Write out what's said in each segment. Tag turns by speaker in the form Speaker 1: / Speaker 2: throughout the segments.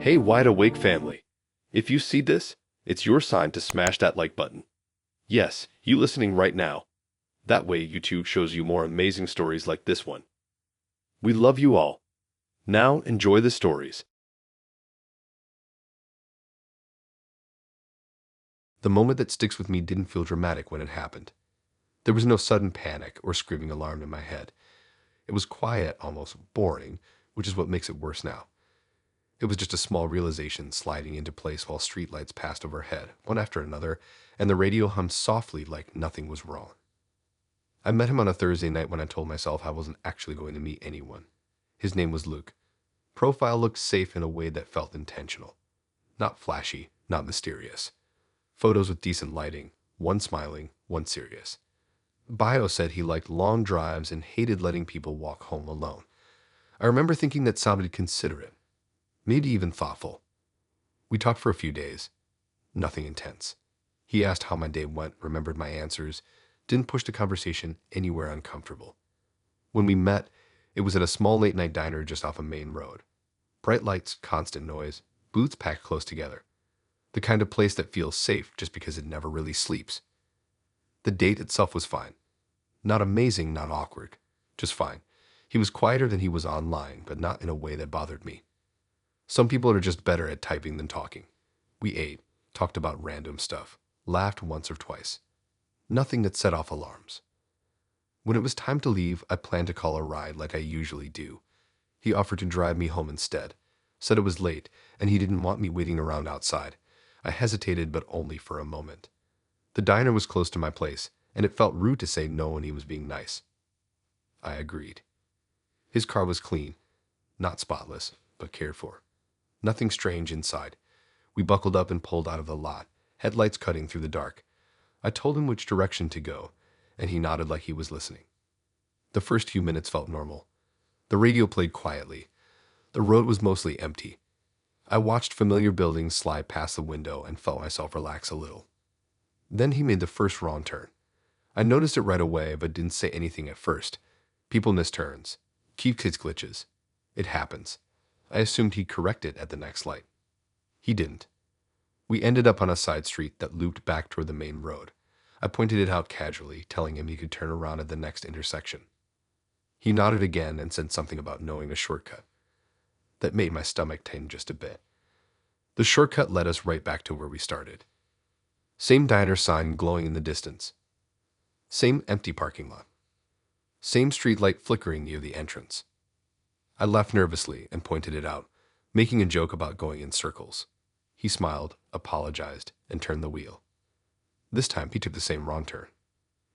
Speaker 1: Hey, wide awake family. If you see this, it's your sign to smash that like button. Yes, you listening right now. That way YouTube shows you more amazing stories like this one. We love you all. Now enjoy the stories. The moment that sticks with me didn't feel dramatic when it happened. There was no sudden panic or screaming alarm in my head. It was quiet, almost boring, which is what makes it worse now. It was just a small realization sliding into place while streetlights passed overhead, one after another, and the radio hummed softly like nothing was wrong. I met him on a Thursday night when I told myself I wasn't actually going to meet anyone. His name was Luke. Profile looked safe in a way that felt intentional. Not flashy, not mysterious. Photos with decent lighting, one smiling, one serious. Bio said he liked long drives and hated letting people walk home alone. I remember thinking that sounded considerate, maybe even thoughtful. We talked for a few days. Nothing intense. He asked how my day went, remembered my answers, didn't push the conversation anywhere uncomfortable. When we met, it was at a small late-night diner just off a main road. Bright lights, constant noise, booths packed close together. The kind of place that feels safe just because it never really sleeps. The date itself was fine. Not amazing, not awkward. Just fine. He was quieter than he was online, but not in a way that bothered me. Some people are just better at typing than talking. We ate, talked about random stuff, laughed once or twice. Nothing that set off alarms. When it was time to leave, I planned to call a ride like I usually do. He offered to drive me home instead, said it was late, and he didn't want me waiting around outside. I hesitated, but only for a moment. The diner was close to my place, and it felt rude to say no when he was being nice. I agreed. His car was clean, not spotless, but cared for. Nothing strange inside. We buckled up and pulled out of the lot, headlights cutting through the dark. I told him which direction to go, and he nodded like he was listening. The first few minutes felt normal. The radio played quietly. The road was mostly empty. I watched familiar buildings slide past the window and felt myself relax a little. Then he made the first wrong turn. I noticed it right away, but didn't say anything at first. People miss turns. Keep kids glitches. It happens. I assumed he'd correct it at the next light. He didn't. We ended up on a side street that looped back toward the main road. I pointed it out casually, telling him he could turn around at the next intersection. He nodded again and said something about knowing a shortcut. That made my stomach tighten just a bit. The shortcut led us right back to where we started. Same diner sign glowing in the distance. Same empty parking lot. Same streetlight flickering near the entrance. I laughed nervously and pointed it out, making a joke about going in circles. He smiled, apologized, and turned the wheel. This time he took the same wrong turn.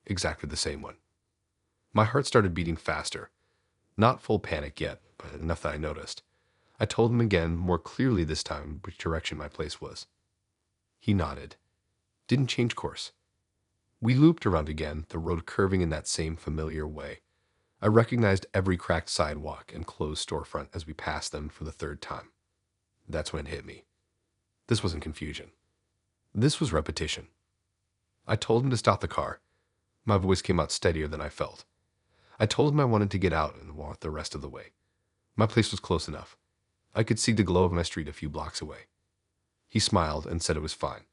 Speaker 1: Exactly the same one. My heart started beating faster. Not full panic yet, but enough that I noticed. I told him again, more clearly this time, which direction my place was. He nodded. Didn't change course. We looped around again, the road curving in that same familiar way. I recognized every cracked sidewalk and closed storefront as we passed them for the third time. That's when it hit me. This wasn't confusion. This was repetition. I told him to stop the car. My voice came out steadier than I felt. I told him I wanted to get out and walk the rest of the way. My place was close enough. I could see the glow of my street a few blocks away. He smiled and said it was fine,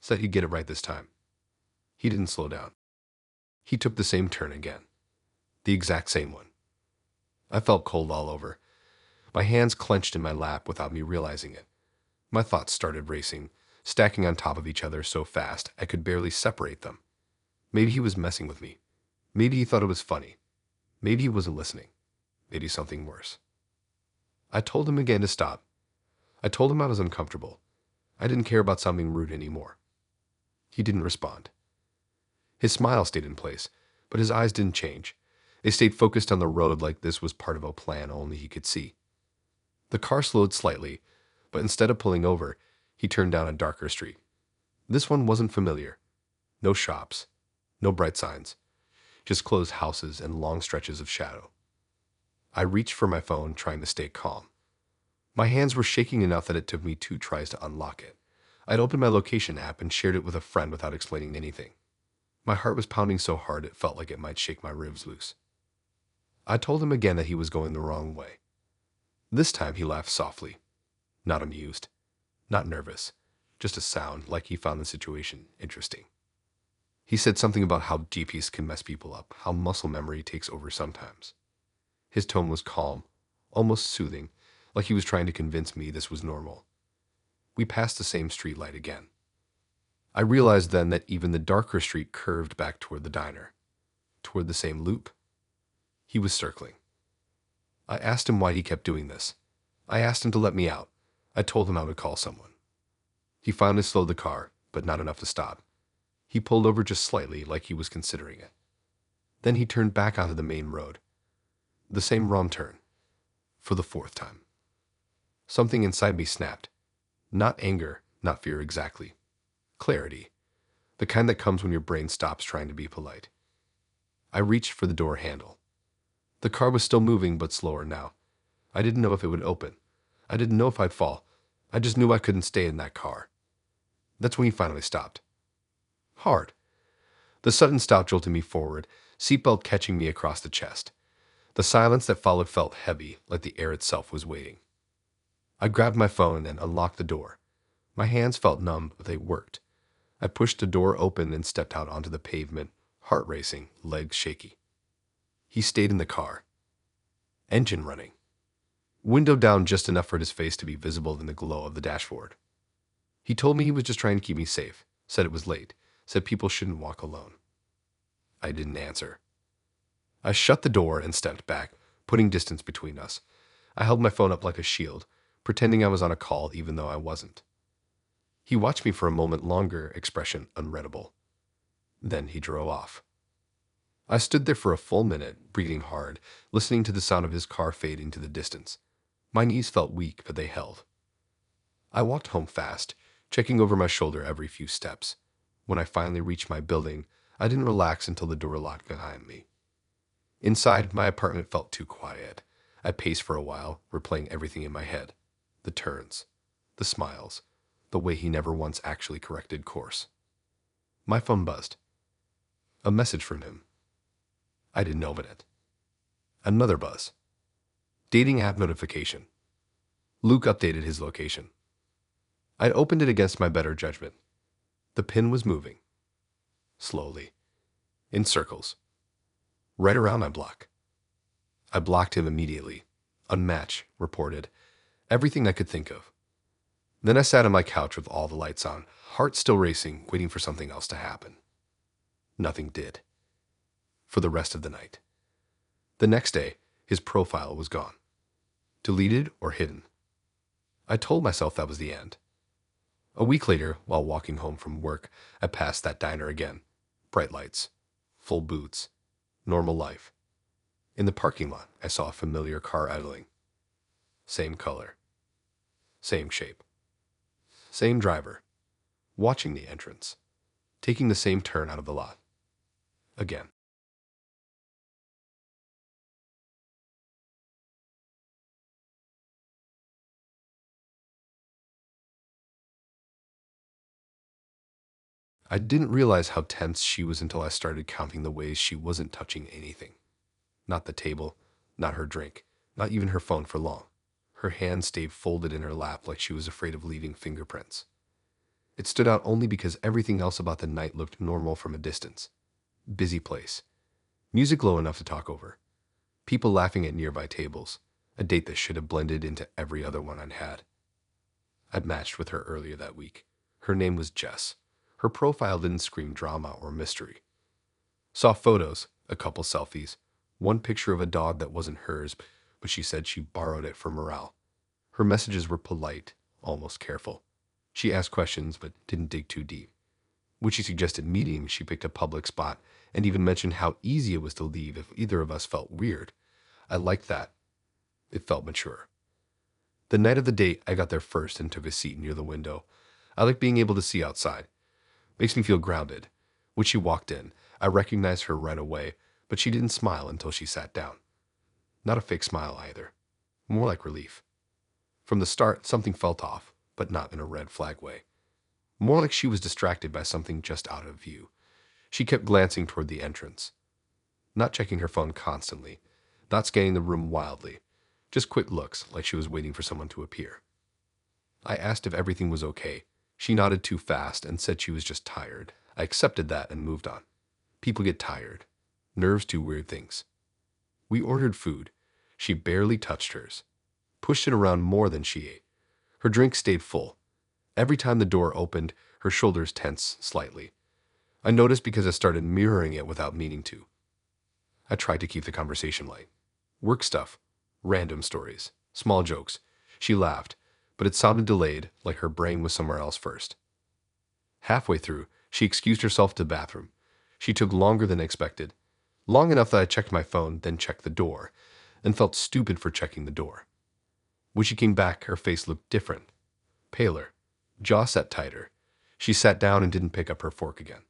Speaker 1: said he'd get it right this time. He didn't slow down. He took the same turn again. The exact same one. I felt cold all over. My hands clenched in my lap without me realizing it. My thoughts started racing, stacking on top of each other so fast I could barely separate them. Maybe he was messing with me. Maybe he thought it was funny. Maybe he wasn't listening. Maybe something worse. I told him again to stop. I told him I was uncomfortable. I didn't care about sounding rude anymore. He didn't respond. His smile stayed in place, but his eyes didn't change. They stayed focused on the road like this was part of a plan only he could see. The car slowed slightly, but instead of pulling over, he turned down a darker street. This one wasn't familiar. No shops, no bright signs, just closed houses and long stretches of shadow. I reached for my phone, trying to stay calm. My hands were shaking enough that it took me 2 tries to unlock it. I'd opened my location app and shared it with a friend without explaining anything. My heart was pounding so hard it felt like it might shake my ribs loose. I told him again that he was going the wrong way. This time he laughed softly, not amused, not nervous, just a sound like he found the situation interesting. He said something about how GPS can mess people up, how muscle memory takes over sometimes. His tone was calm, almost soothing, like he was trying to convince me this was normal. We passed the same street light again. I realized then that even the darker street curved back toward the diner, toward the same loop. He was circling. I asked him why he kept doing this. I asked him to let me out. I told him I would call someone. He finally slowed the car, but not enough to stop. He pulled over just slightly, like he was considering it. Then he turned back onto the main road. The same wrong turn. For the fourth time. Something inside me snapped. Not anger, not fear exactly. Clarity. The kind that comes when your brain stops trying to be polite. I reached for the door handle. The car was still moving, but slower now. I didn't know if it would open. I didn't know if I'd fall. I just knew I couldn't stay in that car. That's when he finally stopped. Hard. The sudden stop jolted me forward, seatbelt catching me across the chest. The silence that followed felt heavy, like the air itself was waiting. I grabbed my phone and unlocked the door. My hands felt numb, but they worked. I pushed the door open and stepped out onto the pavement, heart racing, legs shaky. He stayed in the car. Engine running. Window down just enough for his face to be visible in the glow of the dashboard. He told me he was just trying to keep me safe, said it was late, said people shouldn't walk alone. I didn't answer. I shut the door and stepped back, putting distance between us. I held my phone up like a shield, pretending I was on a call even though I wasn't. He watched me for a moment longer, expression unreadable. Then he drove off. I stood there for a full minute, breathing hard, listening to the sound of his car fade into the distance. My knees felt weak, but they held. I walked home fast, checking over my shoulder every few steps. When I finally reached my building, I didn't relax until the door locked behind me. Inside, my apartment felt too quiet. I paced for a while, replaying everything in my head. The turns, the smiles, the way he never once actually corrected course. My phone buzzed. A message from him. I didn't open it. Another buzz. Dating app notification. Luke updated his location. I opened it against my better judgment. The pin was moving. Slowly. In circles. Right around my block. I blocked him immediately. Unmatched, reported. Everything I could think of. Then I sat on my couch with all the lights on, heart still racing, waiting for something else to happen. Nothing did. For the rest of the night. The next day, his profile was gone. Deleted or hidden. I told myself that was the end. A week later, while walking home from work, I passed that diner again. Bright lights. Full boots. Normal life. In the parking lot, I saw a familiar car idling. Same color. Same shape. Same driver. Watching the entrance. Taking the same turn out of the lot. Again. I didn't realize how tense she was until I started counting the ways she wasn't touching anything. Not the table, not her drink, not even her phone for long. Her hands stayed folded in her lap like she was afraid of leaving fingerprints. It stood out only because everything else about the night looked normal from a distance. Busy place. Music low enough to talk over. People laughing at nearby tables. A date that should have blended into every other one I'd had. I'd matched with her earlier that week. Her name was Jess. Her profile didn't scream drama or mystery. Saw photos, a couple selfies, one picture of a dog that wasn't hers, but she said she borrowed it for morale. Her messages were polite, almost careful. She asked questions but didn't dig too deep. When she suggested meeting, she picked a public spot and even mentioned how easy it was to leave if either of us felt weird. I liked that. It felt mature. The night of the date, I got there first and took a seat near the window. I like being able to see outside. Makes me feel grounded. When she walked in, I recognized her right away, but she didn't smile until she sat down. Not a fake smile either. More like relief. From the start, something felt off, but not in a red flag way. More like she was distracted by something just out of view. She kept glancing toward the entrance. Not checking her phone constantly. not scanning the room wildly, just quick looks like she was waiting for someone to appear. I asked if everything was okay. She nodded too fast and said she was just tired. I accepted that and moved on. People get tired. Nerves do weird things. We ordered food. She barely touched hers, pushed it around more than she ate. Her drink stayed full. Every time the door opened, her shoulders tensed slightly. I noticed because I started mirroring it without meaning to. I tried to keep the conversation light. Work stuff, random stories, small jokes. She laughed, but it sounded delayed, like her brain was somewhere else first. Halfway through, she excused herself to the bathroom. She took longer than expected. Long enough that I checked my phone, then checked the door, and felt stupid for checking the door. When she came back, her face looked different. Paler. Jaw set tighter. She sat down and didn't pick up her fork again.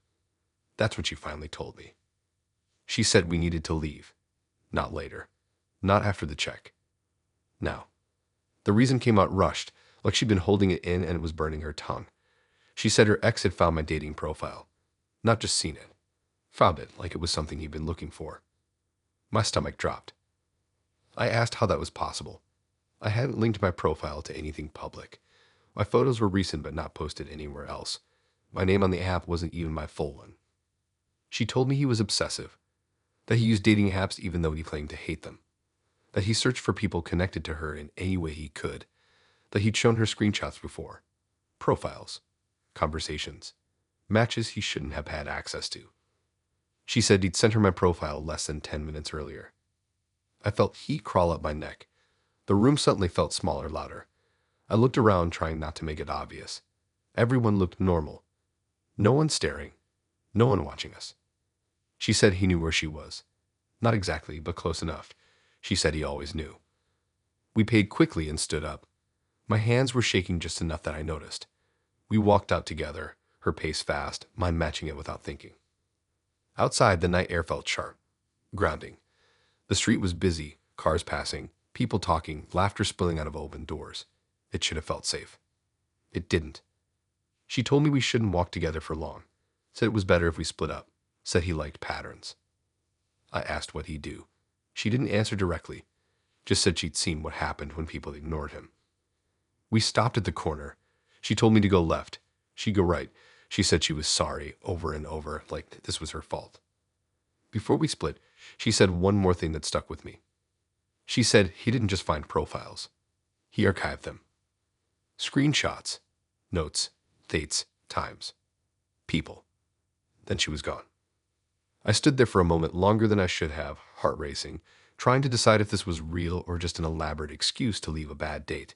Speaker 1: That's when she finally told me. She said we needed to leave. Not later. Not after the check. Now. The reason came out rushed, like she'd been holding it in and it was burning her tongue. She said her ex had found my dating profile. Not just seen it. Found it like it was something he'd been looking for. My stomach dropped. I asked how that was possible. I hadn't linked my profile to anything public. My photos were recent but not posted anywhere else. My name on the app wasn't even my full one. She told me he was obsessive, that he used dating apps even though he claimed to hate them, that he searched for people connected to her in any way he could, that he'd shown her screenshots before, profiles, conversations, matches he shouldn't have had access to. She said he'd sent her my profile less than 10 minutes earlier. I felt heat crawl up my neck. The room suddenly felt smaller, louder. I looked around, trying not to make it obvious. Everyone looked normal. No one staring. No one watching us. She said he knew where she was. Not exactly, but close enough. She said he always knew. We paid quickly and stood up. My hands were shaking just enough that I noticed. We walked out together, her pace fast, mine matching it without thinking. Outside, the night air felt sharp, grounding. The street was busy, cars passing, people talking, laughter spilling out of open doors. It should have felt safe. It didn't. She told me we shouldn't walk together for long. Said it was better if we split up. Said he liked patterns. I asked what he'd do. She didn't answer directly. Just said she'd seen what happened when people ignored him. We stopped at the corner. She told me to go left. She'd go right. She said she was sorry over and over, like this was her fault. Before we split, she said one more thing that stuck with me. She said he didn't just find profiles. He archived them. Screenshots, notes, dates, times, people. Then she was gone. I stood there for a moment longer than I should have, heart racing, trying to decide if this was real or just an elaborate excuse to leave a bad date.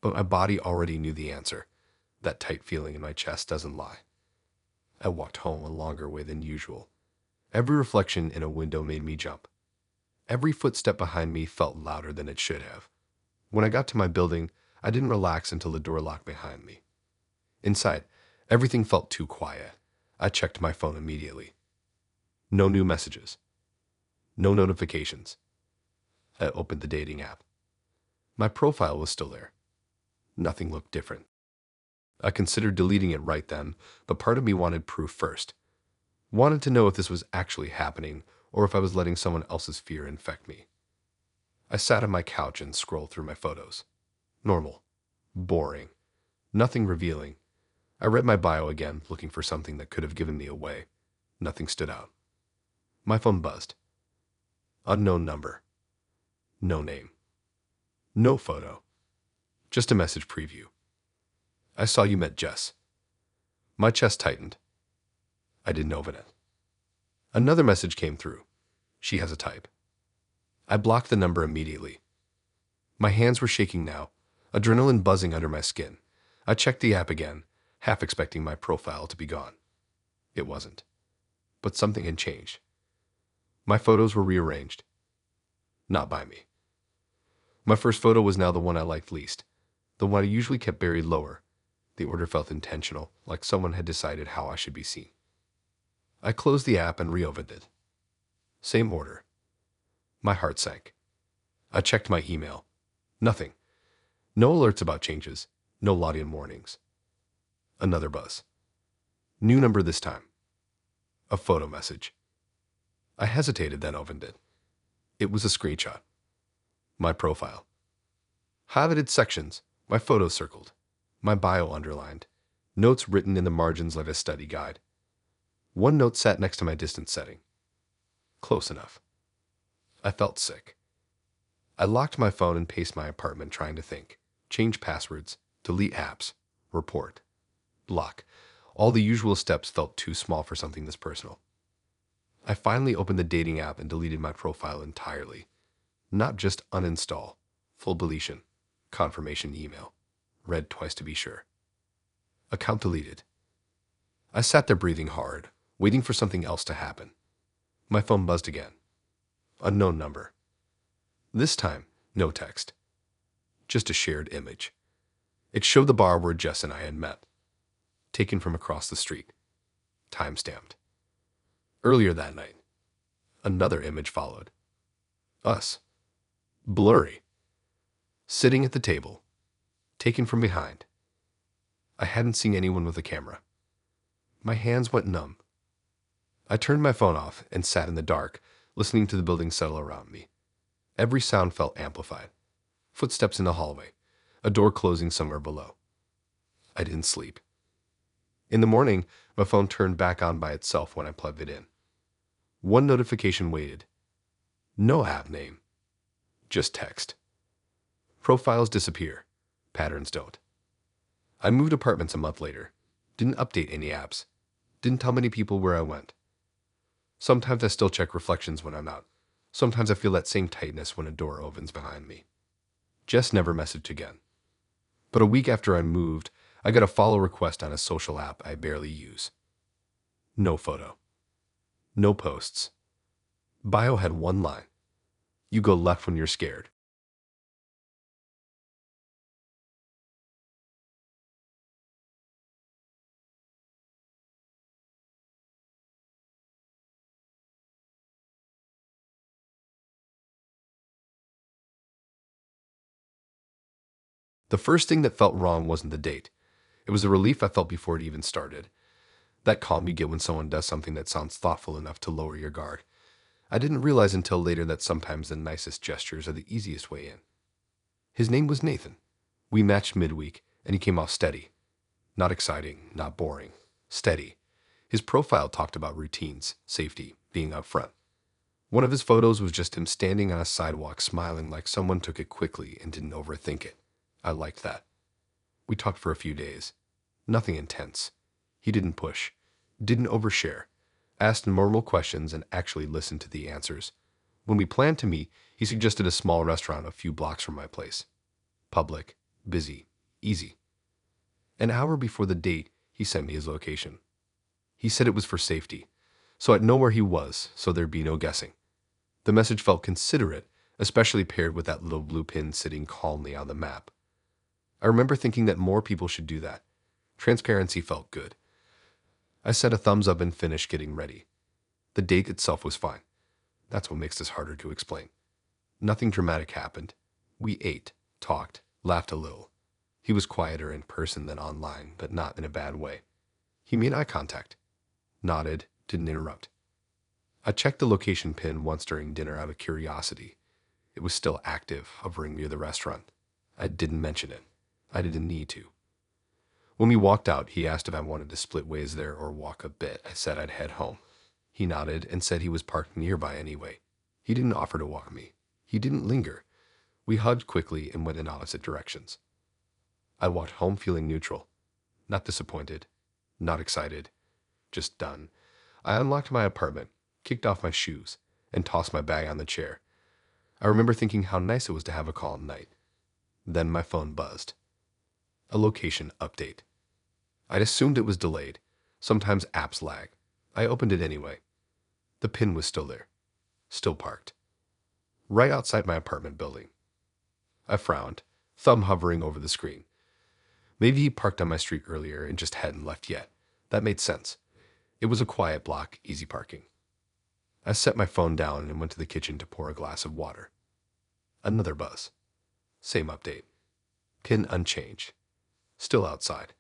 Speaker 1: But my body already knew the answer. That tight feeling in my chest doesn't lie. I walked home a longer way than usual. Every reflection in a window made me jump. Every footstep behind me felt louder than it should have. When I got to my building, I didn't relax until the door locked behind me. Inside, everything felt too quiet. I checked my phone immediately. No new messages. No notifications. I opened the dating app. My profile was still there. Nothing looked different. I considered deleting it right then, but part of me wanted proof first. Wanted to know if this was actually happening or if I was letting someone else's fear infect me. I sat on my couch and scrolled through my photos. Normal. Boring. Nothing revealing. I read my bio again, looking for something that could have given me away. Nothing stood out. My phone buzzed. Unknown number. No name. No photo. Just a message preview. I saw you met Jess. My chest tightened. I didn't open it. Another message came through. She has a type. I blocked the number immediately. My hands were shaking now, adrenaline buzzing under my skin. I checked the app again, half expecting my profile to be gone. It wasn't. But something had changed. My photos were rearranged. Not by me. My first photo was now the one I liked least, the one I usually kept buried lower. The order felt intentional, like someone had decided how I should be seen. I closed the app and reopened it. Same order. My heart sank. I checked my email. Nothing. No alerts about changes. No login warnings. Another buzz. New number this time. A photo message. I hesitated, then opened it. It was a screenshot. My profile. Highlighted sections, my photos circled, my bio underlined, notes written in the margins like a study guide. One note sat next to my distance setting. Close enough. I felt sick. I locked my phone and paced my apartment trying to think. Change passwords, delete apps, report, block. All the usual steps felt too small for something this personal. I finally opened the dating app and deleted my profile entirely. Not just uninstall, full deletion, confirmation email. Read twice to be sure. Account deleted. I sat there breathing hard, waiting for something else to happen. My phone buzzed again. Unknown number. This time, no text. Just a shared image. It showed the bar where Jess and I had met. Taken from across the street. Time-stamped. Earlier that night. Another image followed. Us. Blurry. Sitting at the table. Taken from behind. I hadn't seen anyone with a camera. My hands went numb. I turned my phone off and sat in the dark, listening to the building settle around me. Every sound felt amplified. Footsteps in the hallway. A door closing somewhere below. I didn't sleep. In the morning, my phone turned back on by itself when I plugged it in. One notification waited. No app name. Just text. Profiles disappear. Patterns don't. I moved apartments a month later. Didn't update any apps. Didn't tell many people where I went. Sometimes I still check reflections when I'm out. Sometimes I feel that same tightness when a door opens behind me. Jess never messaged again. But a week after I moved, I got a follow request on a social app I barely use. No photo. No posts. Bio had one line. You go left when you're scared. The first thing that felt wrong wasn't the date. It was the relief I felt before it even started. That calm you get when someone does something that sounds thoughtful enough to lower your guard. I didn't realize until later that sometimes the nicest gestures are the easiest way in. His name was Nathan. We matched midweek, and he came off steady. Not exciting, not boring. Steady. His profile talked about routines, safety, being upfront. One of his photos was just him standing on a sidewalk smiling like someone took it quickly and didn't overthink it. I liked that. We talked for a few days. Nothing intense. He didn't push. Didn't overshare. Asked normal questions and actually listened to the answers. When we planned to meet, he suggested a small restaurant a few blocks from my place. Public, busy, easy. An hour before the date, he sent me his location. He said it was for safety, so I'd know where he was, so there'd be no guessing. The message felt considerate, especially paired with that little blue pin sitting calmly on the map. I remember thinking that more people should do that. Transparency felt good. I set a thumbs up and finished getting ready. The date itself was fine. That's what makes this harder to explain. Nothing dramatic happened. We ate, talked, laughed a little. He was quieter in person than online, but not in a bad way. He made eye contact. Nodded, didn't interrupt. I checked the location pin once during dinner out of curiosity. It was still active, hovering near the restaurant. I didn't mention it. I didn't need to. When we walked out, he asked if I wanted to split ways there or walk a bit. I said I'd head home. He nodded and said he was parked nearby anyway. He didn't offer to walk me. He didn't linger. We hugged quickly and went in opposite directions. I walked home feeling neutral. Not disappointed. Not excited. Just done. I unlocked my apartment, kicked off my shoes, and tossed my bag on the chair. I remember thinking how nice it was to have a calm night. Then my phone buzzed. A location update. I'd assumed it was delayed. Sometimes apps lag. I opened it anyway. The pin was still there. Still parked. Right outside my apartment building. I frowned, thumb hovering over the screen. Maybe he parked on my street earlier and just hadn't left yet. That made sense. It was a quiet block, easy parking. I set my phone down and went to the kitchen to pour a glass of water. Another buzz. Same update. Pin unchanged. Still outside.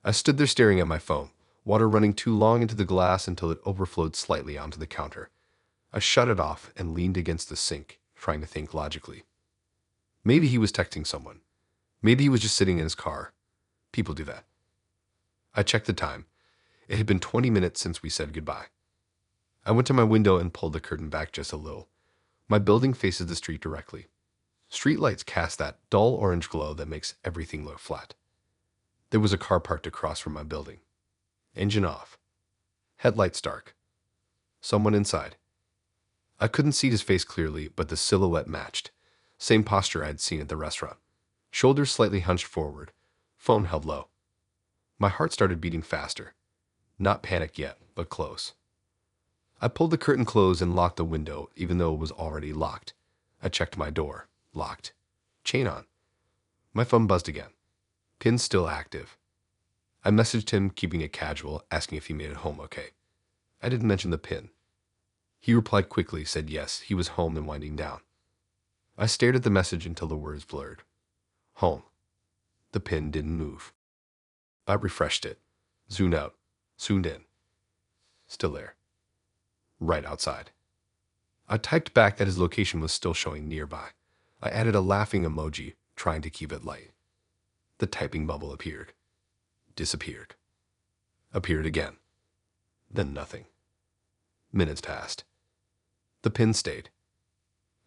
Speaker 1: I stood there staring at my phone, water running too long into the glass until it overflowed slightly onto the counter. I shut it off and leaned against the sink, trying to think logically. Maybe he was texting someone. Maybe he was just sitting in his car. People do that. I checked the time. It had been 20 minutes since we said goodbye. I went to my window and pulled the curtain back just a little. My building faces the street directly. Street lights cast that dull orange glow that makes everything look flat. There was a car parked across from my building. Engine off. Headlights dark. Someone inside. I couldn't see his face clearly, but the silhouette matched. Same posture I'd seen at the restaurant. Shoulders slightly hunched forward. Phone held low. My heart started beating faster. Not panic yet, but close. I pulled the curtain closed and locked the window, even though it was already locked. I checked my door. Locked. Chain on. My phone buzzed again. Pin still active. I messaged him, keeping it casual, asking if he made it home okay. I didn't mention the pin. He replied quickly, said yes, he was home and winding down. I stared at the message until the words blurred. Home. The pin didn't move. I refreshed it. Zoomed out. Zoomed in. Still there. Right outside. I typed back that his location was still showing nearby. I added a laughing emoji, trying to keep it light. The typing bubble appeared. Disappeared. Appeared again. Then nothing. Minutes passed. The pin stayed.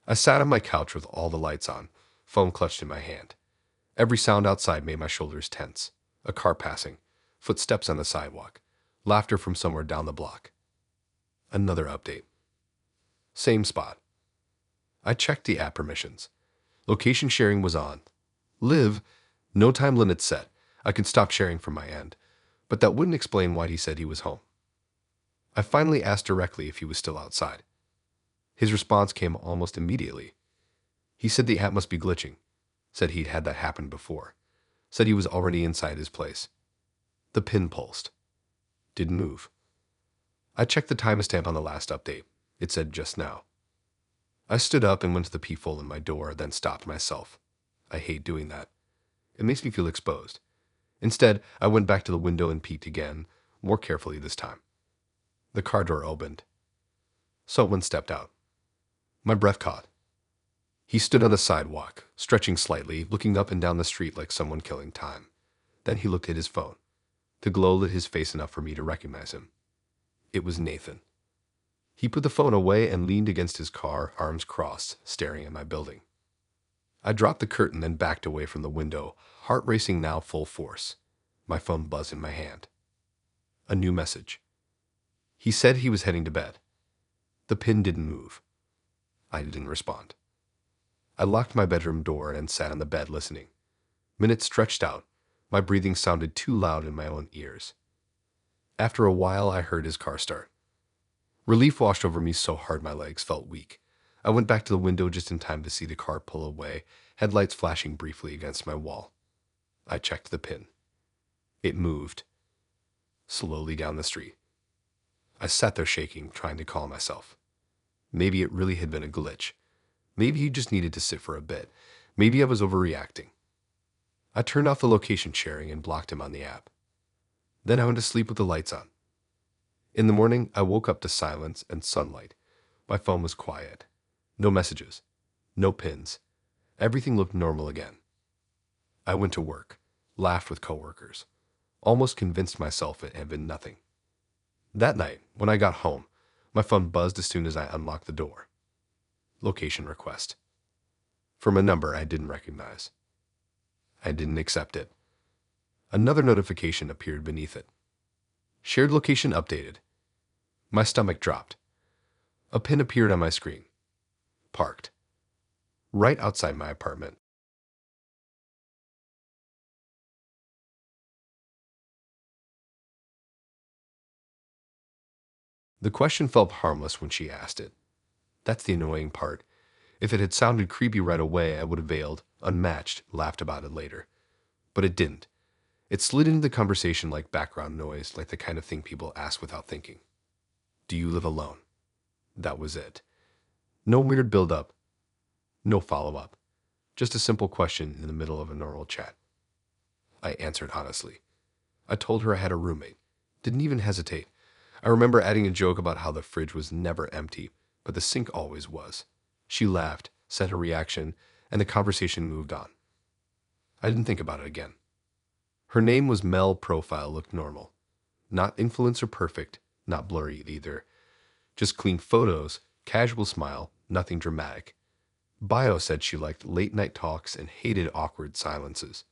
Speaker 1: I sat on my couch with all the lights on, phone clutched in my hand. Every sound outside made my shoulders tense. A car passing, footsteps on the sidewalk, laughter from somewhere down the block. Another update. Same spot. I checked the app permissions. Location sharing was on. Live, no time limit set. I could stop sharing from my end, but that wouldn't explain why he said he was home. I finally asked directly if he was still outside. His response came almost immediately. He said the app must be glitching, said he'd had that happen before, said he was already inside his place. The pin pulsed. Didn't move. I checked the timestamp on the last update. It said just now. I stood up and went to the peephole in my door, then stopped myself. I hate doing that. It makes me feel exposed. Instead, I went back to the window and peeked again, more carefully this time. The car door opened. Someone stepped out. My breath caught. He stood on the sidewalk, stretching slightly, looking up and down the street like someone killing time. Then he looked at his phone. The glow lit his face enough for me to recognize him. It was Nathan. He put the phone away and leaned against his car, arms crossed, staring at my building. I dropped the curtain and backed away from the window, heart racing now full force. My phone buzzed in my hand. A new message. He said he was heading to bed. The pin didn't move. I didn't respond. I locked my bedroom door and sat on the bed listening. Minutes stretched out. My breathing sounded too loud in my own ears. After a while, I heard his car start. Relief washed over me so hard my legs felt weak. I went back to the window just in time to see the car pull away, headlights flashing briefly against my wall. I checked the pin. It moved. Slowly down the street. I sat there shaking, trying to calm myself. Maybe it really had been a glitch. Maybe he just needed to sit for a bit. Maybe I was overreacting. I turned off the location sharing and blocked him on the app. Then I went to sleep with the lights on. In the morning, I woke up to silence and sunlight. My phone was quiet. No messages. No pins. Everything looked normal again. I went to work, laughed with coworkers, almost convinced myself it had been nothing. That night, when I got home, my phone buzzed as soon as I unlocked the door. Location request. From a number I didn't recognize. I didn't accept it. Another notification appeared beneath it. Shared location updated. My stomach dropped. A pin appeared on my screen. Parked. Right outside my apartment. The question felt harmless when she asked it. That's the annoying part. If it had sounded creepy right away, I would have veiled, unmatched, laughed about it later. But it didn't. It slid into the conversation like background noise, like the kind of thing people ask without thinking. Do you live alone? That was it. No weird build-up. No follow-up. Just a simple question in the middle of a normal chat. I answered honestly. I told her I had a roommate. Didn't even hesitate. I remember adding a joke about how the fridge was never empty, but the sink always was. She laughed, sent a reaction, and the conversation moved on. I didn't think about it again. Her name was Mel. Profile looked normal. Not influencer perfect, not blurry either. Just clean photos, casual smile, nothing dramatic. Bio said she liked late night talks and hated awkward silences.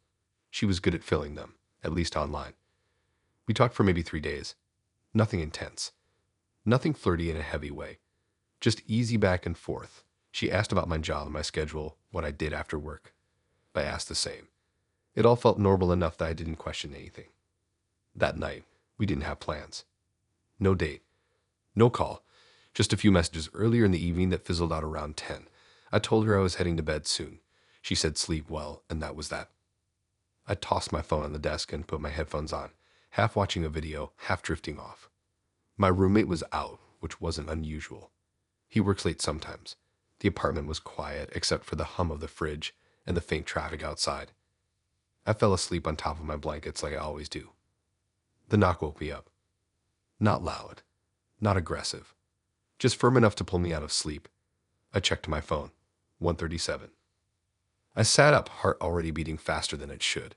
Speaker 1: She was good at filling them, at least online. We talked for maybe 3 days. Nothing intense. Nothing flirty in a heavy way. Just easy back and forth. She asked about my job and my schedule, what I did after work. I asked the same. It all felt normal enough that I didn't question anything. That night, we didn't have plans. No date. No call. Just a few messages earlier in the evening that fizzled out around 10. I told her I was heading to bed soon. She said sleep well, and that was that. I tossed my phone on the desk and put my headphones on, half watching a video, half drifting off. My roommate was out, which wasn't unusual. He works late sometimes. The apartment was quiet except for the hum of the fridge and the faint traffic outside. I fell asleep on top of my blankets like I always do. The knock woke me up. Not loud, not aggressive, just firm enough to pull me out of sleep. I checked my phone. 1:37. I sat up, heart already beating faster than it should.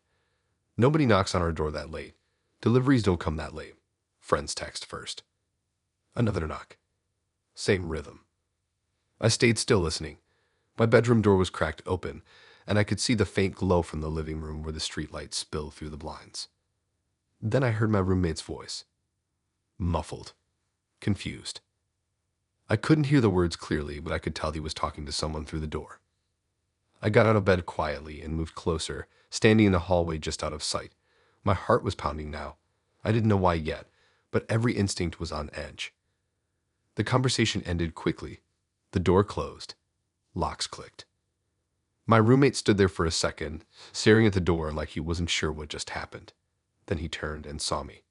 Speaker 1: Nobody knocks on our door that late. Deliveries don't come that late. Friends text first. Another knock. Same rhythm. I stayed still listening. My bedroom door was cracked open, and I could see the faint glow from the living room where the streetlight spilled through the blinds. Then I heard my roommate's voice. Muffled. Confused. I couldn't hear the words clearly, but I could tell he was talking to someone through the door. I got out of bed quietly and moved closer, standing in the hallway just out of sight. My heart was pounding now. I didn't know why yet, but every instinct was on edge. The conversation ended quickly. The door closed. Locks clicked. My roommate stood there for a second, staring at the door like he wasn't sure what just happened. Then he turned and saw me.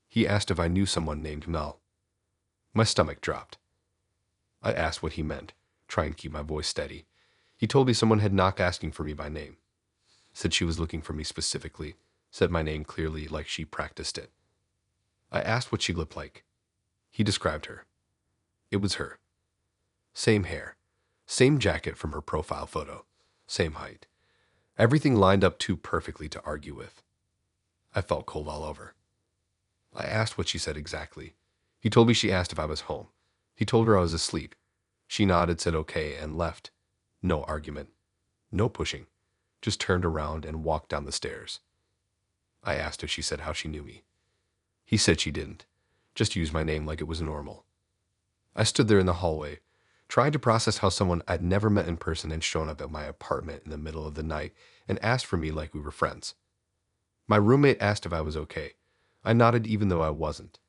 Speaker 1: He asked if I knew someone named Mel. My stomach dropped. I asked what he meant, trying to keep my voice steady. He told me someone had knocked asking for me by name. Said she was looking for me specifically, said my name clearly like she practiced it. I asked what she looked like. He described her. It was her. Same hair, same jacket from her profile photo, same height. Everything lined up too perfectly to argue with. I felt cold all over. I asked what she said exactly. He told me she asked if I was home. He told her I was asleep. She nodded, said okay, and left. No argument. No pushing. Just turned around and walked down the stairs. I asked if she said how she knew me. He said she didn't. Just used my name like it was normal. I stood there in the hallway, trying to process how someone I'd never met in person had shown up at my apartment in the middle of the night and asked for me like we were friends. My roommate asked if I was okay. I nodded even though I wasn't.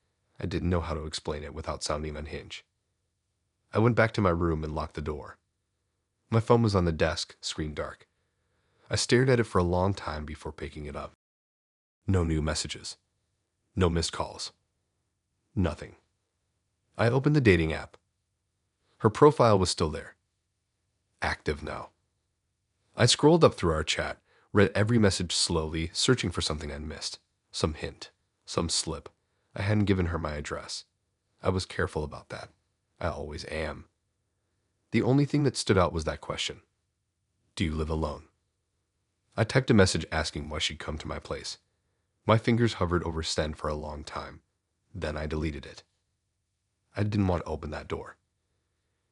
Speaker 1: I didn't know how to explain it without sounding unhinged. I went back to my room and locked the door. My phone was on the desk, screen dark. I stared at it for a long time before picking it up. No new messages. No missed calls. Nothing. I opened the dating app. Her profile was still there. Active now. I scrolled up through our chat, read every message slowly, searching for something I'd missed. Some hint. Some slip. I hadn't given her my address. I was careful about that. I always am. The only thing that stood out was that question. Do you live alone? I typed a message asking why she'd come to my place. My fingers hovered over send for a long time. Then I deleted it. I didn't want to open that door.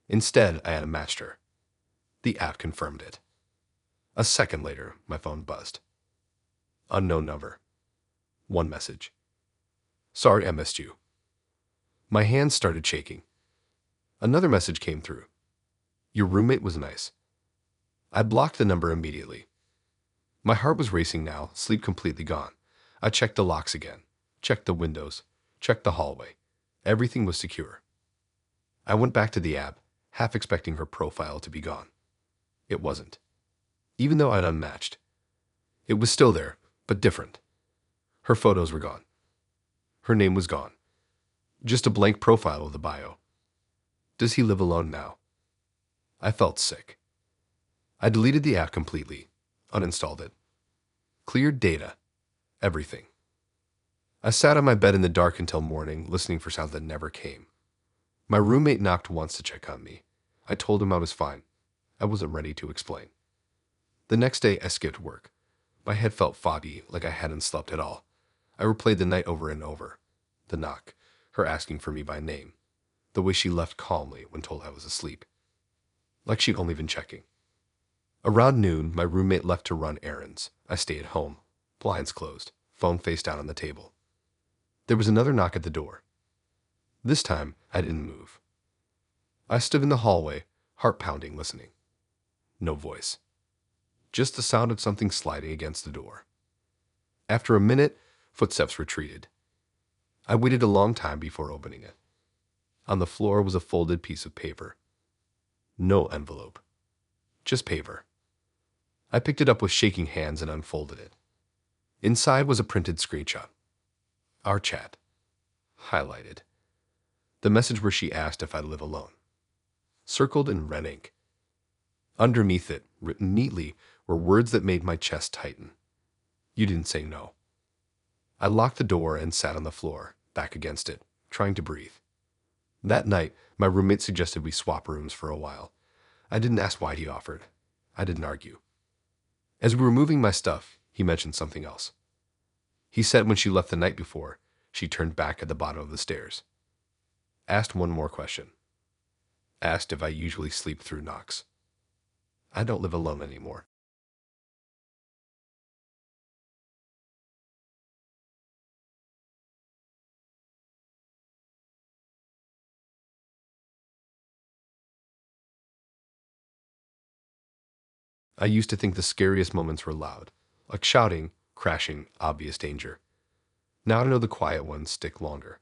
Speaker 1: Instead, I had matched her. The app confirmed it. A second later, my phone buzzed. Unknown number. One message. Sorry I missed you. My hands started shaking. Another message came through. Your roommate was nice. I blocked the number immediately. My heart was racing now, sleep completely gone. I checked the locks again, checked the windows, checked the hallway. Everything was secure. I went back to the app, half expecting her profile to be gone. It wasn't. Even though I'd unmatched. It was still there, but different. Her photos were gone. Her name was gone. Just a blank profile of the bio. Does he live alone now? I felt sick. I deleted the app completely, uninstalled it. Cleared data. Everything. I sat on my bed in the dark until morning, listening for sounds that never came. My roommate knocked once to check on me. I told him I was fine. I wasn't ready to explain. The next day, I skipped work. My head felt foggy, like I hadn't slept at all. I replayed the night over and over. The knock, her asking for me by name, the way she left calmly when told I was asleep, like she'd only been checking. Around noon, my roommate left to run errands. I stayed at home, blinds closed, phone face down on the table. There was another knock at the door. This time, I didn't move. I stood in the hallway, heart pounding, listening. No voice. Just the sound of something sliding against the door. After a minute, footsteps retreated. I waited a long time before opening it. On the floor was a folded piece of paper. No envelope. Just paper. I picked it up with shaking hands and unfolded it. Inside was a printed screenshot. Our chat. Highlighted. The message where she asked if I live alone. Circled in red ink. Underneath it, written neatly, were words that made my chest tighten. You didn't say no. I locked the door and sat on the floor, back against it, trying to breathe. That night, my roommate suggested we swap rooms for a while. I didn't ask why he offered. I didn't argue. As we were moving my stuff, he mentioned something else. He said when she left the night before, she turned back at the bottom of the stairs. Asked one more question. Asked if I usually sleep through knocks. I don't live alone anymore. I used to think the scariest moments were loud, like shouting, crashing, obvious danger. Now I know the quiet ones stick longer.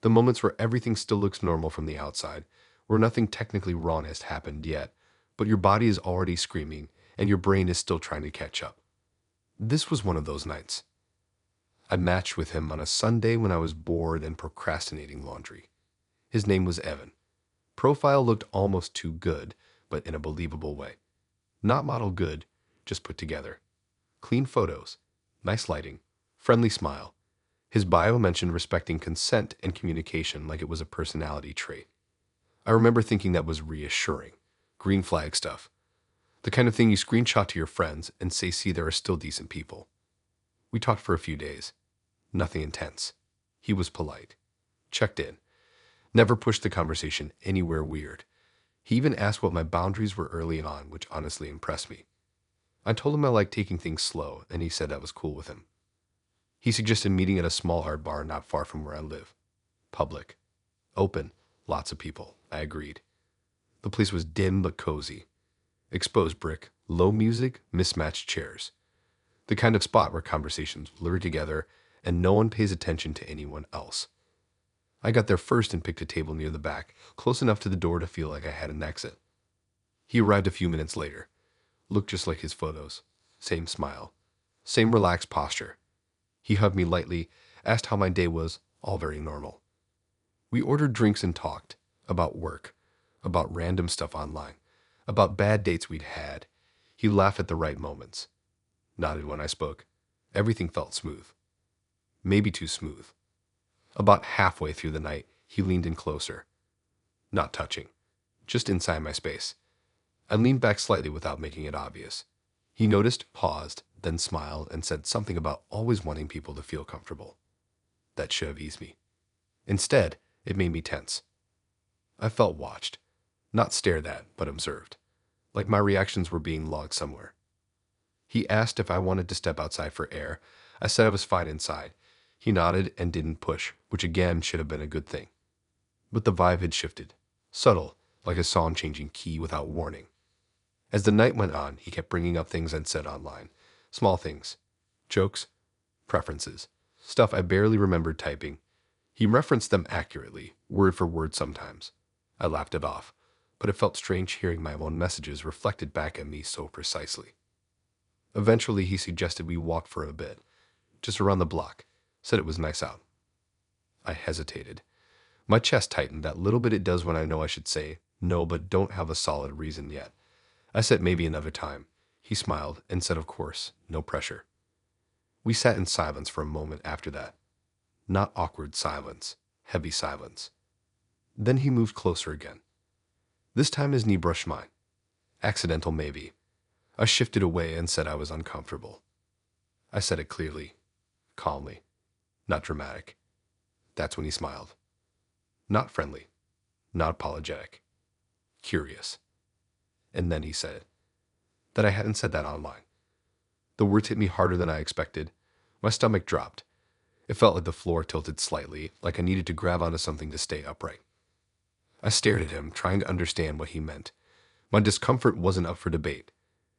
Speaker 1: The moments where everything still looks normal from the outside, where nothing technically wrong has happened yet, but your body is already screaming and your brain is still trying to catch up. This was one of those nights. I matched with him on a Sunday when I was bored and procrastinating laundry. His name was Evan. Profile looked almost too good, but in a believable way. Not model good, just put together. Clean photos, nice lighting, friendly smile. His bio mentioned respecting consent and communication like it was a personality trait. I remember thinking that was reassuring. Green flag stuff. The kind of thing you screenshot to your friends and say, see, there are still decent people. We talked for a few days. Nothing intense. He was polite. Checked in. Never pushed the conversation anywhere weird. He even asked what my boundaries were early on, which honestly impressed me. I told him I liked taking things slow, and he said that was cool with him. He suggested meeting at a small art bar not far from where I live. Public. Open. Lots of people. I agreed. The place was dim but cozy. Exposed brick, low music, mismatched chairs. The kind of spot where conversations blur together and no one pays attention to anyone else. I got there first and picked a table near the back, close enough to the door to feel like I had an exit. He arrived a few minutes later. Looked just like his photos. Same smile. Same relaxed posture. He hugged me lightly, asked how my day was, all very normal. We ordered drinks and talked. About work. About random stuff online. About bad dates we'd had. He laughed at the right moments. Nodded when I spoke. Everything felt smooth. Maybe too smooth. About halfway through the night, he leaned in closer. Not touching. Just inside my space. I leaned back slightly without making it obvious. He noticed, paused, then smiled and said something about always wanting people to feel comfortable. That should have eased me. Instead, it made me tense. I felt watched. Not stared at, but observed. Like my reactions were being logged somewhere. He asked if I wanted to step outside for air. I said I was fine inside. He nodded and didn't push, which again should have been a good thing. But the vibe had shifted. Subtle, like a song changing key without warning. As the night went on, he kept bringing up things I'd said online. Small things. Jokes. Preferences. Stuff I barely remembered typing. He referenced them accurately, word for word sometimes. I laughed it off, but it felt strange hearing my own messages reflected back at me so precisely. Eventually, he suggested we walk for a bit, just around the block. Said it was nice out. I hesitated. My chest tightened, that little bit it does when I know I should say no but don't have a solid reason yet. I said maybe another time. He smiled and said of course, no pressure. We sat in silence for a moment after that. Not awkward silence, heavy silence. Then he moved closer again. This time his knee brushed mine. Accidental, maybe. I shifted away and said I was uncomfortable. I said it clearly, calmly, not dramatic. That's when he smiled. Not friendly, not apologetic, curious. And then he said that I hadn't said that online. The words hit me harder than I expected. My stomach dropped. It felt like the floor tilted slightly, like I needed to grab onto something to stay upright. I stared at him, trying to understand what he meant. My discomfort wasn't up for debate.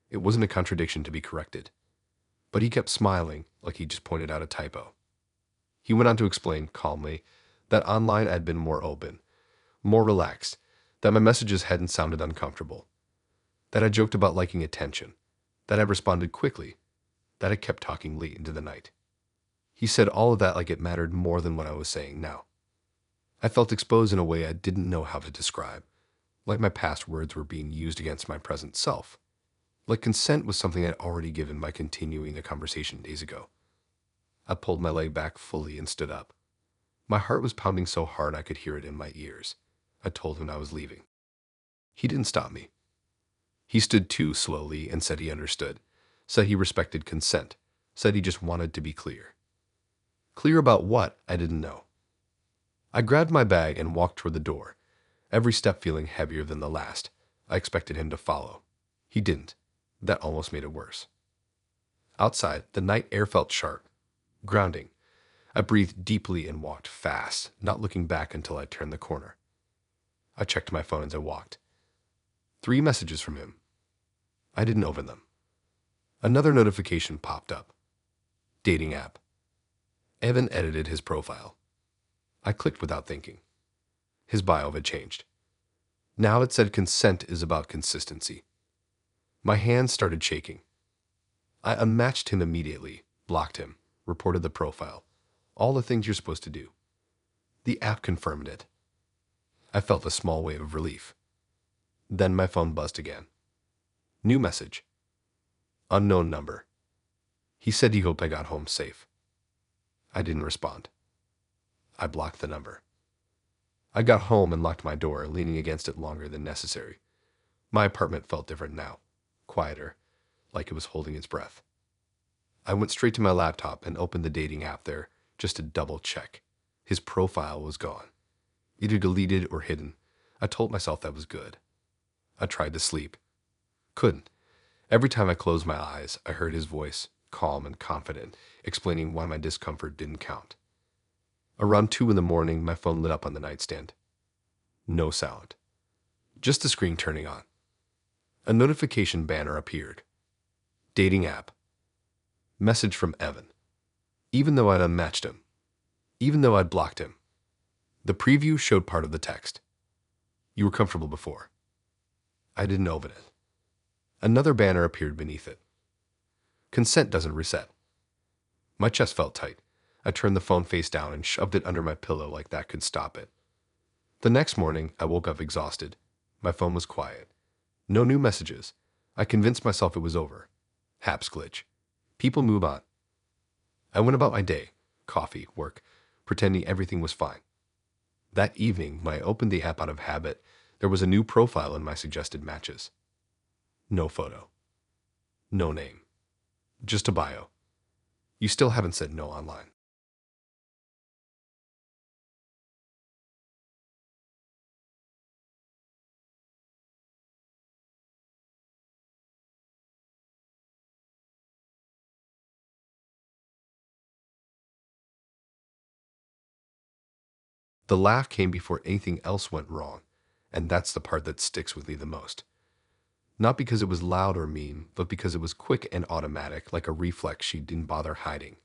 Speaker 1: It wasn't a contradiction to be corrected. But he kept smiling, like he just pointed out a typo. He went on to explain, calmly, that online I'd been more open, more relaxed, that my messages hadn't sounded uncomfortable, that I joked about liking attention, that I responded quickly, that I kept talking late into the night. He said all of that like it mattered more than what I was saying now. I felt exposed in a way I didn't know how to describe, like my past words were being used against my present self, like consent was something I'd already given by continuing the conversation days ago. I pulled my leg back fully and stood up. My heart was pounding so hard I could hear it in my ears. I told him I was leaving. He didn't stop me. He stood too slowly and said he understood, said he respected consent, said he just wanted to be clear. Clear about what, I didn't know. I grabbed my bag and walked toward the door, every step feeling heavier than the last. I expected him to follow. He didn't. That almost made it worse. Outside, the night air felt sharp, grounding. I breathed deeply and walked fast, not looking back until I turned the corner. I checked my phone as I walked. 3 messages from him. I didn't open them. Another notification popped up. Dating app. Evan edited his profile. I clicked without thinking. His bio had changed. Now it said consent is about consistency. My hands started shaking. I unmatched him immediately, blocked him, reported the profile. All the things you're supposed to do. The app confirmed it. I felt a small wave of relief. Then my phone buzzed again. New message. Unknown number. He said he hoped I got home safe. I didn't respond. I blocked the number. I got home and locked my door, leaning against it longer than necessary. My apartment felt different now, quieter, like it was holding its breath. I went straight to my laptop and opened the dating app there just to double check. His profile was gone, either deleted or hidden. I told myself that was good. I tried to sleep. Couldn't. Every time I closed my eyes, I heard his voice, calm and confident, explaining why my discomfort didn't count. Around 2 in the morning, my phone lit up on the nightstand. No sound. Just the screen turning on. A notification banner appeared. Dating app. Message from Evan. Even though I'd unmatched him. Even though I'd blocked him. The preview showed part of the text. You were comfortable before. I didn't open it. Another banner appeared beneath it. Consent doesn't reset. My chest felt tight. I turned the phone face down and shoved it under my pillow like that could stop it. The next morning, I woke up exhausted. My phone was quiet. No new messages. I convinced myself it was over. Haps glitch. People move on. I went about my day, coffee, work, pretending everything was fine. That evening, when I opened the app out of habit, there was a new profile in my suggested matches. No photo. No name. Just a bio. You still haven't said no online. The laugh came before anything else went wrong, and that's the part that sticks with me the most. Not because it was loud or mean, but because it was quick and automatic, like a reflex she didn't bother hiding.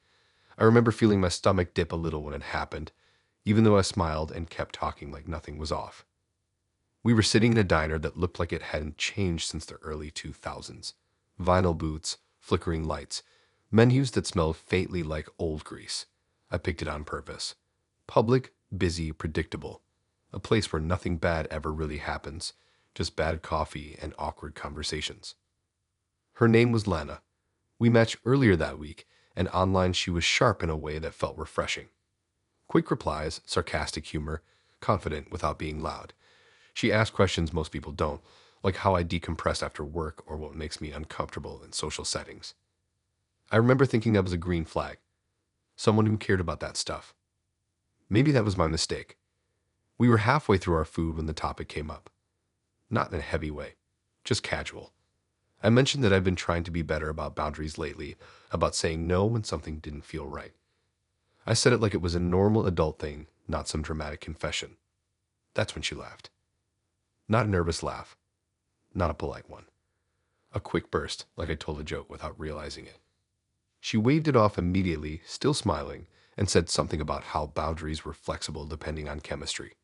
Speaker 1: I remember feeling my stomach dip a little when it happened, even though I smiled and kept talking like nothing was off. We were sitting in a diner that looked like it hadn't changed since the early 2000s. Vinyl booths, flickering lights, menus that smelled faintly like old grease. I picked it on purpose. Public, busy, predictable. A place where nothing bad ever really happens, just bad coffee and awkward conversations. Her name was Lana. We matched earlier that week, and online she was sharp in a way that felt refreshing. Quick replies, sarcastic humor, confident without being loud. She asked questions most people don't, like how I decompress after work or what makes me uncomfortable in social settings. I remember thinking that was a green flag, someone who cared about that stuff. Maybe that was my mistake. We were halfway through our food when the topic came up. Not in a heavy way, just casual. I mentioned that I've been trying to be better about boundaries lately, about saying no when something didn't feel right. I said it like it was a normal adult thing, not some dramatic confession. That's when she laughed. Not a nervous laugh, not a polite one. A quick burst, like I told a joke without realizing it. She waved it off immediately, still smiling, and said something about how boundaries were flexible depending on chemistry.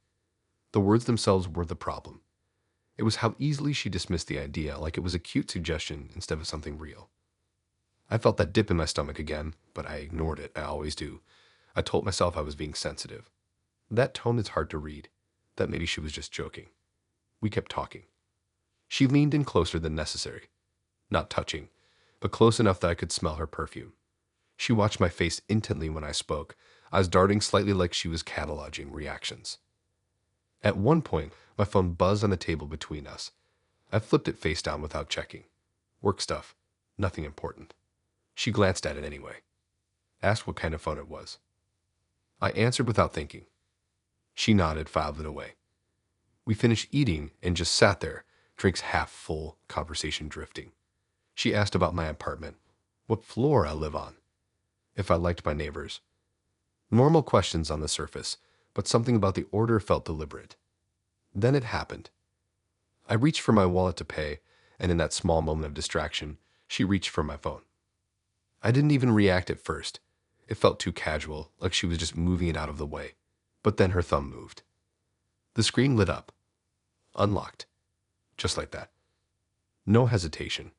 Speaker 1: The words themselves were the problem. It was how easily she dismissed the idea, like it was a cute suggestion instead of something real. I felt that dip in my stomach again, but I ignored it. I always do. I told myself I was being sensitive. That tone is hard to read. That maybe she was just joking. We kept talking. She leaned in closer than necessary. Not touching, but close enough that I could smell her perfume. She watched my face intently when I spoke. I was darting slightly like she was cataloging reactions. At one point, my phone buzzed on the table between us. I flipped it face down without checking. Work stuff. Nothing important. She glanced at it anyway. Asked what kind of phone it was. I answered without thinking. She nodded, filed it away. We finished eating and just sat there, drinks half full, conversation drifting. She asked about my apartment, what floor I live on, if I liked my neighbors. Normal questions on the surface, but something about the order felt deliberate. Then it happened. I reached for my wallet to pay, and in that small moment of distraction, she reached for my phone. I didn't even react at first. It felt too casual, like she was just moving it out of the way. But then her thumb moved. The screen lit up. Unlocked. Just like that. No hesitation.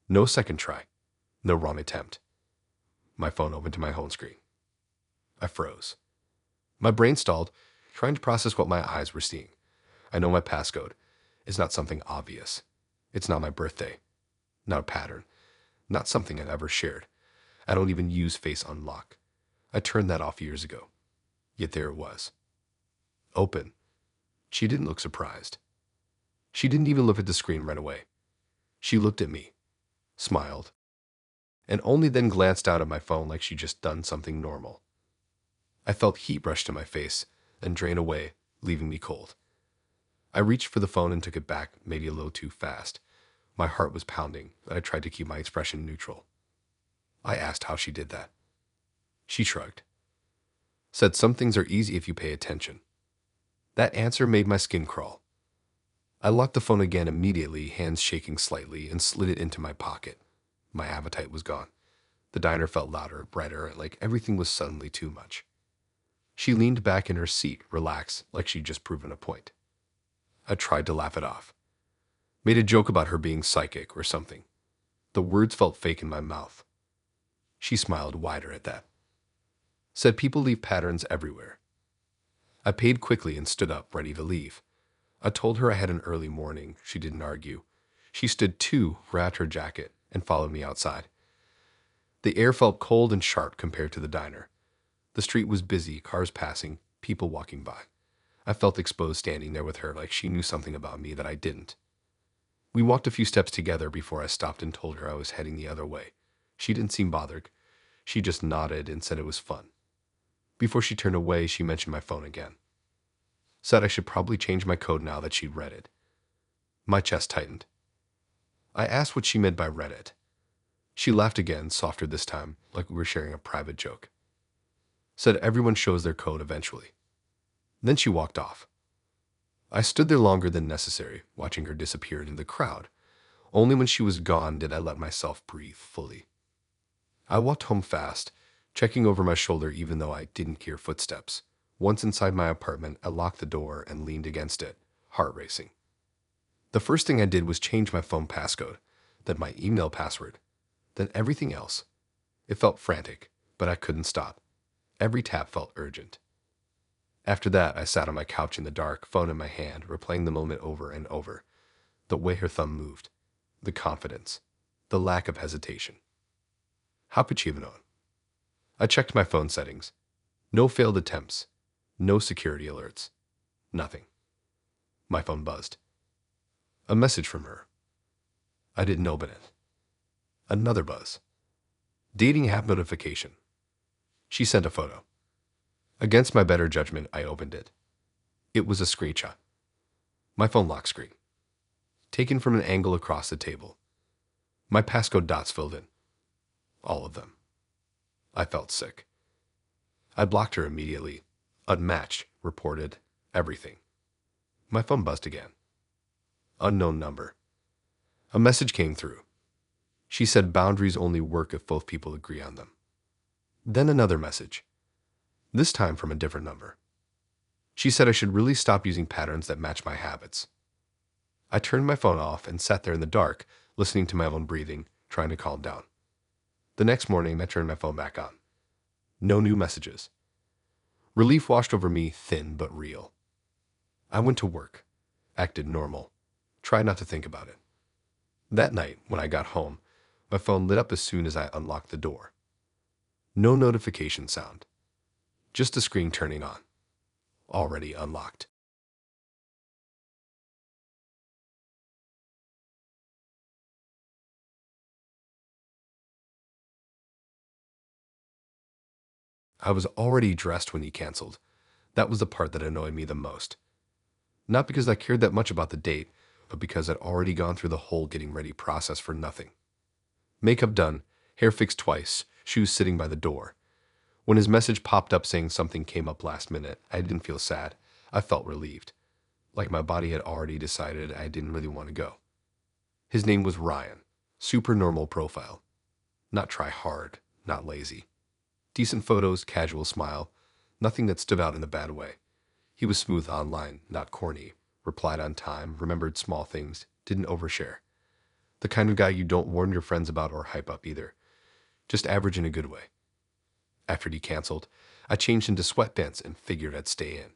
Speaker 1: No second try. No wrong attempt. My phone opened to my home screen. I froze. My brain stalled, trying to process what my eyes were seeing. I know my passcode. It's not something obvious. It's not my birthday. Not a pattern. Not something I've ever shared. I don't even use Face Unlock. I turned that off years ago. Yet there it was. Open. She didn't look surprised. She didn't even look at the screen right away. She looked at me, smiled, and only then glanced down at my phone like she'd just done something normal. I felt heat rush to my face and drain away, leaving me cold. I reached for the phone and took it back, maybe a little too fast. My heart was pounding, and I tried to keep my expression neutral. I asked how she did that. She shrugged. Said some things are easy if you pay attention. That answer made my skin crawl. I locked the phone again immediately, hands shaking slightly, and slid it into my pocket. My appetite was gone. The diner felt louder, brighter, like everything was suddenly too much. She leaned back in her seat, relaxed, like she'd just proven a point. I tried to laugh it off. Made a joke about her being psychic or something. The words felt fake in my mouth. She smiled wider at that. Said people leave patterns everywhere. I paid quickly and stood up, ready to leave. I told her I had an early morning. She didn't argue. She stood too, wrapped her jacket, and followed me outside. The air felt cold and sharp compared to the diner. The street was busy, cars passing, people walking by. I felt exposed standing there with her like she knew something about me that I didn't. We walked a few steps together before I stopped and told her I was heading the other way. She didn't seem bothered. She just nodded and said it was fun. Before she turned away, she mentioned my phone again. Said I should probably change my code now that she'd read it. My chest tightened. I asked what she meant by read it. She laughed again, softer this time, like we were sharing a private joke. Said everyone shows their code eventually. Then she walked off. I stood there longer than necessary, watching her disappear into the crowd. Only when she was gone did I let myself breathe fully. I walked home fast, checking over my shoulder even though I didn't hear footsteps. Once inside my apartment, I locked the door and leaned against it, heart racing. The first thing I did was change my phone passcode, then my email password, then everything else. It felt frantic, but I couldn't stop. Every tap felt urgent. After that, I sat on my couch in the dark, phone in my hand, replaying the moment over and over. The way her thumb moved, the confidence, the lack of hesitation. How could she have known? I checked my phone settings. No failed attempts. No security alerts. Nothing. My phone buzzed. A message from her. I didn't open it. Another buzz. Dating app notification. She sent a photo. Against my better judgment, I opened it. It was a screenshot. My phone lock screen. Taken from an angle across the table. My passcode dots filled in. All of them. I felt sick. I blocked her immediately. Unmatched, reported, everything. My phone buzzed again. Unknown number. A message came through. She said boundaries only work if both people agree on them. Then another message. This time from a different number. She said I should really stop using patterns that match my habits. I turned my phone off and sat there in the dark, listening to my own breathing, trying to calm down. The next morning, I turned my phone back on. No new messages. Relief washed over me, thin but real. I went to work, acted normal, tried not to think about it. That night, when I got home, my phone lit up as soon as I unlocked the door. No notification sound. Just the screen turning on. Already unlocked. I was already dressed when he canceled. That was the part that annoyed me the most. Not because I cared that much about the date, but because I'd already gone through the whole getting ready process for nothing. Makeup done, hair fixed twice, shoes sitting by the door. When his message popped up saying something came up last minute, I didn't feel sad. I felt relieved. Like my body had already decided I didn't really want to go. His name was Ryan. Super normal profile. Not try hard, not lazy. Decent photos, casual smile. Nothing that stood out in a bad way. He was smooth online, not corny. Replied on time, remembered small things, didn't overshare. The kind of guy you don't warn your friends about or hype up either. Just average in a good way. After he canceled, I changed into sweatpants and figured I'd stay in.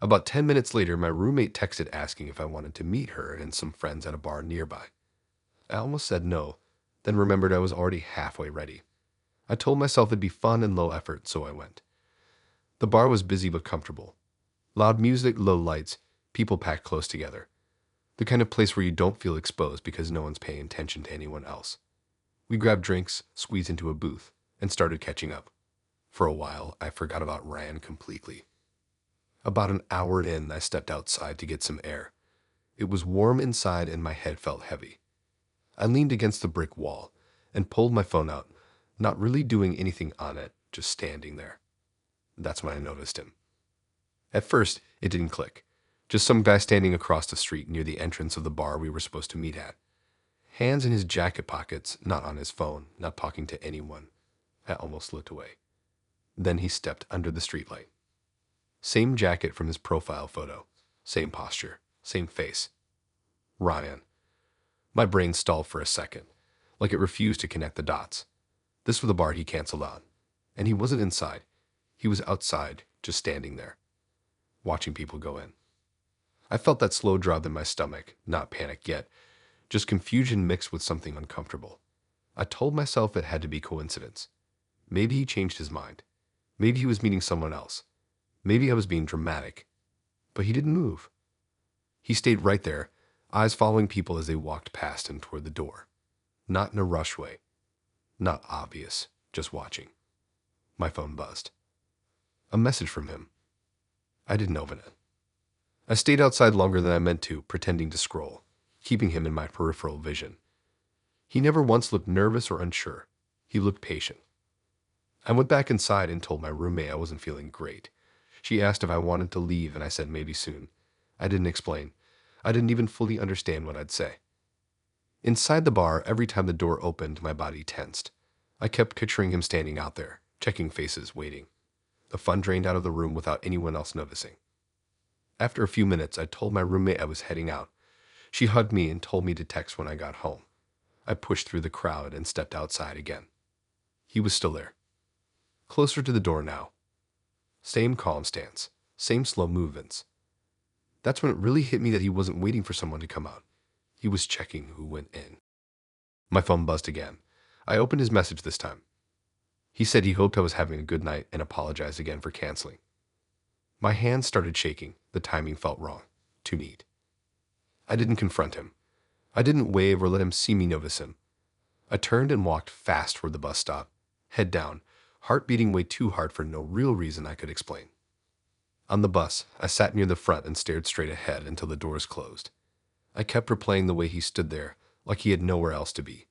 Speaker 1: About 10 minutes later, my roommate texted asking if I wanted to meet her and some friends at a bar nearby. I almost said no, then remembered I was already halfway ready. I told myself it'd be fun and low effort, so I went. The bar was busy but comfortable. Loud music, low lights, people packed close together. The kind of place where you don't feel exposed because no one's paying attention to anyone else. We grabbed drinks, squeezed into a booth, and started catching up. For a while, I forgot about Ryan completely. About an hour in, I stepped outside to get some air. It was warm inside and my head felt heavy. I leaned against the brick wall and pulled my phone out, not really doing anything on it, just standing there. That's when I noticed him. At first, it didn't click. Just some guy standing across the street near the entrance of the bar we were supposed to meet at. Hands in his jacket pockets, not on his phone, not talking to anyone. I almost looked away. Then he stepped under the streetlight. Same jacket from his profile photo. Same posture. Same face. Ryan. My brain stalled for a second, like it refused to connect the dots. This was the bar he canceled on. And he wasn't inside. He was outside, just standing there, watching people go in. I felt that slow drop in my stomach, not panic yet, just confusion mixed with something uncomfortable. I told myself it had to be coincidence. Maybe he changed his mind. Maybe he was meeting someone else. Maybe I was being dramatic. But he didn't move. He stayed right there, eyes following people as they walked past and toward the door. Not in a rush way. Not obvious, just watching. My phone buzzed. A message from him. I didn't open it. I stayed outside longer than I meant to, pretending to scroll, keeping him in my peripheral vision. He never once looked nervous or unsure. He looked patient. I went back inside and told my roommate I wasn't feeling great. She asked if I wanted to leave, and I said maybe soon. I didn't explain. I didn't even fully understand what I'd say. Inside the bar, every time the door opened, my body tensed. I kept picturing him standing out there, checking faces, waiting. The fun drained out of the room without anyone else noticing. After a few minutes, I told my roommate I was heading out. She hugged me and told me to text when I got home. I pushed through the crowd and stepped outside again. He was still there. Closer to the door now. Same calm stance, same slow movements. That's when it really hit me that he wasn't waiting for someone to come out. He was checking who went in. My phone buzzed again. I opened his message this time. He said he hoped I was having a good night and apologized again for canceling. My hands started shaking, The timing felt wrong. Too neat. I didn't confront him. I didn't wave or let him see me notice him. I turned and walked fast toward the bus stop, head down, heart beating way too hard for no real reason I could explain. On the bus, I sat near the front and stared straight ahead until the doors closed. I kept replaying the way he stood there, like he had nowhere else to be.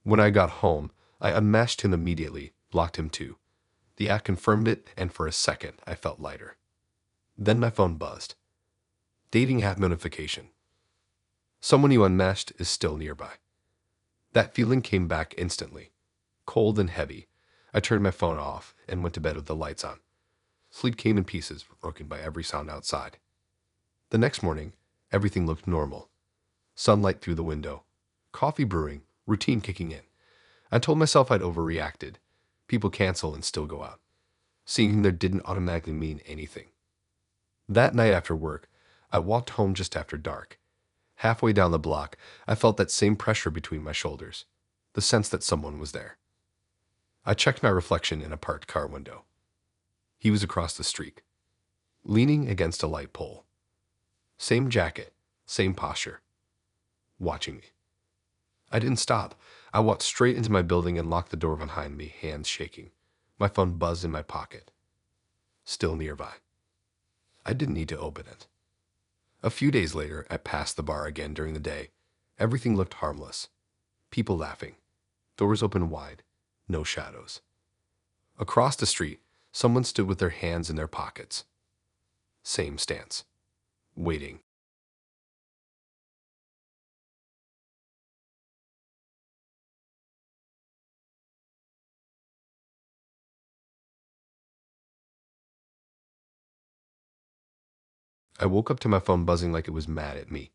Speaker 1: When I got home, I unmasked him immediately, blocked him too. The act confirmed it, and for a second, I felt lighter. Then my phone buzzed. Dating app notification. Someone you unmatched is still nearby. That feeling came back instantly. Cold and heavy, I turned my phone off and went to bed with the lights on. Sleep came in pieces, broken by every sound outside. The next morning, everything looked normal. Sunlight through the window, coffee brewing, routine kicking in. I told myself I'd overreacted. People cancel and still go out. Seeing there didn't automatically mean anything. That night after work, I walked home just after dark. Halfway down the block, I felt that same pressure between my shoulders, the sense that someone was there. I checked my reflection in a parked car window. He was across the street, leaning against a light pole. Same jacket, same posture, watching me. I didn't stop. I walked straight into my building and locked the door behind me, hands shaking. My phone buzzed in my pocket. Still nearby. I didn't need to open it. A few days later, I passed the bar again during the day. Everything looked harmless. People laughing. Doors open wide. No shadows. Across the street, someone stood with their hands in their pockets. Same stance. Waiting. I woke up to my phone buzzing like it was mad at me.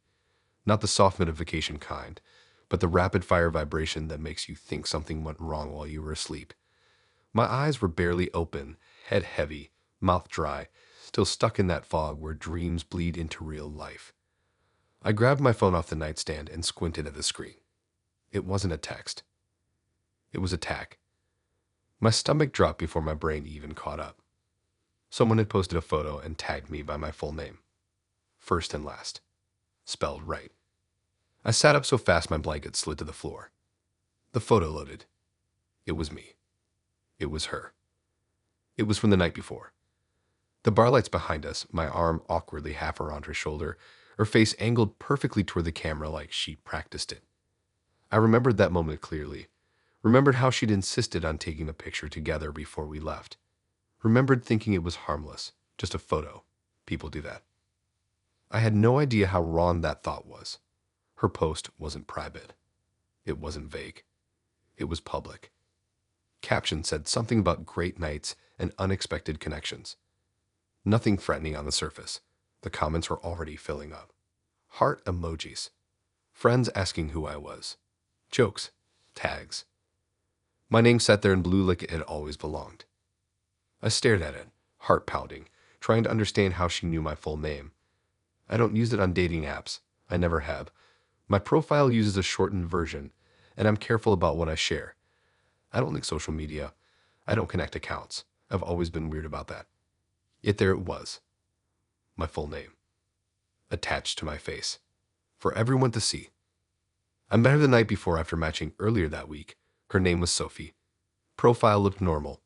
Speaker 1: Not the soft notification kind, but the rapid-fire vibration that makes you think something went wrong while you were asleep. My eyes were barely open, head heavy, mouth dry, still stuck in that fog where dreams bleed into real life. I grabbed my phone off the nightstand and squinted at the screen. It wasn't a text. It was a tag. My stomach dropped before my brain even caught up. Someone had posted a photo and tagged me by my full name. First and last. Spelled right. I sat up so fast my blanket slid to the floor. The photo loaded. It was me. It was her. It was from the night before. The bar lights behind us, my arm awkwardly half around her shoulder, her face angled perfectly toward the camera like she'd practiced it. I remembered that moment clearly. Remembered how she'd insisted on taking a picture together before we left. Remembered thinking it was harmless, just a photo. People do that. I had no idea how wrong that thought was. Her post wasn't private. It wasn't vague. It was public. Caption said something about great nights and unexpected connections. Nothing threatening on the surface. The comments were already filling up. Heart emojis. Friends asking who I was. Jokes. Tags. My name sat there in blue like it had always belonged. I stared at it, heart pounding, trying to understand how she knew my full name. I don't use it on dating apps. I never have. My profile uses a shortened version, and I'm careful about what I share. I don't link social media. I don't connect accounts. I've always been weird about that. Yet there it was. My full name. Attached to my face. For everyone to see. I met her the night before after matching earlier that week. Her name was Sophie. Profile looked normal.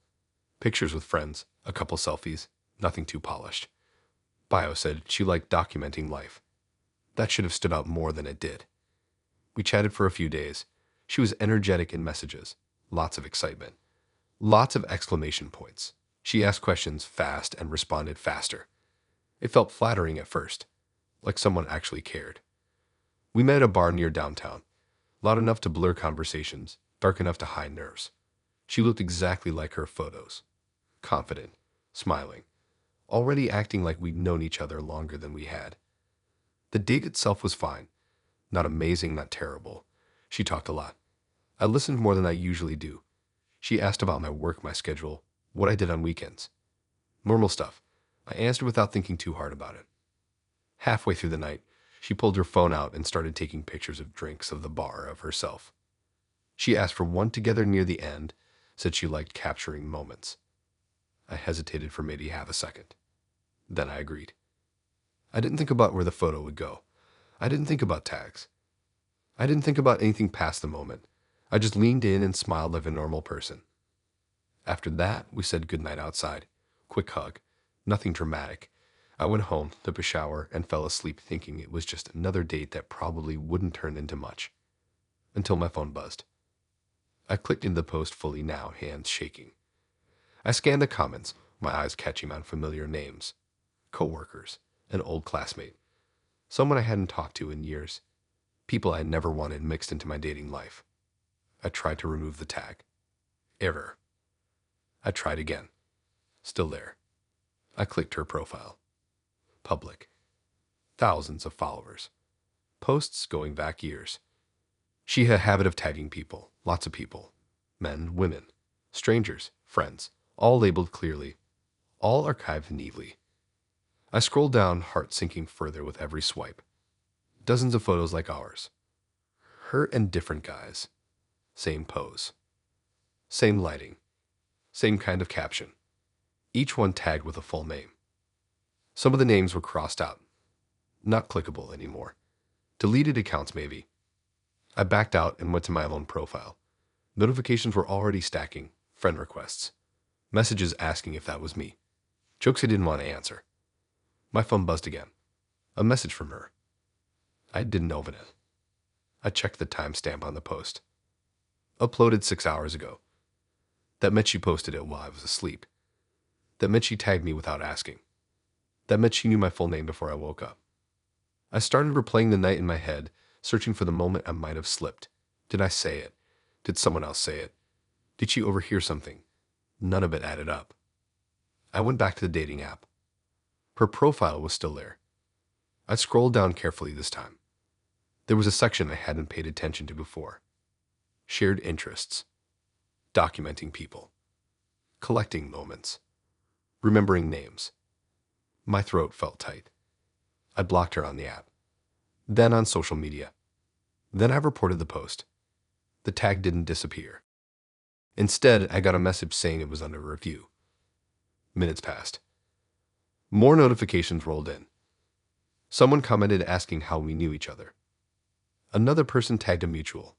Speaker 1: Pictures with friends, a couple selfies, nothing too polished. Bio said she liked documenting life. That should have stood out more than it did. We chatted for a few days. She was energetic in messages. Lots of excitement. Lots of exclamation points. She asked questions fast and responded faster. It felt flattering at first, like someone actually cared. We met at a bar near downtown. Loud enough to blur conversations, dark enough to hide nerves. She looked exactly like her photos. Confident, smiling, already acting like we'd known each other longer than we had. The date itself was fine. Not amazing, not terrible. She talked a lot. I listened more than I usually do. She asked about my work, my schedule, what I did on weekends. Normal stuff. I answered without thinking too hard about it. Halfway through the night, she pulled her phone out and started taking pictures of drinks of the bar, of herself. She asked for one together near the end, said she liked capturing moments. I hesitated for maybe half a second. Then I agreed. I didn't think about where the photo would go. I didn't think about tags. I didn't think about anything past the moment. I just leaned in and smiled like a normal person. After that, we said goodnight outside. Quick hug. Nothing dramatic. I went home, took a shower, and fell asleep thinking it was just another date that probably wouldn't turn into much. Until my phone buzzed. I clicked into the post fully now, hands shaking. I scanned the comments, my eyes catching on familiar names. Coworkers, an old classmate, someone I hadn't talked to in years, people I never wanted mixed into my dating life. I tried to remove the tag. Error. I tried again. Still there. I clicked her profile. Public. Thousands of followers. Posts going back years. She had a habit of tagging people, lots of people. Men, women, strangers, friends, all labeled clearly, all archived neatly. I scrolled down, heart sinking further with every swipe. Dozens of photos like ours. Her and different guys. Same pose. Same lighting. Same kind of caption. Each one tagged with a full name. Some of the names were crossed out. Not clickable anymore. Deleted accounts maybe. I backed out and went to my own profile. Notifications were already stacking. Friend requests. Messages asking if that was me. Jokes I didn't want to answer. My phone buzzed again. A message from her. I didn't open it. I checked the timestamp on the post. Uploaded 6 hours ago. That meant she posted it while I was asleep. That meant she tagged me without asking. That meant she knew my full name before I woke up. I started replaying the night in my head, searching for the moment I might have slipped. Did I say it? Did someone else say it? Did she overhear something? None of it added up. I went back to the dating app. Her profile was still there. I scrolled down carefully this time. There was a section I hadn't paid attention to before. Shared interests. Documenting people. Collecting moments. Remembering names. My throat felt tight. I blocked her on the app. Then on social media. Then I reported the post. The tag didn't disappear. Instead, I got a message saying it was under review. Minutes passed. More notifications rolled in. Someone commented asking how we knew each other. Another person tagged a mutual.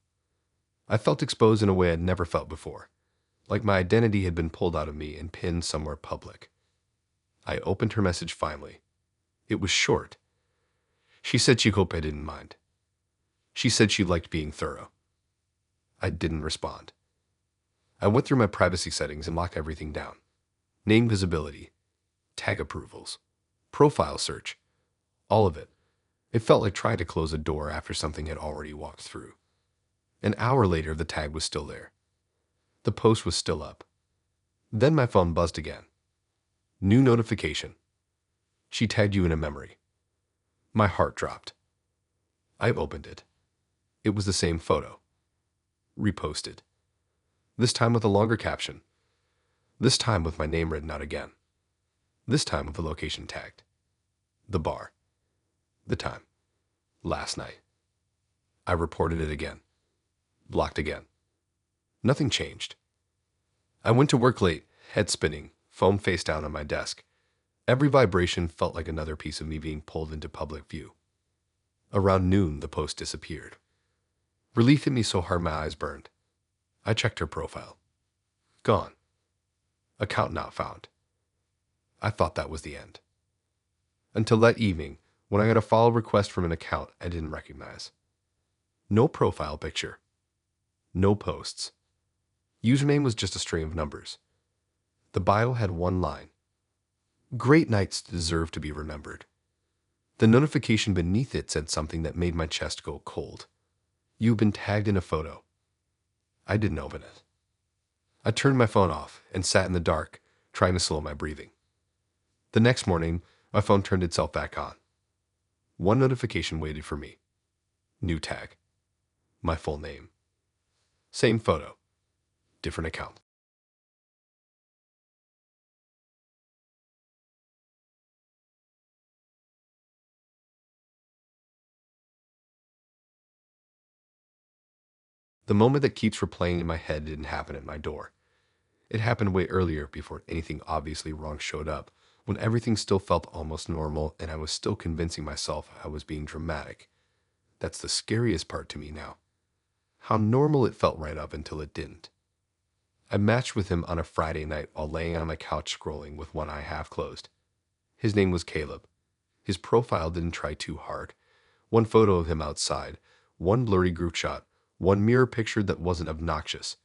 Speaker 1: I felt exposed in a way I'd never felt before, like my identity had been pulled out of me and pinned somewhere public. I opened her message finally. It was short. She said she hoped I didn't mind. She said she liked being thorough. I didn't respond. I went through my privacy settings and locked everything down. Name visibility, tag approvals, profile search, all of it. It felt like trying to close a door after something had already walked through. An hour later, the tag was still there. The post was still up. Then my phone buzzed again. New notification. She tagged you in a memory. My heart dropped. I opened it. It was the same photo. Reposted. This time with a longer caption. This time with my name written out again. This time with the location tagged. The bar. The time. Last night. I reported it again. Blocked again. Nothing changed. I went to work late, head spinning, phone face down on my desk. Every vibration felt like another piece of me being pulled into public view. Around noon, the post disappeared. Relief hit me so hard my eyes burned. I checked her profile. Gone. Account not found. I thought that was the end. Until that evening, when I got a follow request from an account I didn't recognize. No profile picture. No posts. Username was just a string of numbers. The bio had one line. Great nights deserve to be remembered. The notification beneath it said something that made my chest go cold. You've been tagged in a photo. I didn't open it. I turned my phone off and sat in the dark, trying to slow my breathing. The next morning, my phone turned itself back on. One notification waited for me. New tag. My full name. Same photo. Different account. The moment that keeps replaying in my head didn't happen at my door. It happened way earlier before anything obviously wrong showed up, when everything still felt almost normal and I was still convincing myself I was being dramatic. That's the scariest part to me now. How normal it felt right up until it didn't. I matched with him on a Friday night while laying on my couch scrolling with one eye half closed. His name was Caleb. His profile didn't try too hard. One photo of him outside, one blurry group shot, one mirror picture that wasn't obnoxious.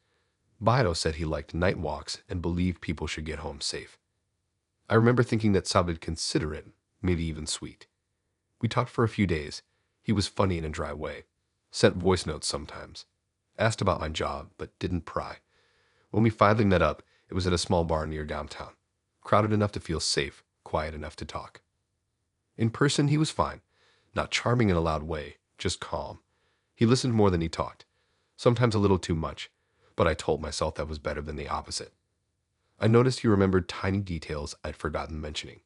Speaker 1: Bio said he liked night walks and believed people should get home safe. I remember thinking that sounded considerate, maybe even sweet. We talked for a few days. He was funny in a dry way. Sent voice notes sometimes. Asked about my job, but didn't pry. When we finally met up, it was at a small bar near downtown. Crowded enough to feel safe, quiet enough to talk. In person, he was fine. Not charming in a loud way, just calm. He listened more than he talked. Sometimes a little too much, but I told myself that was better than the opposite. I noticed he remembered tiny details I'd forgotten mentioning.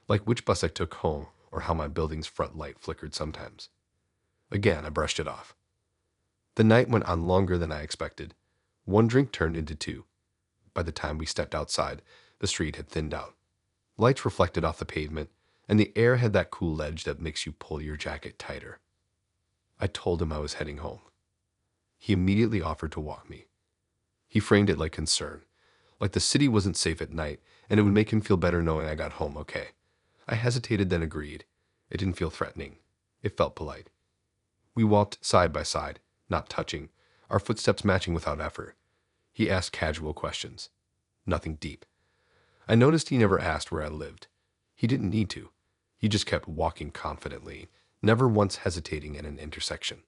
Speaker 1: Like which bus I took home, or how my building's front light flickered sometimes. Again, I brushed it off. The night went on longer than I expected. One drink turned into two. By the time we stepped outside, the street had thinned out. Lights reflected off the pavement, and the air had that cool edge that makes you pull your jacket tighter. I told him I was heading home. He immediately offered to walk me. He framed it like concern, like the city wasn't safe at night, and it would make him feel better knowing I got home okay. I hesitated, then agreed. It didn't feel threatening. It felt polite. We walked side by side, not touching, our footsteps matching without effort. He asked casual questions. Nothing deep. I noticed he never asked where I lived. He didn't need to. He just kept walking confidently, never once hesitating at an intersection.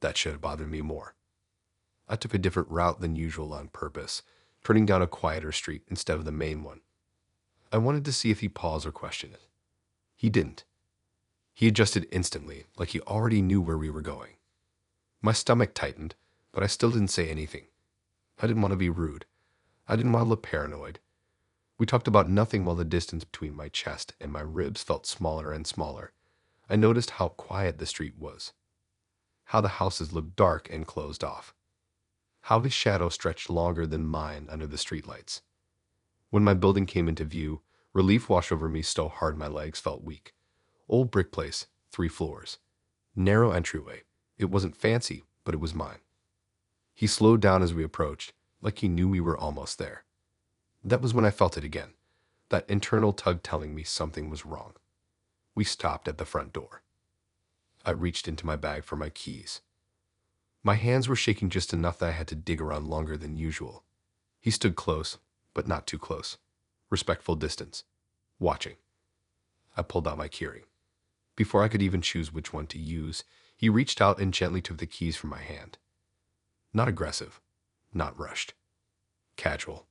Speaker 1: That should have bothered me more. I took a different route than usual on purpose, turning down a quieter street instead of the main one. I wanted to see if he paused or questioned it. He didn't. He adjusted instantly, like he already knew where we were going. My stomach tightened, but I still didn't say anything. I didn't want to be rude. I didn't want to look paranoid. We talked about nothing while the distance between my chest and my ribs felt smaller and smaller. I noticed how quiet the street was. How the houses looked dark and closed off. How his shadow stretched longer than mine under the streetlights. When my building came into view, relief washed over me so hard my legs felt weak. Old brick place, 3 floors. Narrow entryway. It wasn't fancy, but it was mine. He slowed down as we approached, like he knew we were almost there. That was when I felt it again, that internal tug telling me something was wrong. We stopped at the front door. I reached into my bag for my keys. My hands were shaking just enough that I had to dig around longer than usual. He stood close, but not too close. Respectful distance. Watching. I pulled out my keyring. Before I could even choose which one to use, he reached out and gently took the keys from my hand. Not aggressive. Not rushed. Casual.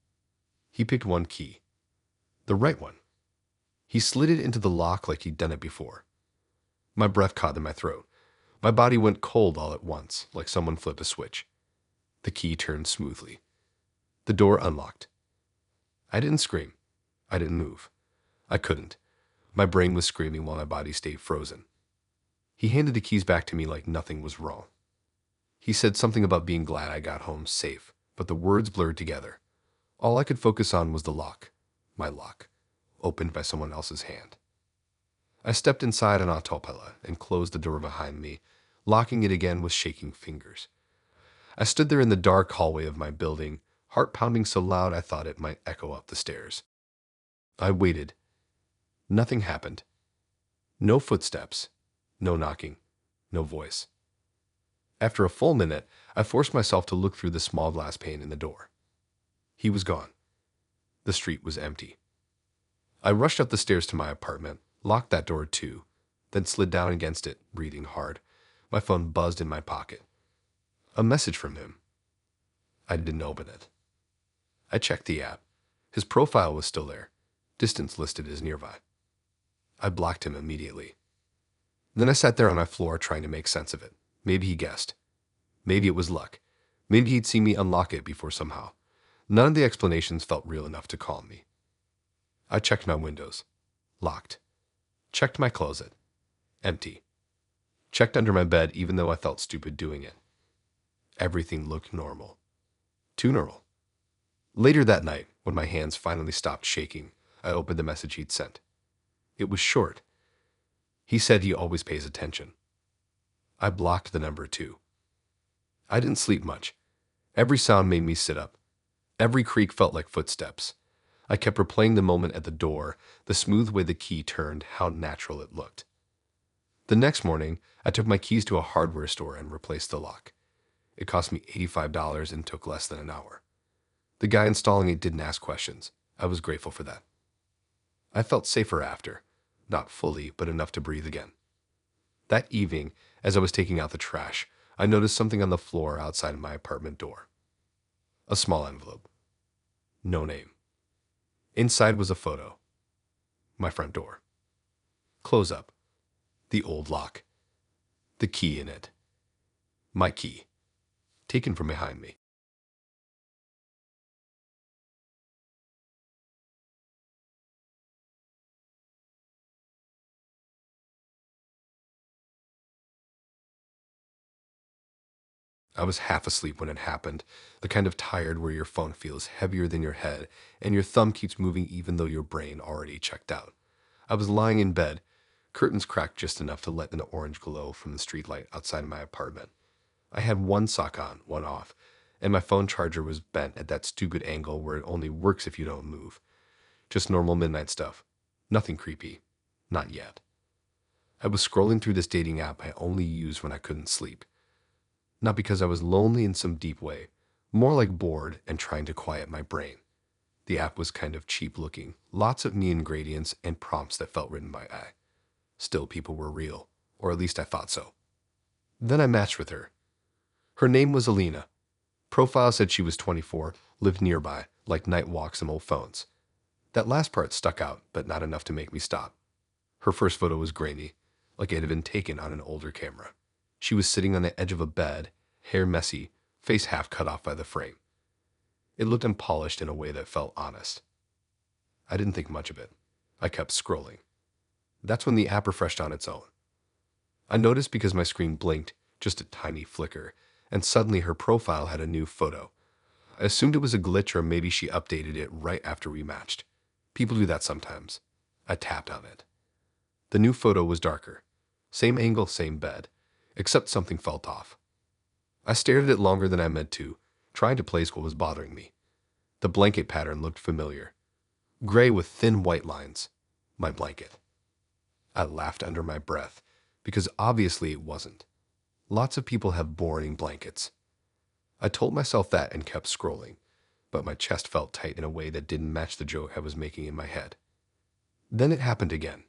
Speaker 1: He picked one key. The right one. He slid it into the lock like he'd done it before. My breath caught in my throat. My body went cold all at once, like someone flipped a switch. The key turned smoothly. The door unlocked. I didn't scream. I didn't move. I couldn't. My brain was screaming while my body stayed frozen. He handed the keys back to me like nothing was wrong. He said something about being glad I got home safe, but the words blurred together. All I could focus on was the lock. My lock. Opened by someone else's hand. I stepped inside on autopilot and closed the door behind me, locking it again with shaking fingers. I stood there in the dark hallway of my building, heart pounding so loud I thought it might echo up the stairs. I waited. Nothing happened. No footsteps. No knocking. No voice. After a full minute, I forced myself to look through the small glass pane in the door. He was gone. The street was empty. I rushed up the stairs to my apartment, locked that door too, then slid down against it, breathing hard. My phone buzzed in my pocket. A message from him. I didn't open it. I checked the app. His profile was still there, distance listed as nearby. I blocked him immediately. Then I sat there on my floor trying to make sense of it. Maybe he guessed. Maybe it was luck. Maybe he'd seen me unlock it before somehow. None of the explanations felt real enough to calm me. I checked my windows. Locked. Checked my closet. Empty. Checked under my bed even though I felt stupid doing it. Everything looked normal. Too normal. Later that night, when my hands finally stopped shaking, I opened the message he'd sent. It was short. He said he always pays attention. I blocked the number too. I didn't sleep much. Every sound made me sit up. Every creak felt like footsteps. I kept replaying the moment at the door, the smooth way the key turned, how natural it looked. The next morning, I took my keys to a hardware store and replaced the lock. It cost me $85 and took less than an hour. The guy installing it didn't ask questions. I was grateful for that. I felt safer after. Not fully, but enough to breathe again. That evening, as I was taking out the trash, I noticed something on the floor outside of my apartment door. A small envelope. No name. Inside was a photo. My front door. Close up. The old lock. The key in it. My key. Taken from behind me. I was half asleep when it happened, the kind of tired where your phone feels heavier than your head and your thumb keeps moving even though your brain already checked out. I was lying in bed, curtains cracked just enough to let in the orange glow from the streetlight outside my apartment. I had one sock on, one off, and my phone charger was bent at that stupid angle where it only works if you don't move. Just normal midnight stuff. Nothing creepy. Not yet. I was scrolling through this dating app I only used when I couldn't sleep. Not because I was lonely in some deep way, more like bored and trying to quiet my brain. The app was kind of cheap looking, lots of neon gradients and prompts that felt written by AI. Still, people were real, or at least I thought so. Then I matched with her. Her name was Alina. Profile said she was 24, lived nearby, liked night walks and old phones. That last part stuck out, but not enough to make me stop. Her first photo was grainy, like it had been taken on an older camera. She was sitting on the edge of a bed, hair messy, face half cut off by the frame. It looked unpolished in a way that felt honest. I didn't think much of it. I kept scrolling. That's when the app refreshed on its own. I noticed because my screen blinked, just a tiny flicker, and suddenly her profile had a new photo. I assumed it was a glitch or maybe she updated it right after we matched. People do that sometimes. I tapped on it. The new photo was darker. Same angle, same bed, except something felt off. I stared at it longer than I meant to, trying to place what was bothering me. The blanket pattern looked familiar. Gray with thin white lines. My blanket. I laughed under my breath, because obviously it wasn't. Lots of people have boring blankets. I told myself that and kept scrolling, but my chest felt tight in a way that didn't match the joke I was making in my head. Then it happened again.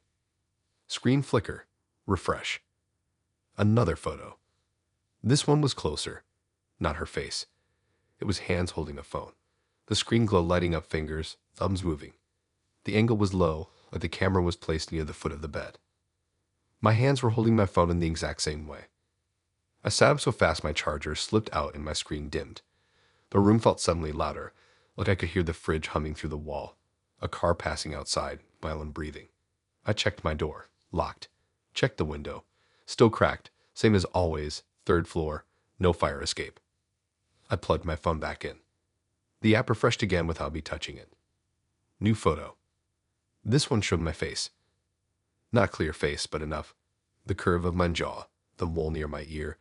Speaker 1: Screen flicker. Refresh. Another photo. This one was closer. Not her face. It was hands holding a phone. The screen glow lighting up fingers, thumbs moving. The angle was low, like the camera was placed near the foot of the bed. My hands were holding my phone in the exact same way. I sat up so fast my charger slipped out and my screen dimmed. The room felt suddenly louder, like I could hear the fridge humming through the wall, a car passing outside, my own breathing. I checked my door, locked. Checked the window, still cracked, same as always, third floor, no fire escape. I plugged my phone back in. The app refreshed again without me touching it. New photo. This one showed my face. Not clear face, but enough. The curve of my jaw, the mole near my ear,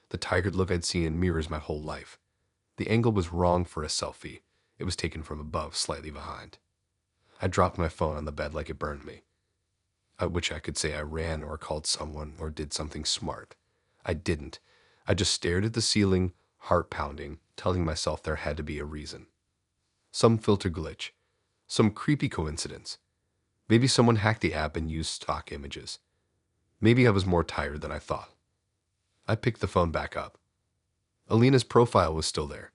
Speaker 1: the tired look I'd seen in mirrors my whole life. The angle was wrong for a selfie. It was taken from above, slightly behind. I dropped my phone on the bed like it burned me. I wish I could say I ran or called someone or did something smart. I didn't. I just stared at the ceiling, heart pounding, telling myself there had to be a reason. Some filter glitch. Some creepy coincidence. Maybe someone hacked the app and used stock images. Maybe I was more tired than I thought. I picked the phone back up. Alina's profile was still there,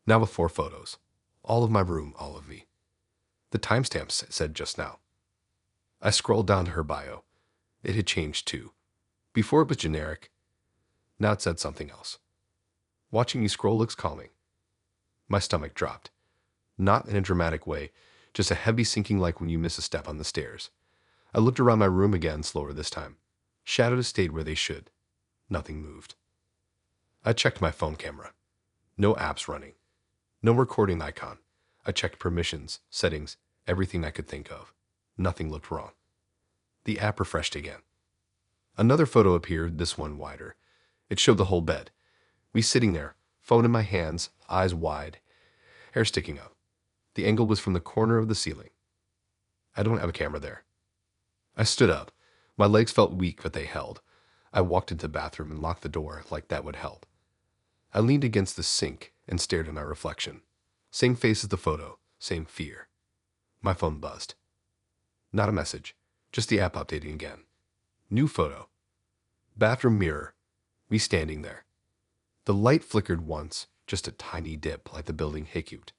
Speaker 1: now with 4 photos. All of my room, all of me. The timestamp said just now. I scrolled down to her bio. It had changed too. Before it was generic. Now it said something else. Watching you scroll looks calming. My stomach dropped. Not in a dramatic way, just a heavy sinking like when you miss a step on the stairs. I looked around my room again, slower this time. Shadows stayed where they should. Nothing moved. I checked my phone camera. No apps running. No recording icon. I checked permissions, settings, everything I could think of. Nothing looked wrong. The app refreshed again. Another photo appeared, this one wider. It showed the whole bed. Me sitting there, phone in my hands, eyes wide, hair sticking up. The angle was from the corner of the ceiling. I don't have a camera there. I stood up. My legs felt weak, but they held. I walked into the bathroom and locked the door like that would help. I leaned against the sink and stared at my reflection. Same face as the photo, same fear. My phone buzzed. Not a message, just the app updating again. New photo. Bathroom mirror. Me standing there. The light flickered once, just a tiny dip like the building hiccuped.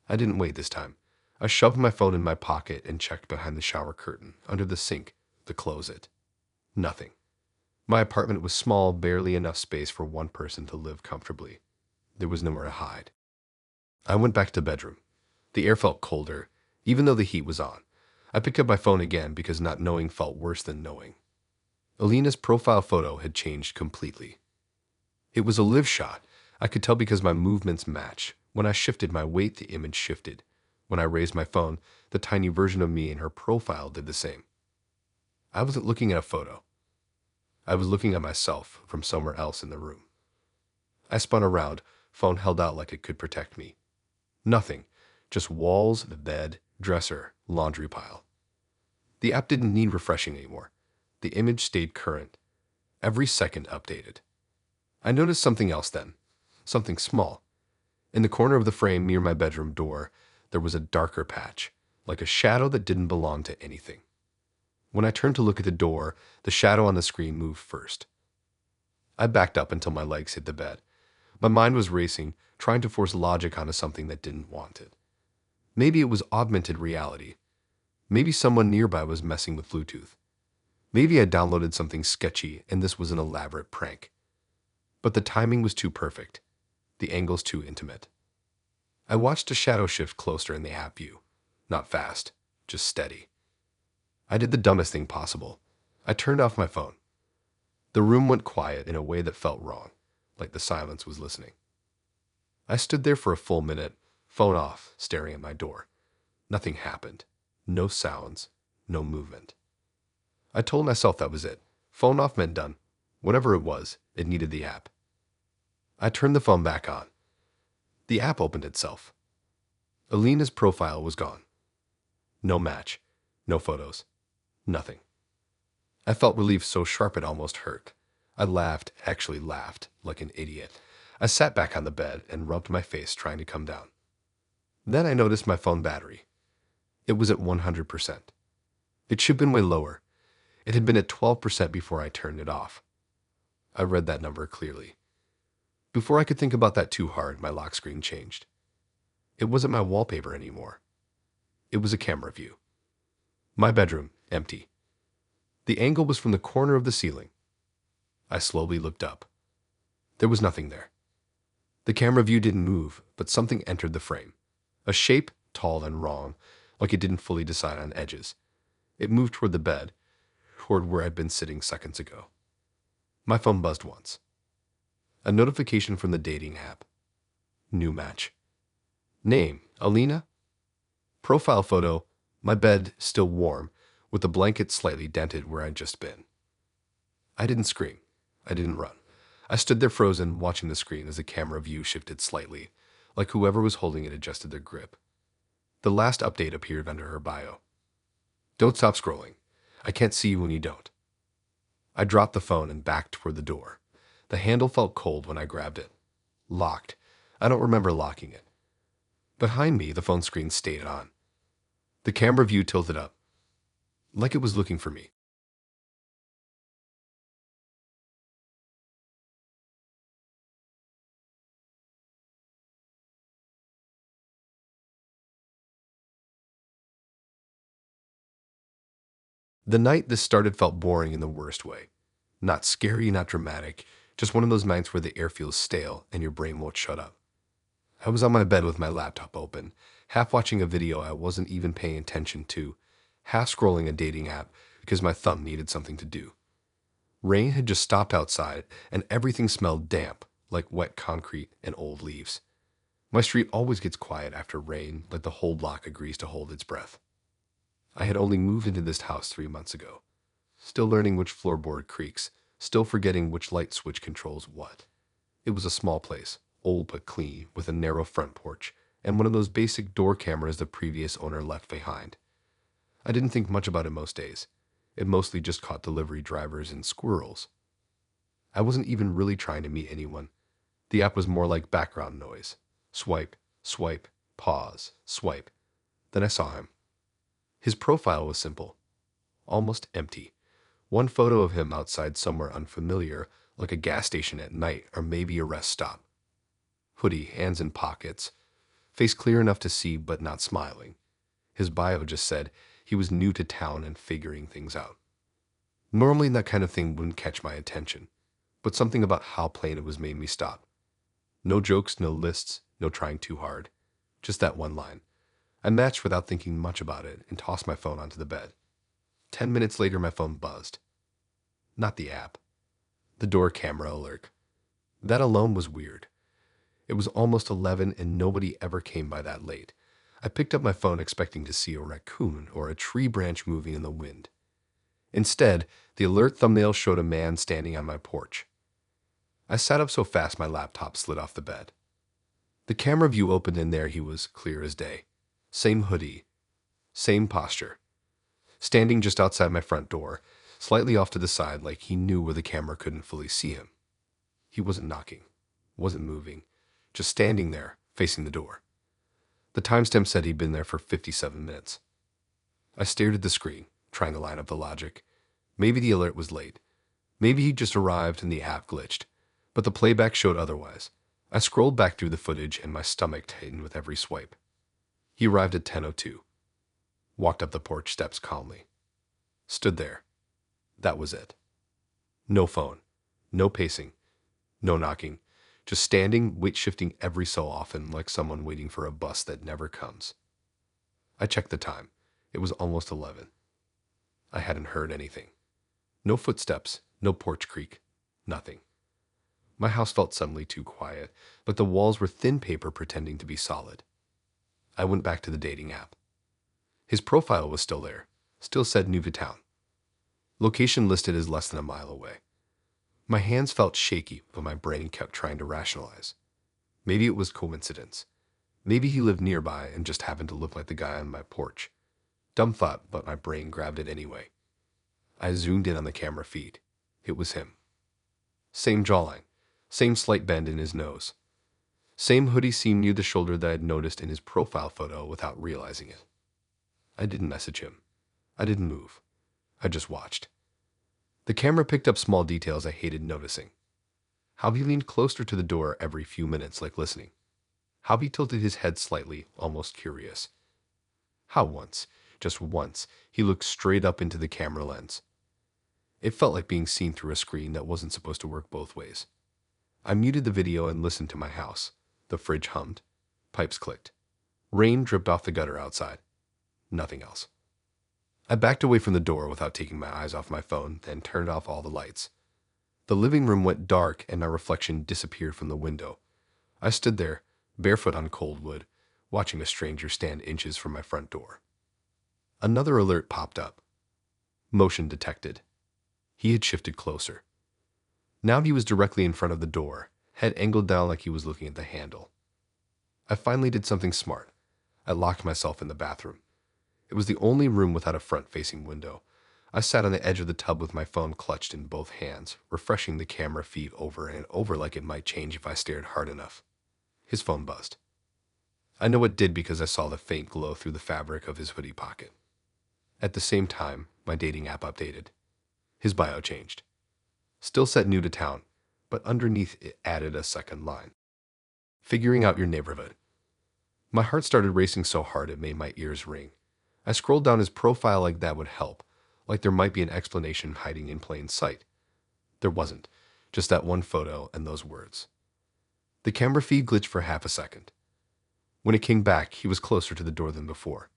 Speaker 1: I didn't wait this time. I shoved my phone in my pocket and checked behind the shower curtain, under the sink, to close it. Nothing. My apartment was small, barely enough space for one person to live comfortably. There was nowhere to hide. I went back to the bedroom. The air felt colder, even though the heat was on. I picked up my phone again because not knowing felt worse than knowing. Alina's profile photo had changed completely. It was a live shot. I could tell because my movements match. When I shifted my weight, the image shifted. When I raised my phone, the tiny version of me in her profile did the same. I wasn't looking at a photo. I was looking at myself from somewhere else in the room. I spun around, phone held out like it could protect me. Nothing, just walls, the bed, dresser, laundry pile. The app didn't need refreshing anymore. The image stayed current. Every second updated. I noticed something else then. Something small. In the corner of the frame near my bedroom door, there was a darker patch, like a shadow that didn't belong to anything. When I turned to look at the door, the shadow on the screen moved first. I backed up until my legs hit the bed. My mind was racing, trying to force logic onto something that didn't want it. Maybe it was augmented reality. Maybe someone nearby was messing with Bluetooth. Maybe I downloaded something sketchy and this was an elaborate prank. But the timing was too perfect. The angles too intimate. I watched a shadow shift closer in the app view. Not fast, just steady. I did the dumbest thing possible. I turned off my phone. The room went quiet in a way that felt wrong, like the silence was listening. I stood there for a full minute, phone off, staring at my door. Nothing happened. No sounds, no movement. I told myself that was it. Phone off meant done. Whatever it was, it needed the app. I turned the phone back on. The app opened itself. Alina's profile was gone. No match, no photos, nothing. I felt relief so sharp it almost hurt. I laughed, actually laughed, like an idiot. I sat back on the bed and rubbed my face, trying to come down. Then I noticed my phone battery. It was at 100%. It should have been way lower. It had been at 12% before I turned it off. I read that number clearly. Before I could think about that too hard, my lock screen changed. It wasn't my wallpaper anymore. It was a camera view. My bedroom, empty. The angle was from the corner of the ceiling. I slowly looked up. There was nothing there. The camera view didn't move, but something entered the frame. A shape, tall and wrong, like it didn't fully decide on edges. It moved toward the bed, toward where I'd been sitting seconds ago. My phone buzzed once. A notification from the dating app. New match. Name, Alina. Profile photo, my bed still warm, with the blanket slightly dented where I'd just been. I didn't scream. I didn't run. I stood there frozen, watching the screen as the camera view shifted slightly, like whoever was holding it adjusted their grip. The last update appeared under her bio. Don't stop scrolling. I can't see you when you don't. I dropped the phone and backed toward the door. The handle felt cold when I grabbed it. Locked. I don't remember locking it. Behind me, the phone screen stayed on. The camera view tilted up, like it was looking for me. The night this started felt boring in the worst way. Not scary, not dramatic, just one of those nights where the air feels stale and your brain won't shut up. I was on my bed with my laptop open, half watching a video I wasn't even paying attention to, half scrolling a dating app because my thumb needed something to do. Rain had just stopped outside and everything smelled damp, like wet concrete and old leaves. My street always gets quiet after rain, like the whole block agrees to hold its breath. I had only moved into this house 3 months ago, still learning which floorboard creaks, still forgetting which light switch controls what. It was a small place, old but clean, with a narrow front porch, and one of those basic door cameras the previous owner left behind. I didn't think much about it most days. It mostly just caught delivery drivers and squirrels. I wasn't even really trying to meet anyone. The app was more like background noise. Swipe, swipe, pause, swipe. Then I saw him. His profile was simple, almost empty. One photo of him outside somewhere unfamiliar, like a gas station at night or maybe a rest stop. Hoodie, hands in pockets, face clear enough to see but not smiling. His bio just said he was new to town and figuring things out. Normally that kind of thing wouldn't catch my attention, but something about how plain it was made me stop. No jokes, no lists, no trying too hard. Just that one line. I matched without thinking much about it and tossed my phone onto the bed. 10 minutes later, my phone buzzed. Not the app. The door camera alert. That alone was weird. It was almost 11 and nobody ever came by that late. I picked up my phone expecting to see a raccoon or a tree branch moving in the wind. Instead, the alert thumbnail showed a man standing on my porch. I sat up so fast my laptop slid off the bed. The camera view opened and there he was, clear as day. Same hoodie, same posture. Standing just outside my front door, slightly off to the side like he knew where the camera couldn't fully see him. He wasn't knocking, wasn't moving, just standing there, facing the door. The timestamp said he'd been there for 57 minutes. I stared at the screen, trying to line up the logic. Maybe the alert was late. Maybe he just arrived and the app glitched. But the playback showed otherwise. I scrolled back through the footage and my stomach tightened with every swipe. He arrived at 10:02. Walked up the porch steps calmly. Stood there. That was it. No phone. No pacing. No knocking. Just standing, weight shifting every so often like someone waiting for a bus that never comes. I checked the time. It was almost 11. I hadn't heard anything. No footsteps, no porch creak, nothing. My house felt suddenly too quiet, but the walls were thin paper pretending to be solid. I went back to the dating app. His profile was still there, still said new to town. Location listed as less than a mile away. My hands felt shaky, but my brain kept trying to rationalize. Maybe it was coincidence. Maybe he lived nearby and just happened to look like the guy on my porch. Dumb thought, but my brain grabbed it anyway. I zoomed in on the camera feed. It was him. Same jawline, same slight bend in his nose. Same hoodie seam near the shoulder that I had noticed in his profile photo without realizing it. I didn't message him. I didn't move. I just watched. The camera picked up small details I hated noticing. How he leaned closer to the door every few minutes like listening. How he tilted his head slightly, almost curious. How once, just once, he looked straight up into the camera lens. It felt like being seen through a screen that wasn't supposed to work both ways. I muted the video and listened to my house. The fridge hummed. Pipes clicked. Rain dripped off the gutter outside. Nothing else. I backed away from the door without taking my eyes off my phone, then turned off all the lights. The living room went dark and my reflection disappeared from the window. I stood there, barefoot on cold wood, watching a stranger stand inches from my front door. Another alert popped up. Motion detected. He had shifted closer. Now he was directly in front of the door, head angled down like he was looking at the handle. I finally did something smart. I locked myself in the bathroom. It was the only room without a front-facing window. I sat on the edge of the tub with my phone clutched in both hands, refreshing the camera feed over and over like it might change if I stared hard enough. His phone buzzed. I know it did because I saw the faint glow through the fabric of his hoodie pocket. At the same time, my dating app updated. His bio changed. Still set new to town, but underneath it added a second line. Figuring out your neighborhood. My heart started racing so hard it made my ears ring. I scrolled down his profile like that would help, like there might be an explanation hiding in plain sight. There wasn't, just that one photo and those words. The camera feed glitched for half a second. When it came back, he was closer to the door than before.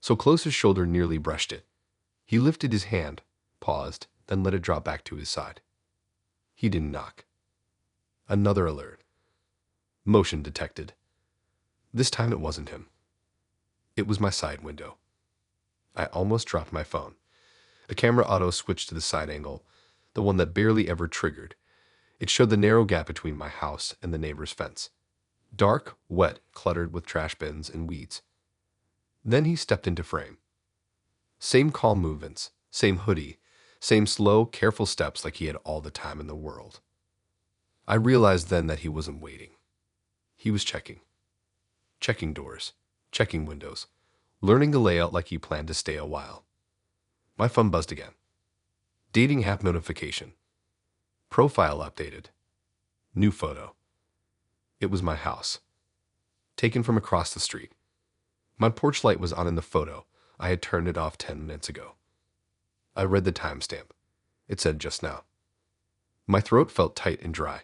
Speaker 1: So close his shoulder nearly brushed it. He lifted his hand, paused, then let it drop back to his side. He didn't knock. Another alert. Motion detected. This time it wasn't him. It was my side window. I almost dropped my phone. The camera auto switched to the side angle, the one that barely ever triggered. It showed the narrow gap between my house and the neighbor's fence. Dark, wet, cluttered with trash bins and weeds. Then he stepped into frame. Same calm movements, same hoodie, same slow, careful steps like he had all the time in the world. I realized then that he wasn't waiting. He was checking. Checking doors, checking windows, learning the layout like he planned to stay a while. My phone buzzed again. Dating app notification. Profile updated. New photo. It was my house. Taken from across the street. My porch light was on in the photo. I had turned it off 10 minutes ago. I read the timestamp. It said just now. My throat felt tight and dry.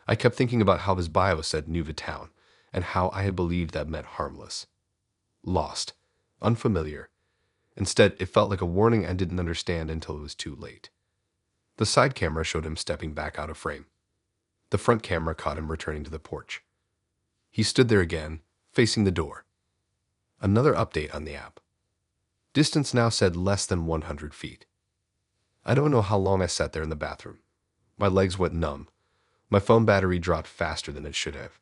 Speaker 1: I kept thinking about how his bio said new to town, and how I had believed that meant harmless. Lost. Unfamiliar. Instead, it felt like a warning I didn't understand until it was too late. The side camera showed him stepping back out of frame. The front camera caught him returning to the porch. He stood there again, facing the door. Another update on the app. Distance now said less than 100 feet. I don't know how long I sat there in the bathroom. My legs went numb. My phone battery dropped faster than it should have.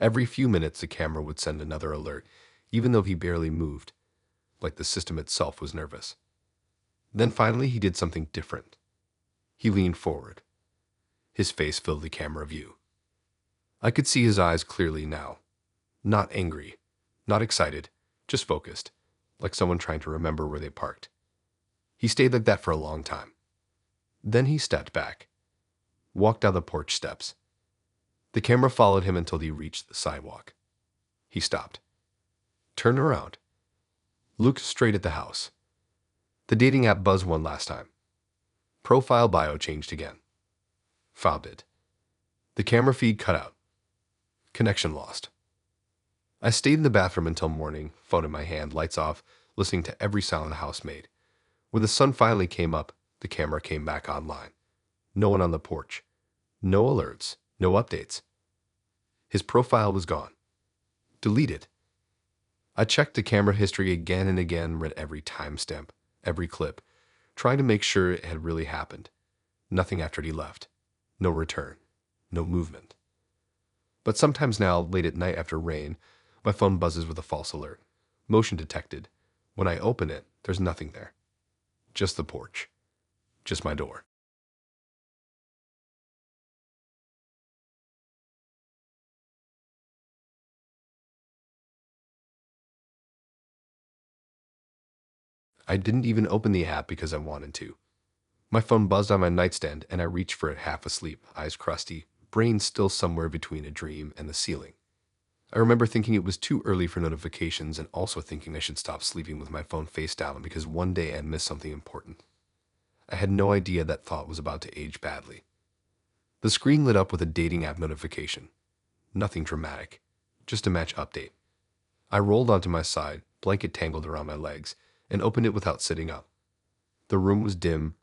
Speaker 1: Every few minutes the camera would send another alert, even though he barely moved, like the system itself was nervous. Then finally he did something different. He leaned forward. His face filled the camera view. I could see his eyes clearly now. Not angry, not excited, just focused, like someone trying to remember where they parked. He stayed like that for a long time. Then he stepped back, walked down the porch steps. The camera followed him until he reached the sidewalk. He stopped, turned around, looked straight at the house. The dating app buzzed one last time. Profile bio changed again. Found it. The camera feed cut out. Connection lost. I stayed in the bathroom until morning, phone in my hand, lights off, listening to every sound the house made. When the sun finally came up, the camera came back online. No one on the porch. No alerts. No updates. His profile was gone. Deleted. I checked the camera history again and again, read every timestamp, every clip, trying to make sure it had really happened. Nothing after he left. No return. No movement. But sometimes now, late at night after rain, my phone buzzes with a false alert. Motion detected. When I open it, there's nothing there. Just the porch. Just my door. I didn't even open the app because I wanted to. My phone buzzed on my nightstand and I reached for it half asleep, eyes crusty, brain still somewhere between a dream and the ceiling. I remember thinking it was too early for notifications and also thinking I should stop sleeping with my phone face down because one day I'd miss something important. I had no idea that thought was about to age badly. The screen lit up with a dating app notification. Nothing dramatic, just a match update. I rolled onto my side, blanket tangled around my legs, and opened it without sitting up. The room was dim,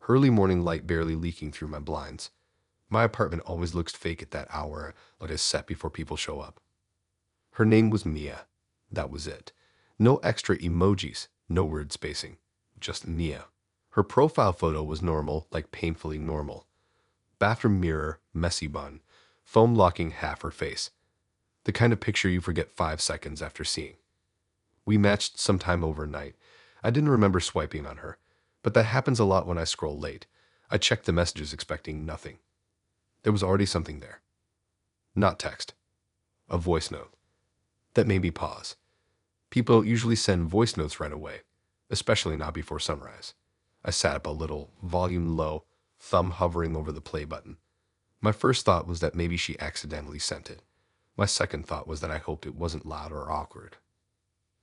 Speaker 1: early morning light barely leaking through my blinds. My apartment always looks fake at that hour, like a set before people show up. Her name was Mia. That was it. No extra emojis, no word spacing. Just Mia. Her profile photo was normal, like painfully normal. Bathroom mirror, messy bun, foam locking half her face. The kind of picture you forget 5 seconds after seeing. We matched sometime overnight. I didn't remember swiping on her, but that happens a lot when I scroll late. I checked the messages expecting nothing. There was already something there. Not text. A voice note. That made me pause. People don't usually send voice notes right away, especially not before sunrise. I sat up a little, volume low, thumb hovering over the play button. My first thought was that maybe she accidentally sent it. My second thought was that I hoped it wasn't loud or awkward.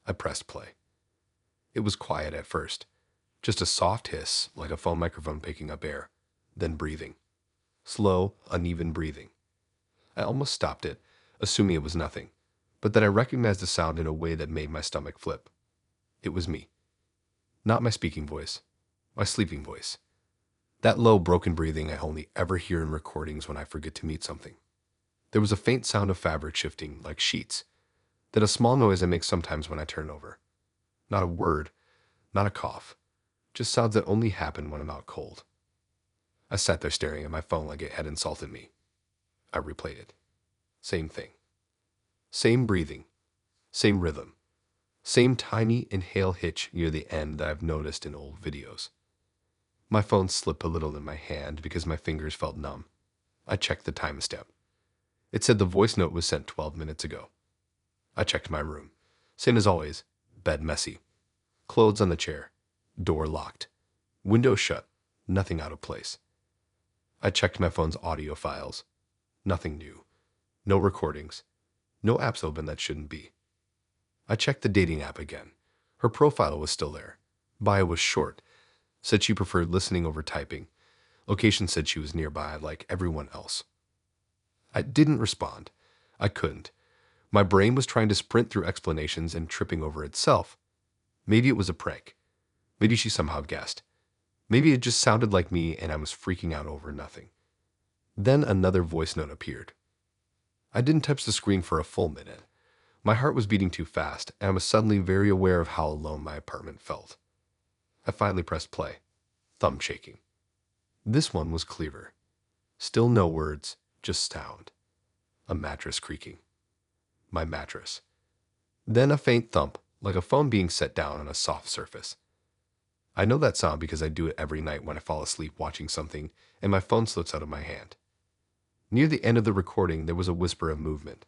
Speaker 1: I pressed play. It was quiet at first, just a soft hiss, like a phone microphone picking up air, then breathing. Slow, uneven breathing. I almost stopped it, assuming it was nothing, but then I recognized the sound in a way that made my stomach flip. It was me. Not my speaking voice, my sleeping voice. That low, broken breathing I only ever hear in recordings when I forget to mute something. There was a faint sound of fabric shifting, like sheets, then a small noise I make sometimes when I turn over. Not a word, Not a cough, just sounds that only happen when I'm out cold. I sat there staring at my phone like it had insulted me. I replayed it. Same thing. Same breathing. Same rhythm. Same tiny inhale hitch near the end that I've noticed in old videos. My phone slipped a little in my hand because my fingers felt numb. I checked the timestamp. It said the voice note was sent 12 minutes ago. I checked my room. Same as always, bed messy. Clothes on the chair. Door locked. Window shut. Nothing out of place. I checked my phone's audio files. Nothing new. No recordings. No apps open that shouldn't be. I checked the dating app again. Her profile was still there. Bio was short. Said she preferred listening over typing. Location said she was nearby like everyone else. I didn't respond. I couldn't. My brain was trying to sprint through explanations and tripping over itself. Maybe it was a prank. Maybe she somehow guessed. Maybe it just sounded like me and I was freaking out over nothing. Then another voice note appeared. I didn't touch the screen for a full minute. My heart was beating too fast, and I was suddenly very aware of how alone my apartment felt. I finally pressed play, thumb shaking. This one was clearer. Still no words, just sound. A mattress creaking. My mattress. Then a faint thump, like a phone being set down on a soft surface. I know that sound because I do it every night when I fall asleep watching something and my phone slips out of my hand. Near the end of the recording, there was a whisper of movement.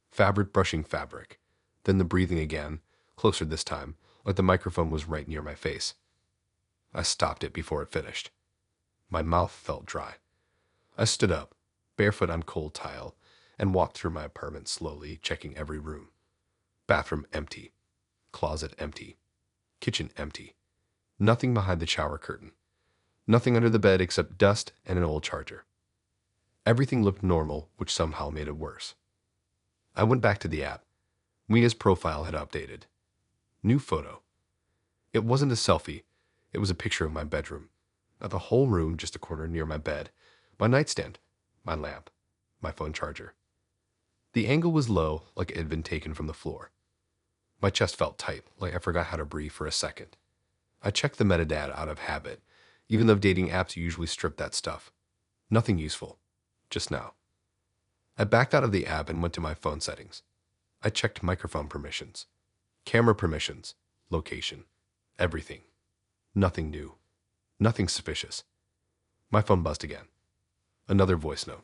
Speaker 1: Fabric brushing fabric. Then the breathing again, closer this time, like the microphone was right near my face. I stopped it before it finished. My mouth felt dry. I stood up, barefoot on cold tile, and walked through my apartment slowly, checking every room. Bathroom empty. Closet empty. Kitchen empty. Nothing behind the shower curtain. Nothing under the bed except dust and an old charger. Everything looked normal, which somehow made it worse. I went back to the app. Mia's profile had updated. New photo. It wasn't a selfie. It was a picture of my bedroom. Not the whole room, just a corner near my bed. My nightstand. My lamp. My phone charger. The angle was low, like it had been taken from the floor. My chest felt tight, like I forgot how to breathe for a second. I checked the metadata out of habit, even though dating apps usually strip that stuff. Nothing useful. Just now. I backed out of the app and went to my phone settings. I checked microphone permissions, camera permissions, location, everything. Nothing new. Nothing suspicious. My phone buzzed again. Another voice note.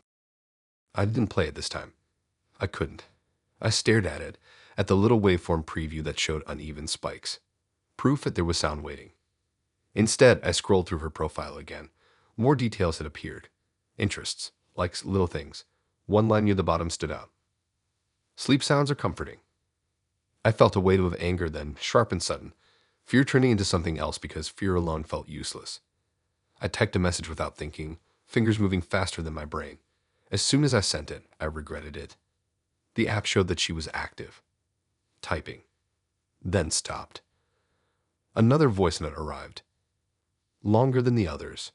Speaker 1: I didn't play it this time. I couldn't. I stared at it, at the little waveform preview that showed uneven spikes. Proof that there was sound waiting. Instead, I scrolled through her profile again. More details had appeared. Interests, likes, little things. One line near the bottom stood out. Sleep sounds are comforting. I felt a wave of anger then, sharp and sudden. Fear turning into something else because fear alone felt useless. I typed a message without thinking, fingers moving faster than my brain. As soon as I sent it, I regretted it. The app showed that she was active. Typing. Then stopped. Another voice note arrived. Longer than the others.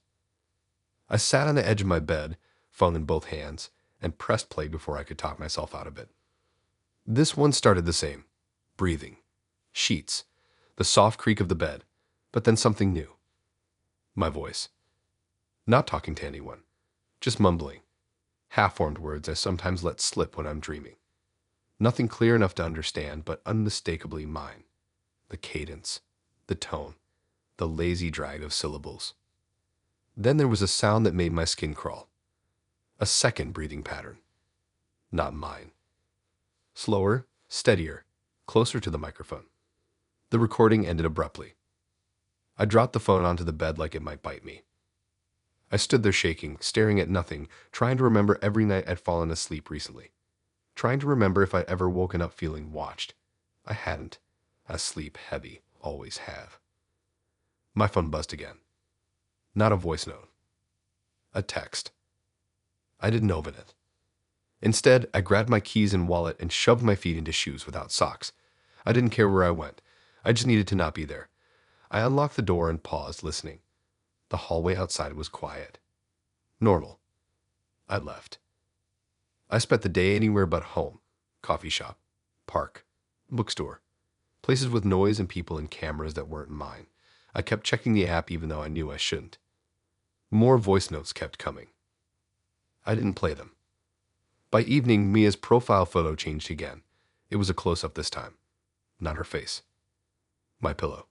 Speaker 1: I sat on the edge of my bed, phone in both hands, and pressed play before I could talk myself out of it. This one started the same. Breathing. Sheets. The soft creak of the bed. But then something new. My voice. Not talking to anyone. Just mumbling. Half-formed words I sometimes let slip when I'm dreaming. Nothing clear enough to understand, but unmistakably mine. The cadence. The tone. The lazy drag of syllables. Then there was a sound that made my skin crawl. A second breathing pattern. Not mine. Slower, steadier, closer to the microphone. The recording ended abruptly. I dropped the phone onto the bed like it might bite me. I stood there shaking, staring at nothing, trying to remember every night I'd fallen asleep recently. Trying to remember if I'd ever woken up feeling watched. I hadn't. I sleep heavy, always have. My phone buzzed again. Not a voice note. A text. I didn't open it. Instead, I grabbed my keys and wallet and shoved my feet into shoes without socks. I didn't care where I went. I just needed to not be there. I unlocked the door and paused, listening. The hallway outside was quiet. Normal. I left. I spent the day anywhere but home. Coffee shop. Park. Bookstore. Places with noise and people and cameras that weren't mine. I kept checking the app even though I knew I shouldn't. More voice notes kept coming. I didn't play them. By evening, Mia's profile photo changed again. It was a close-up this time. Not her face. My pillow.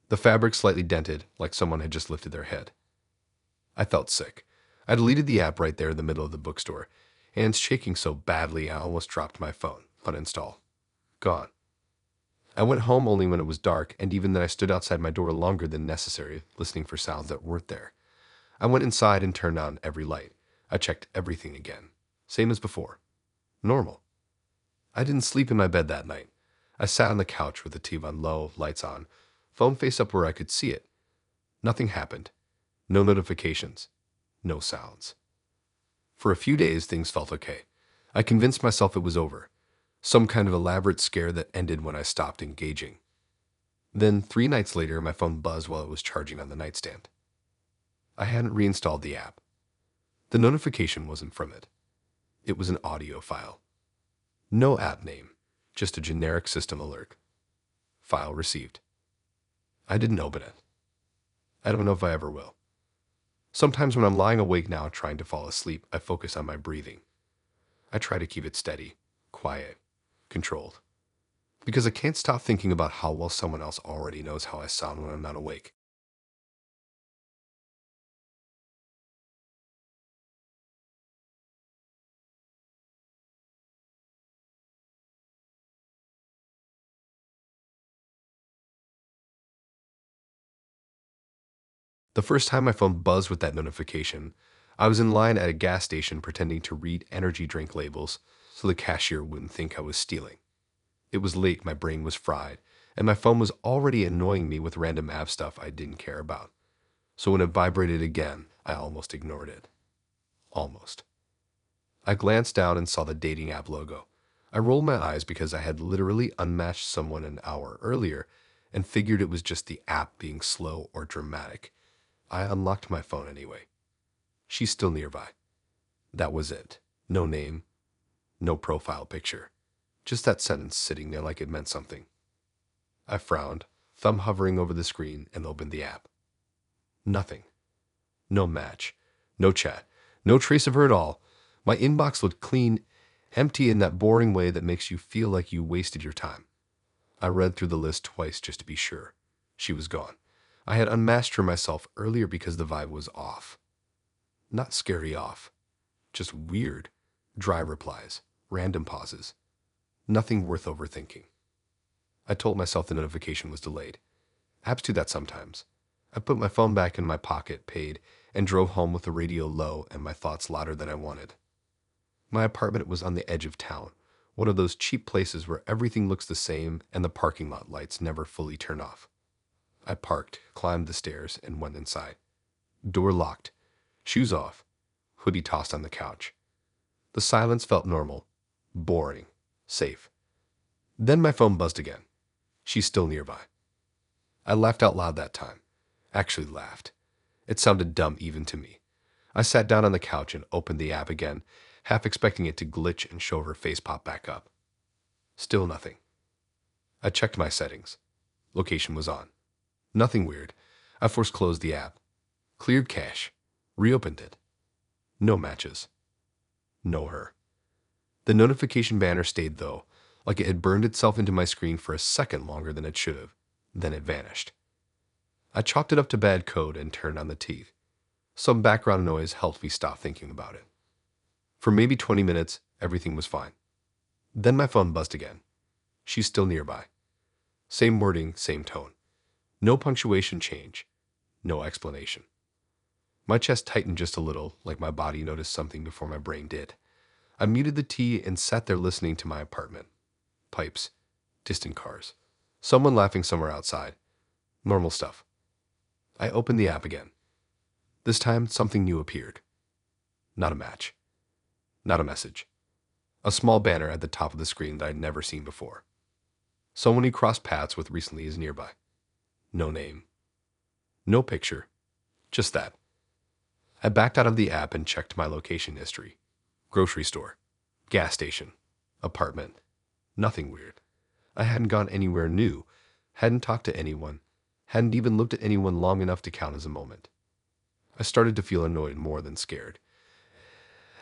Speaker 1: The fabric slightly dented, like someone had just lifted their head. I felt sick. I deleted the app right there in the middle of the bookstore, hands shaking so badly I almost dropped my phone. Uninstall. Gone. I went home only when it was dark, and even then I stood outside my door longer than necessary, listening for sounds that weren't there. I went inside and turned on every light. I checked everything again. Same as before. Normal. I didn't sleep in my bed that night. I sat on the couch with the TV on low, lights on, phone face up where I could see it. Nothing happened. No notifications. No sounds. For a few days, things felt okay. I convinced myself it was over. Some kind of elaborate scare that ended when I stopped engaging. Then, 3 nights later, my phone buzzed while it was charging on the nightstand. I hadn't reinstalled the app. The notification wasn't from it. It was an audio file. No app name, just a generic system alert. File received. I didn't open it. I don't know if I ever will. Sometimes when I'm lying awake now trying to fall asleep, I focus on my breathing. I try to keep it steady, quiet, controlled. Because I can't stop thinking about how well someone else already knows how I sound when I'm not awake. The first time my phone buzzed with that notification, I was in line at a gas station pretending to read energy drink labels so the cashier wouldn't think I was stealing. It was late, my brain was fried, and my phone was already annoying me with random app stuff I didn't care about. So when it vibrated again, I almost ignored it. Almost. I glanced down and saw the dating app logo. I rolled my eyes because I had literally unmatched someone an hour earlier and figured it was just the app being slow or dramatic. I unlocked my phone anyway. She's still nearby. That was it. No name, no profile picture. Just that sentence sitting there like it meant something. I frowned, thumb hovering over the screen, and opened the app. Nothing. No match. No chat. No trace of her at all. My inbox looked clean, empty in that boring way that makes you feel like you wasted your time. I read through the list twice just to be sure. She was gone. I had unmatched her myself earlier because the vibe was off. Not scary off. Just weird. Dry replies. Random pauses. Nothing worth overthinking. I told myself the notification was delayed. Apps do that sometimes. I put my phone back in my pocket, paid, and drove home with the radio low and my thoughts louder than I wanted. My apartment was on the edge of town, one of those cheap places where everything looks the same and the parking lot lights never fully turn off. I parked, climbed the stairs, and went inside. Door locked, shoes off, hoodie tossed on the couch. The silence felt normal, boring, safe. Then my phone buzzed again. She's still nearby. I laughed out loud that time. Actually laughed. It sounded dumb even to me. I sat down on the couch and opened the app again, half expecting it to glitch and show her face pop back up. Still nothing. I checked my settings. Location was on. Nothing weird. I forced closed the app. Cleared cache. Reopened it. No matches. No her. The notification banner stayed though, like it had burned itself into my screen for a second longer than it should have. Then it vanished. I chalked it up to bad code and turned on the TV. Some background noise helped me stop thinking about it. For maybe 20 minutes, everything was fine. Then my phone buzzed again. She's still nearby. Same wording, same tone. No punctuation change. No explanation. My chest tightened just a little, like my body noticed something before my brain did. I muted the tea and sat there listening to my apartment. Pipes. Distant cars. Someone laughing somewhere outside. Normal stuff. I opened the app again. This time, something new appeared. Not a match. Not a message. A small banner at the top of the screen that I'd never seen before. Someone he crossed paths with recently is nearby. No name. No picture. Just that. I backed out of the app and checked my location history. Grocery store. Gas station. Apartment. Nothing weird. I hadn't gone anywhere new. Hadn't talked to anyone. Hadn't even looked at anyone long enough to count as a moment. I started to feel annoyed more than scared.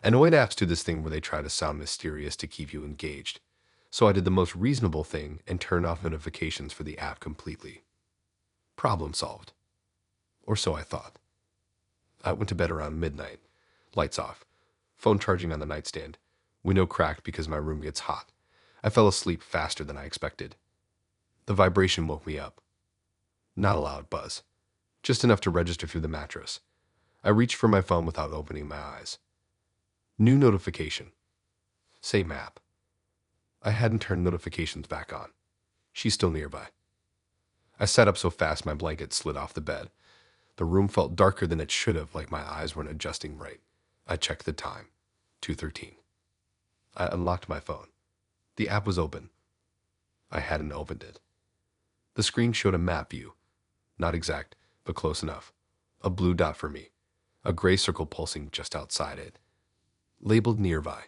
Speaker 1: Annoyed apps do this thing where they try to sound mysterious to keep you engaged. So I did the most reasonable thing and turned off notifications for the app completely. Problem solved. Or so I thought. I went to bed around midnight. Lights off. Phone charging on the nightstand. Window cracked because my room gets hot. I fell asleep faster than I expected. The vibration woke me up. Not a loud buzz. Just enough to register through the mattress. I reached for my phone without opening my eyes. New notification. Same app. I hadn't turned notifications back on. She's still nearby. I sat up so fast my blanket slid off the bed. The room felt darker than it should have, like my eyes weren't adjusting right. I checked the time. 2:13. I unlocked my phone. The app was open. I hadn't opened it. The screen showed a map view. Not exact, but close enough. A blue dot for me. A gray circle pulsing just outside it. Labeled nearby.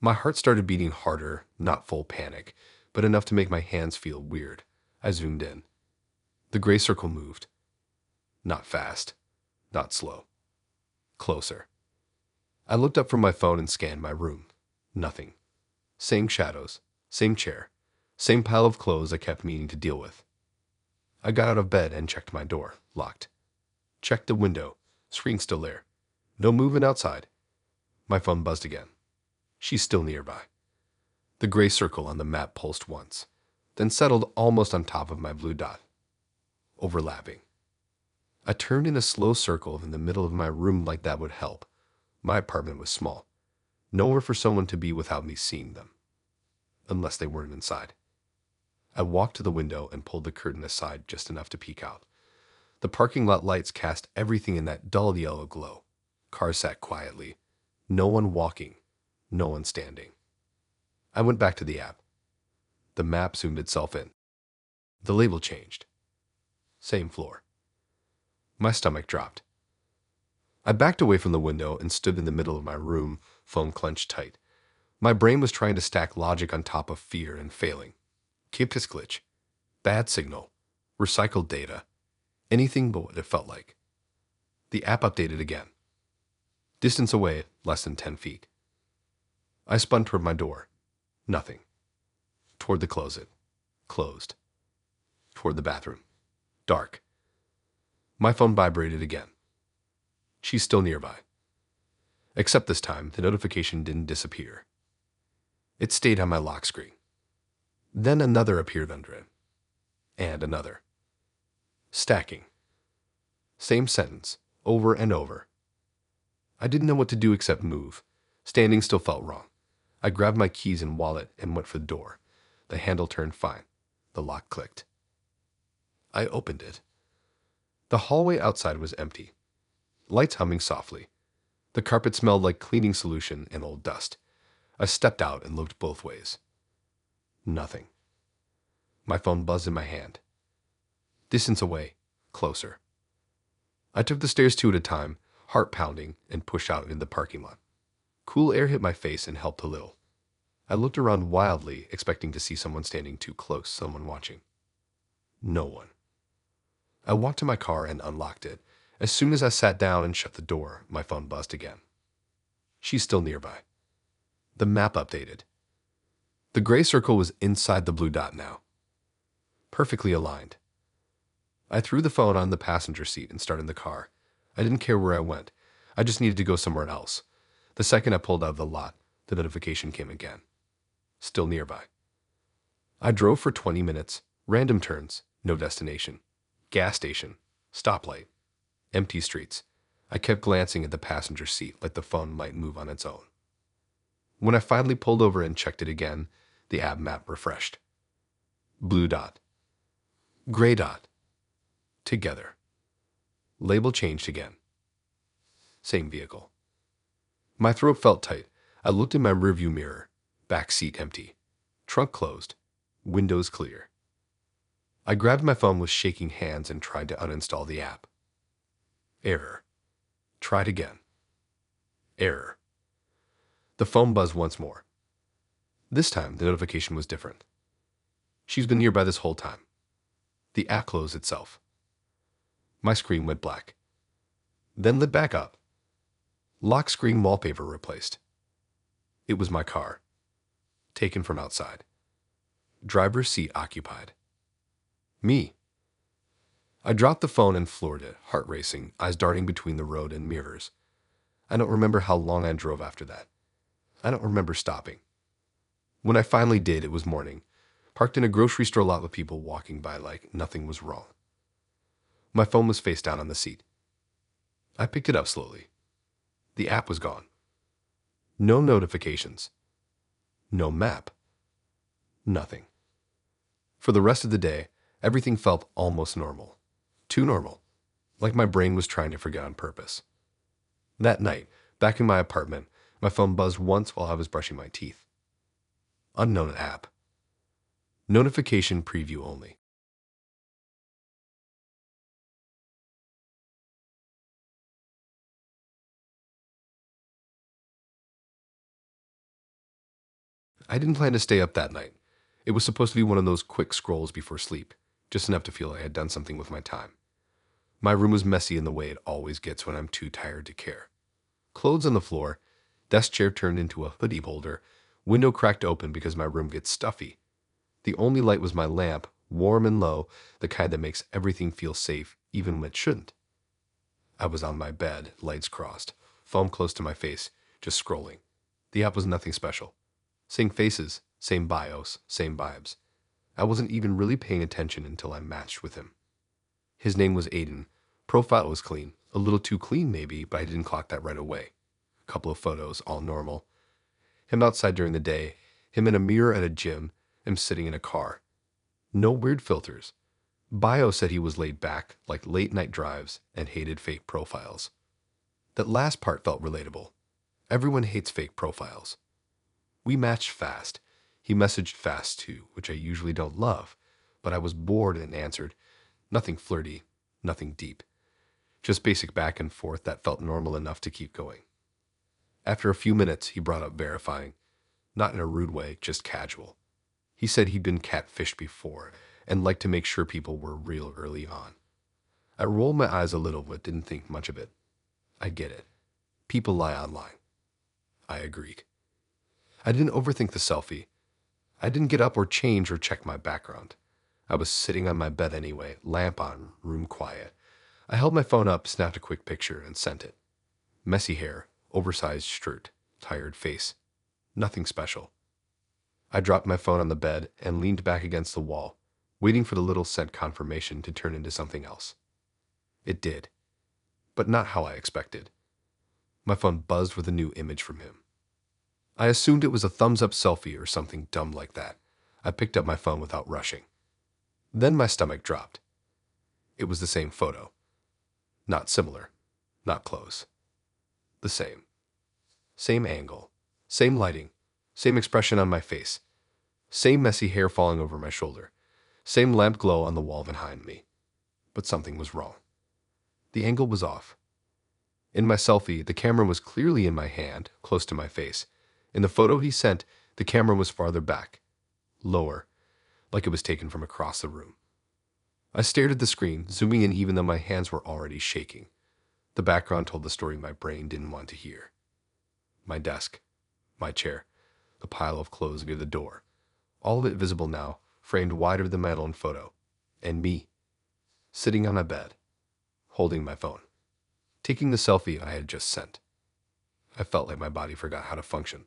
Speaker 1: My heart started beating harder, not full panic, but enough to make my hands feel weird. I zoomed in. The gray circle moved. Not fast. Not slow. Closer. I looked up from my phone and scanned my room. Nothing. Same shadows. Same chair. Same pile of clothes I kept meaning to deal with. I got out of bed and checked my door. Locked. Checked the window. Screen still there. No movement outside. My phone buzzed again. She's still nearby. The gray circle on the map pulsed once, then settled almost on top of my blue dot. Overlapping. I turned in a slow circle in the middle of my room like that would help. My apartment was small. Nowhere for someone to be without me seeing them. Unless they weren't inside. I walked to the window and pulled the curtain aside just enough to peek out. The parking lot lights cast everything in that dull yellow glow. Cars sat quietly. No one walking. No one standing. I went back to the app. The map zoomed itself in. The label changed. Same floor. My stomach dropped. I backed away from the window and stood in the middle of my room, phone clenched tight. My brain was trying to stack logic on top of fear and failing. Kiptis glitch. Bad signal. Recycled data. Anything but what it felt like. The app updated again. Distance away, less than 10 feet. I spun toward my door. Nothing. Toward the closet. Closed. Toward the bathroom. Dark. My phone vibrated again. She's still nearby. Except this time, the notification didn't disappear. It stayed on my lock screen. Then another appeared under it. And another. Stacking. Same sentence, over and over. I didn't know what to do except move. Standing still felt wrong. I grabbed my keys and wallet and went for the door. The handle turned fine. The lock clicked. I opened it. The hallway outside was empty. Lights humming softly. The carpet smelled like cleaning solution and old dust. I stepped out and looked both ways. Nothing. My phone buzzed in my hand. Distance away. Closer. I took the stairs two at a time, heart pounding, and pushed out into the parking lot. Cool air hit my face and helped a little. I looked around wildly, expecting to see someone standing too close, someone watching. No one. I walked to my car and unlocked it. As soon as I sat down and shut the door, my phone buzzed again. She's still nearby. The map updated. The gray circle was inside the blue dot now. Perfectly aligned. I threw the phone on the passenger seat and started the car. I didn't care where I went. I just needed to go somewhere else. The second I pulled out of the lot, the notification came again. Still nearby. I drove for 20 minutes. Random turns. No destination. Gas station. Stoplight. Empty streets. I kept glancing at the passenger seat like the phone might move on its own. When I finally pulled over and checked it again, the app map refreshed. Blue dot. Gray dot. Together. Label changed again. Same vehicle. My throat felt tight. I looked in my rearview mirror. Back seat empty. Trunk closed. Windows clear. I grabbed my phone with shaking hands and tried to uninstall the app. Error. Tried again. Error. The phone buzzed once more. This time, the notification was different. She's been nearby this whole time. The app closed itself. My screen went black, then lit back up. Lock screen wallpaper replaced. It was my car, taken from outside. Driver's seat occupied. Me. I dropped the phone and floored it, heart racing, eyes darting between the road and mirrors. I don't remember how long I drove after that. I don't remember stopping. When I finally did, it was morning, parked in a grocery store lot with people walking by like nothing was wrong. My phone was face down on the seat. I picked it up slowly. The app was gone. No notifications. No map. Nothing. For the rest of the day, everything felt almost normal. Too normal. Like my brain was trying to forget on purpose. That night, back in my apartment, my phone buzzed once while I was brushing my teeth. Unknown app. Notification preview only. I didn't plan to stay up that night. It was supposed to be one of those quick scrolls before sleep, just enough to feel I had done something with my time. My room was messy in the way it always gets when I'm too tired to care. Clothes on the floor, desk chair turned into a hoodie holder, window cracked open because my room gets stuffy. The only light was my lamp, warm and low, the kind that makes everything feel safe even when it shouldn't. I was on my bed, lights crossed, phone close to my face, just scrolling. The app was nothing special. Same faces, same bios, same vibes. I wasn't even really paying attention until I matched with him. His name was Aiden. Profile was clean. A little too clean maybe, but I didn't clock that right away. A couple of photos, all normal. Him outside during the day, him in a mirror at a gym, him sitting in a car. No weird filters. Bio said he was laid back, like late night drives, and hated fake profiles. That last part felt relatable. Everyone hates fake profiles. We matched fast. He messaged fast too, which I usually don't love, but I was bored and answered. Nothing flirty, nothing deep. Just basic back and forth that felt normal enough to keep going. After a few minutes, he brought up verifying. Not in a rude way, just casual. He said he'd been catfished before and liked to make sure people were real early on. I rolled my eyes a little but didn't think much of it. I get it. People lie online. I agreed. I didn't overthink the selfie. I didn't get up or change or check my background. I was sitting on my bed anyway, lamp on, room quiet. I held my phone up, snapped a quick picture, and sent it. Messy hair, oversized shirt, tired face. Nothing special. I dropped my phone on the bed and leaned back against the wall, waiting for the little sent confirmation to turn into something else. It did, but not how I expected. My phone buzzed with a new image from him. I assumed it was a thumbs-up selfie or something dumb like that. I picked up my phone without rushing. Then my stomach dropped. It was the same photo. Not similar. Not close. The same. Same angle. Same lighting. Same expression on my face. Same messy hair falling over my shoulder. Same lamp glow on the wall behind me. But something was wrong. The angle was off. In my selfie, the camera was clearly in my hand, close to my face. In the photo he sent, the camera was farther back, lower, like it was taken from across the room. I stared at the screen, zooming in even though my hands were already shaking. The background told the story my brain didn't want to hear. My desk, my chair, the pile of clothes near the door, all of it visible now, framed wider than my own photo, and me, sitting on my bed, holding my phone, taking the selfie I had just sent. I felt like my body forgot how to function,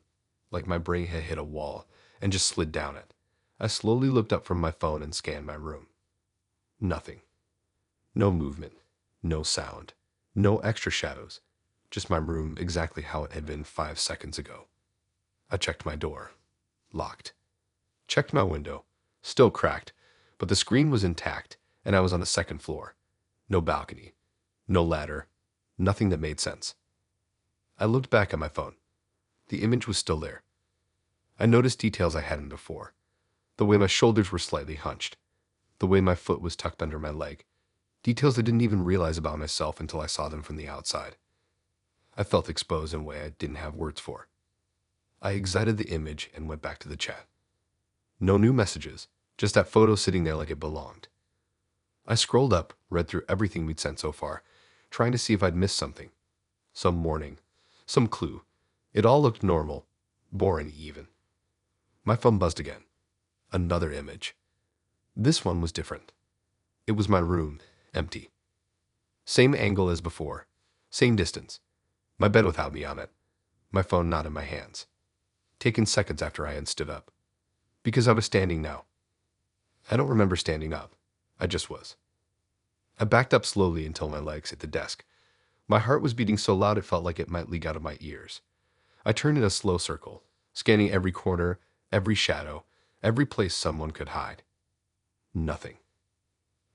Speaker 1: like my brain had hit a wall and just slid down it. I slowly looked up from my phone and scanned my room. Nothing. No movement, no sound, no extra shadows, just my room exactly how it had been 5 seconds ago. I checked my door. Locked. Checked my window. Still cracked, but the screen was intact, and I was on the second floor. No balcony. No ladder. Nothing that made sense. I looked back at my phone. The image was still there. I noticed details I hadn't before. The way my shoulders were slightly hunched. The way my foot was tucked under my leg. Details I didn't even realize about myself until I saw them from the outside. I felt exposed in a way I didn't have words for. I exited the image and went back to the chat. No new messages, just that photo sitting there like it belonged. I scrolled up, read through everything we'd sent so far, trying to see if I'd missed something. Some warning. Some clue. It all looked normal. Boring even. My phone buzzed again. Another image. This one was different. It was my room, empty. Same angle as before. Same distance. My bed without me on it. My phone not in my hands. Taken seconds after I had stood up. Because I was standing now. I don't remember standing up. I just was. I backed up slowly until my legs hit the desk. My heart was beating so loud it felt like it might leak out of my ears. I turned in a slow circle, scanning every corner, every shadow, every place someone could hide. Nothing.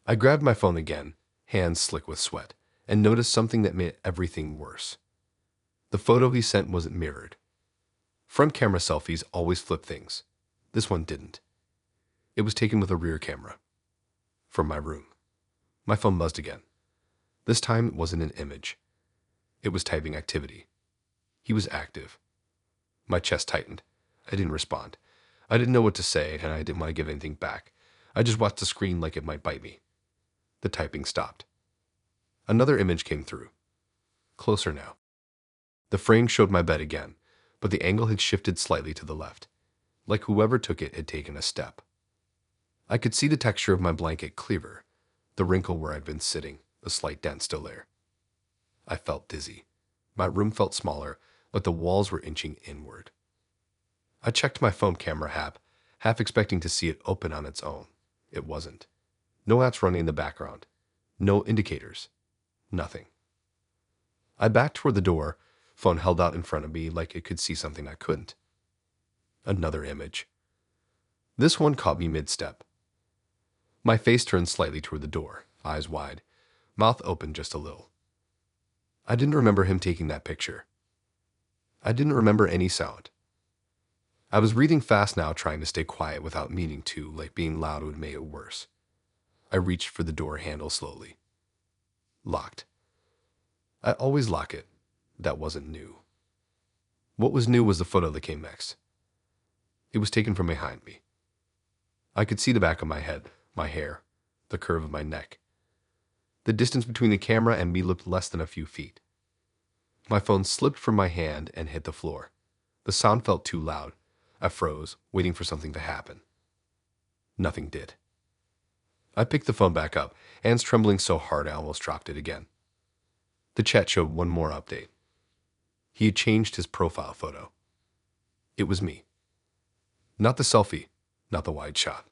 Speaker 1: I grabbed my phone again, hands slick with sweat, and noticed something that made everything worse. The photo he sent wasn't mirrored. Front camera selfies always flip things. This one didn't. It was taken with a rear camera. From my room. My phone buzzed again. This time it wasn't an image. It was typing activity. He was active. My chest tightened. I didn't respond. I didn't know what to say, and I didn't want to give anything back. I just watched the screen like it might bite me. The typing stopped. Another image came through. Closer now. The frame showed my bed again, but the angle had shifted slightly to the left, like whoever took it had taken a step. I could see the texture of my blanket clearer, the wrinkle where I'd been sitting, the slight dent still there. I felt dizzy. My room felt smaller, but the walls were inching inward. I checked my phone camera app, half expecting to see it open on its own. It wasn't. No apps running in the background. No indicators. Nothing. I backed toward the door, phone held out in front of me like it could see something I couldn't. Another image. This one caught me mid-step. My face turned slightly toward the door, eyes wide, mouth open just a little. I didn't remember him taking that picture. I didn't remember any sound. I was breathing fast now, trying to stay quiet without meaning to, like being loud would make it worse. I reached for the door handle slowly. Locked. I always lock it. That wasn't new. What was new was the photo that came next. It was taken from behind me. I could see the back of my head, my hair, the curve of my neck. The distance between the camera and me looked less than a few feet. My phone slipped from my hand and hit the floor. The sound felt too loud. I froze, waiting for something to happen. Nothing did. I picked the phone back up, hands trembling so hard I almost dropped it again. The chat showed one more update. He had changed his profile photo. It was me. Not the selfie, not the wide shot.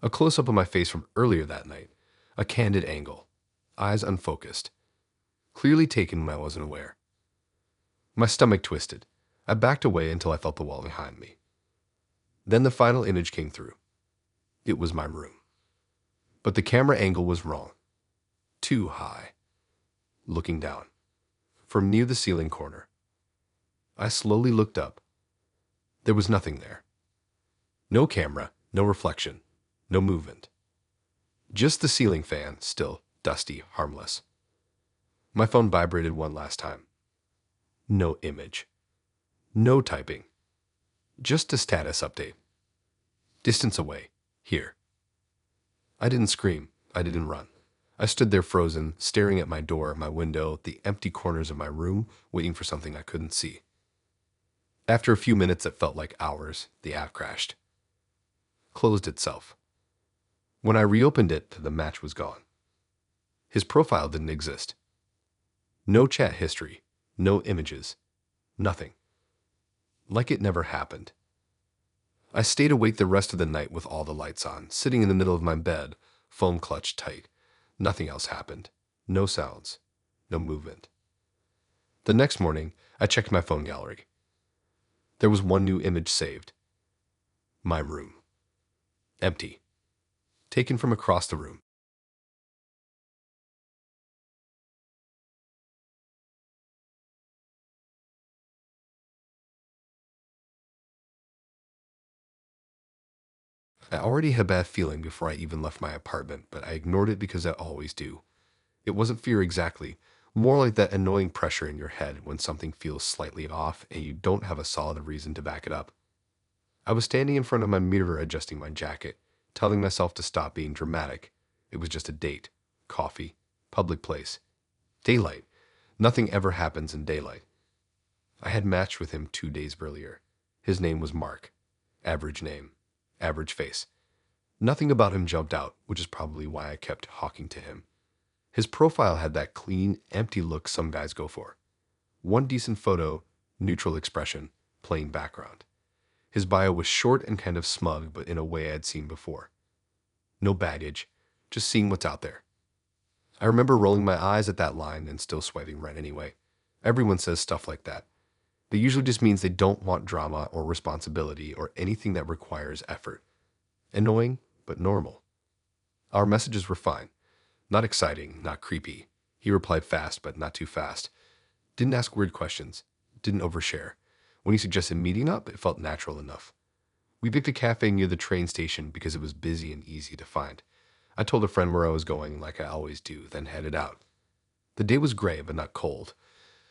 Speaker 1: A close-up of my face from earlier that night, a candid angle, eyes unfocused, clearly taken when I wasn't aware. My stomach twisted. I backed away until I felt the wall behind me. Then the final image came through. It was my room. But the camera angle was wrong. Too high. Looking down. From near the ceiling corner. I slowly looked up. There was nothing there. No camera, no reflection, no movement. Just the ceiling fan, still, dusty, harmless. My phone vibrated one last time. No image. No typing. Just a status update. Distance away. Here. I didn't scream. I didn't run. I stood there frozen, staring at my door, my window, the empty corners of my room, waiting for something I couldn't see. After a few minutes that felt like hours, the app crashed. Closed itself. When I reopened it, the match was gone. His profile didn't exist. No chat history. No images. Nothing. Like it never happened. I stayed awake the rest of the night with all the lights on, sitting in the middle of my bed, phone clutched tight. Nothing else happened. No sounds. No movement. The next morning, I checked my phone gallery. There was one new image saved. My room. Empty. Taken from across the room. I already had a bad feeling before I even left my apartment, but I ignored it because I always do. It wasn't fear exactly, more like that annoying pressure in your head when something feels slightly off and you don't have a solid reason to back it up. I was standing in front of my mirror adjusting my jacket, telling myself to stop being dramatic, It was just a date, coffee, public place, daylight. Nothing ever happens in daylight. I had matched with him 2 days earlier. His name was Mark. Average name, average face. Nothing about him jumped out, which is probably why I kept hawking to him. His profile had that clean, empty look some guys go for. One decent photo, neutral expression, plain background. His bio was short and kind of smug, but in a way I'd seen before. No baggage, just seeing what's out there. I remember rolling my eyes at that line and still swiping right anyway. Everyone says stuff like that. It usually just means they don't want drama or responsibility or anything that requires effort. Annoying, but normal. Our messages were fine. Not exciting, not creepy. He replied fast, but not too fast. Didn't ask weird questions. Didn't overshare. When he suggested meeting up, it felt natural enough. We picked a cafe near the train station because it was busy and easy to find. I told a friend where I was going, like I always do, then headed out. The day was gray, but not cold.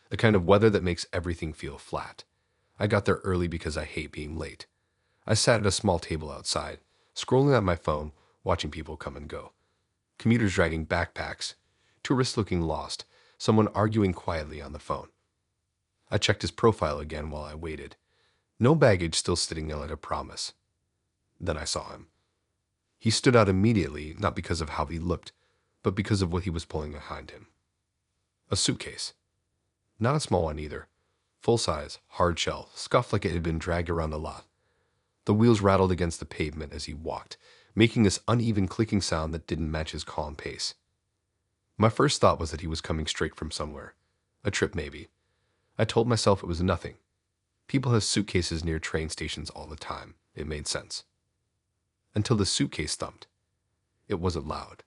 Speaker 1: The kind of weather that makes everything feel flat. I got there early because I hate being late. I sat at a small table outside, scrolling on my phone, watching people come and go. Commuters dragging backpacks, tourists looking lost, someone arguing quietly on the phone. I checked his profile again while I waited. No baggage, still sitting there like a promise. Then I saw him. He stood out immediately, not because of how he looked, but because of what he was pulling behind him. A suitcase. Not a small one either. Full size, hard shell, scuffed like it had been dragged around a lot. The wheels rattled against the pavement as he walked, making this uneven clicking sound that didn't match his calm pace. My first thought was that he was coming straight from somewhere. A trip maybe. I told myself it was nothing. People have suitcases near train stations all the time. It made sense. Until the suitcase thumped. It wasn't loud.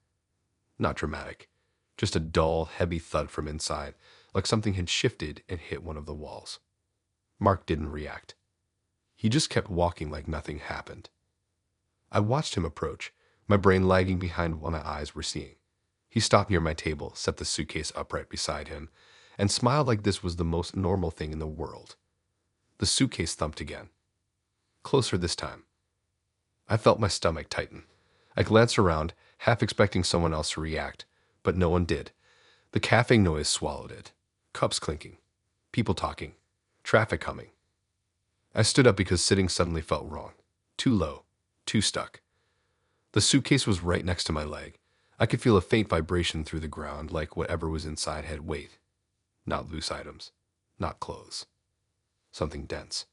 Speaker 1: Not dramatic. Just a dull, heavy thud from inside, like something had shifted and hit one of the walls. Mark didn't react. He just kept walking like nothing happened. I watched him approach, my brain lagging behind what my eyes were seeing. He stopped near my table, set the suitcase upright beside him, and smiled like this was the most normal thing in the world. The suitcase thumped again. Closer this time. I felt my stomach tighten. I glanced around, half expecting someone else to react, but no one did. The cafe noise swallowed it. Cups clinking. People talking. Traffic humming. I stood up because sitting suddenly felt wrong. Too low. Too stuck. The suitcase was right next to my leg. I could feel a faint vibration through the ground, like whatever was inside had weight. Not loose items. Not clothes. Something dense.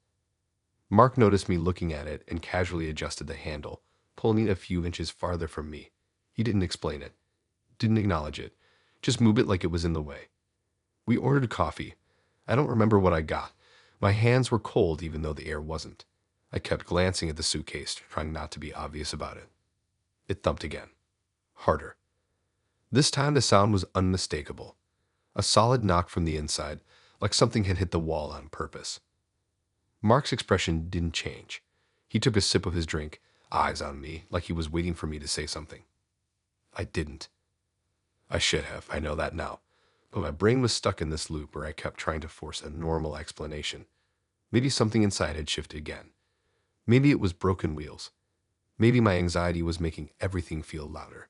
Speaker 1: Mark noticed me looking at it and casually adjusted the handle, pulling it a few inches farther from me. He didn't explain it. Didn't acknowledge it. Just move it like it was in the way. We ordered coffee. I don't remember what I got. My hands were cold even though the air wasn't. I kept glancing at the suitcase, trying not to be obvious about it. It thumped again. Harder. This time the sound was unmistakable. A solid knock from the inside, like something had hit the wall on purpose. Mark's expression didn't change. He took a sip of his drink, eyes on me, like he was waiting for me to say something. I didn't. I should have, I know that now. But my brain was stuck in this loop where I kept trying to force a normal explanation. Maybe something inside had shifted again. Maybe it was broken wheels. Maybe my anxiety was making everything feel louder.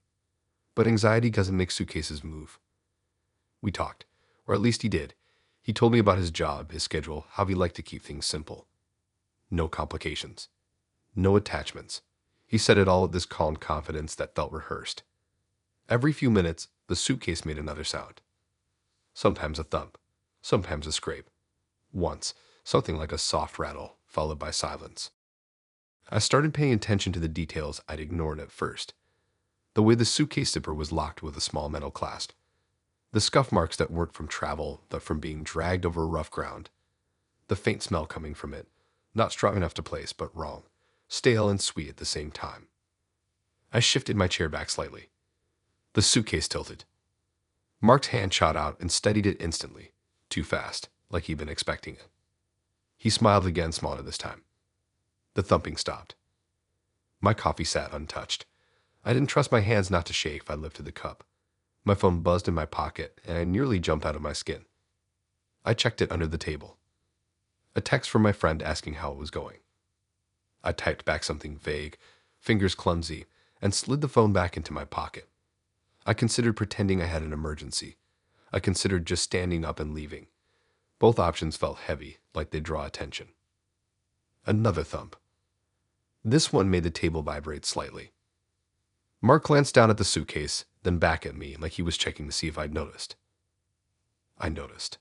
Speaker 1: But anxiety doesn't make suitcases move. We talked, or at least he did. He told me about his job, his schedule, how he liked to keep things simple. No complications. No attachments. He said it all with this calm confidence that felt rehearsed. Every few minutes, the suitcase made another sound. Sometimes a thump, sometimes a scrape. Once, something like a soft rattle, followed by silence. I started paying attention to the details I'd ignored at first. The way the suitcase zipper was locked with a small metal clasp. The scuff marks that weren't from travel, but from being dragged over rough ground. The faint smell coming from it, not strong enough to place, but wrong, stale and sweet at the same time. I shifted my chair back slightly. The suitcase tilted. Mark's hand shot out and steadied it instantly, too fast, like he'd been expecting it. He smiled again, smaller this time. The thumping stopped. My coffee sat untouched. I didn't trust my hands not to shake if I lifted the cup. My phone buzzed in my pocket, and I nearly jumped out of my skin. I checked it under the table. A text from my friend asking how it was going. I typed back something vague, fingers clumsy, and slid the phone back into my pocket. I considered pretending I had an emergency. I considered just standing up and leaving. Both options felt heavy, like they'd draw attention. Another thump. This one made the table vibrate slightly. Mark glanced down at the suitcase, then back at me like he was checking to see if I'd noticed. I noticed.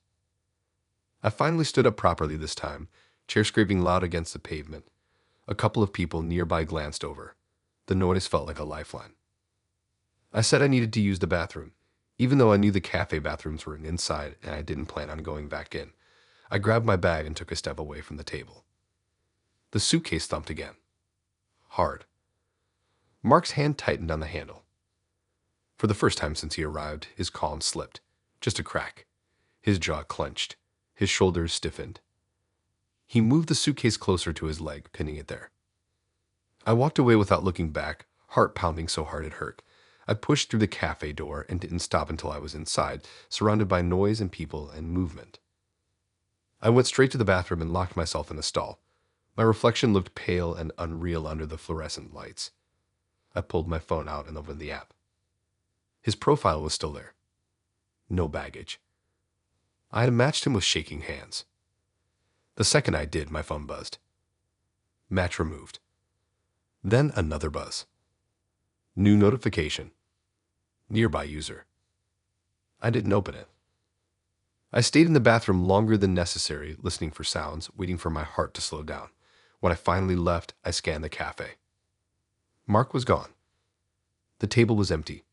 Speaker 1: I finally stood up properly this time, chair scraping loud against the pavement. A couple of people nearby glanced over. The noise felt like a lifeline. I said I needed to use the bathroom, even though I knew the cafe bathrooms were inside and I didn't plan on going back in. I grabbed my bag and took a step away from the table. The suitcase thumped again. Hard. Mark's hand tightened on the handle. For the first time since he arrived, his calm slipped. Just a crack. His jaw clenched. His shoulders stiffened. He moved the suitcase closer to his leg, pinning it there. I walked away without looking back, heart pounding so hard it hurt. I pushed through the cafe door and didn't stop until I was inside, surrounded by noise and people and movement. I went straight to the bathroom and locked myself in the stall. My reflection looked pale and unreal under the fluorescent lights. I pulled my phone out and opened the app. His profile was still there. No baggage. I had matched him with shaking hands. The second I did, my phone buzzed. Match removed. Then another buzz. New notification. Nearby user. I didn't open it. I stayed in the bathroom longer than necessary, listening for sounds, waiting for my heart to slow down. When I finally left, I scanned the cafe. Mark was gone. The table was empty.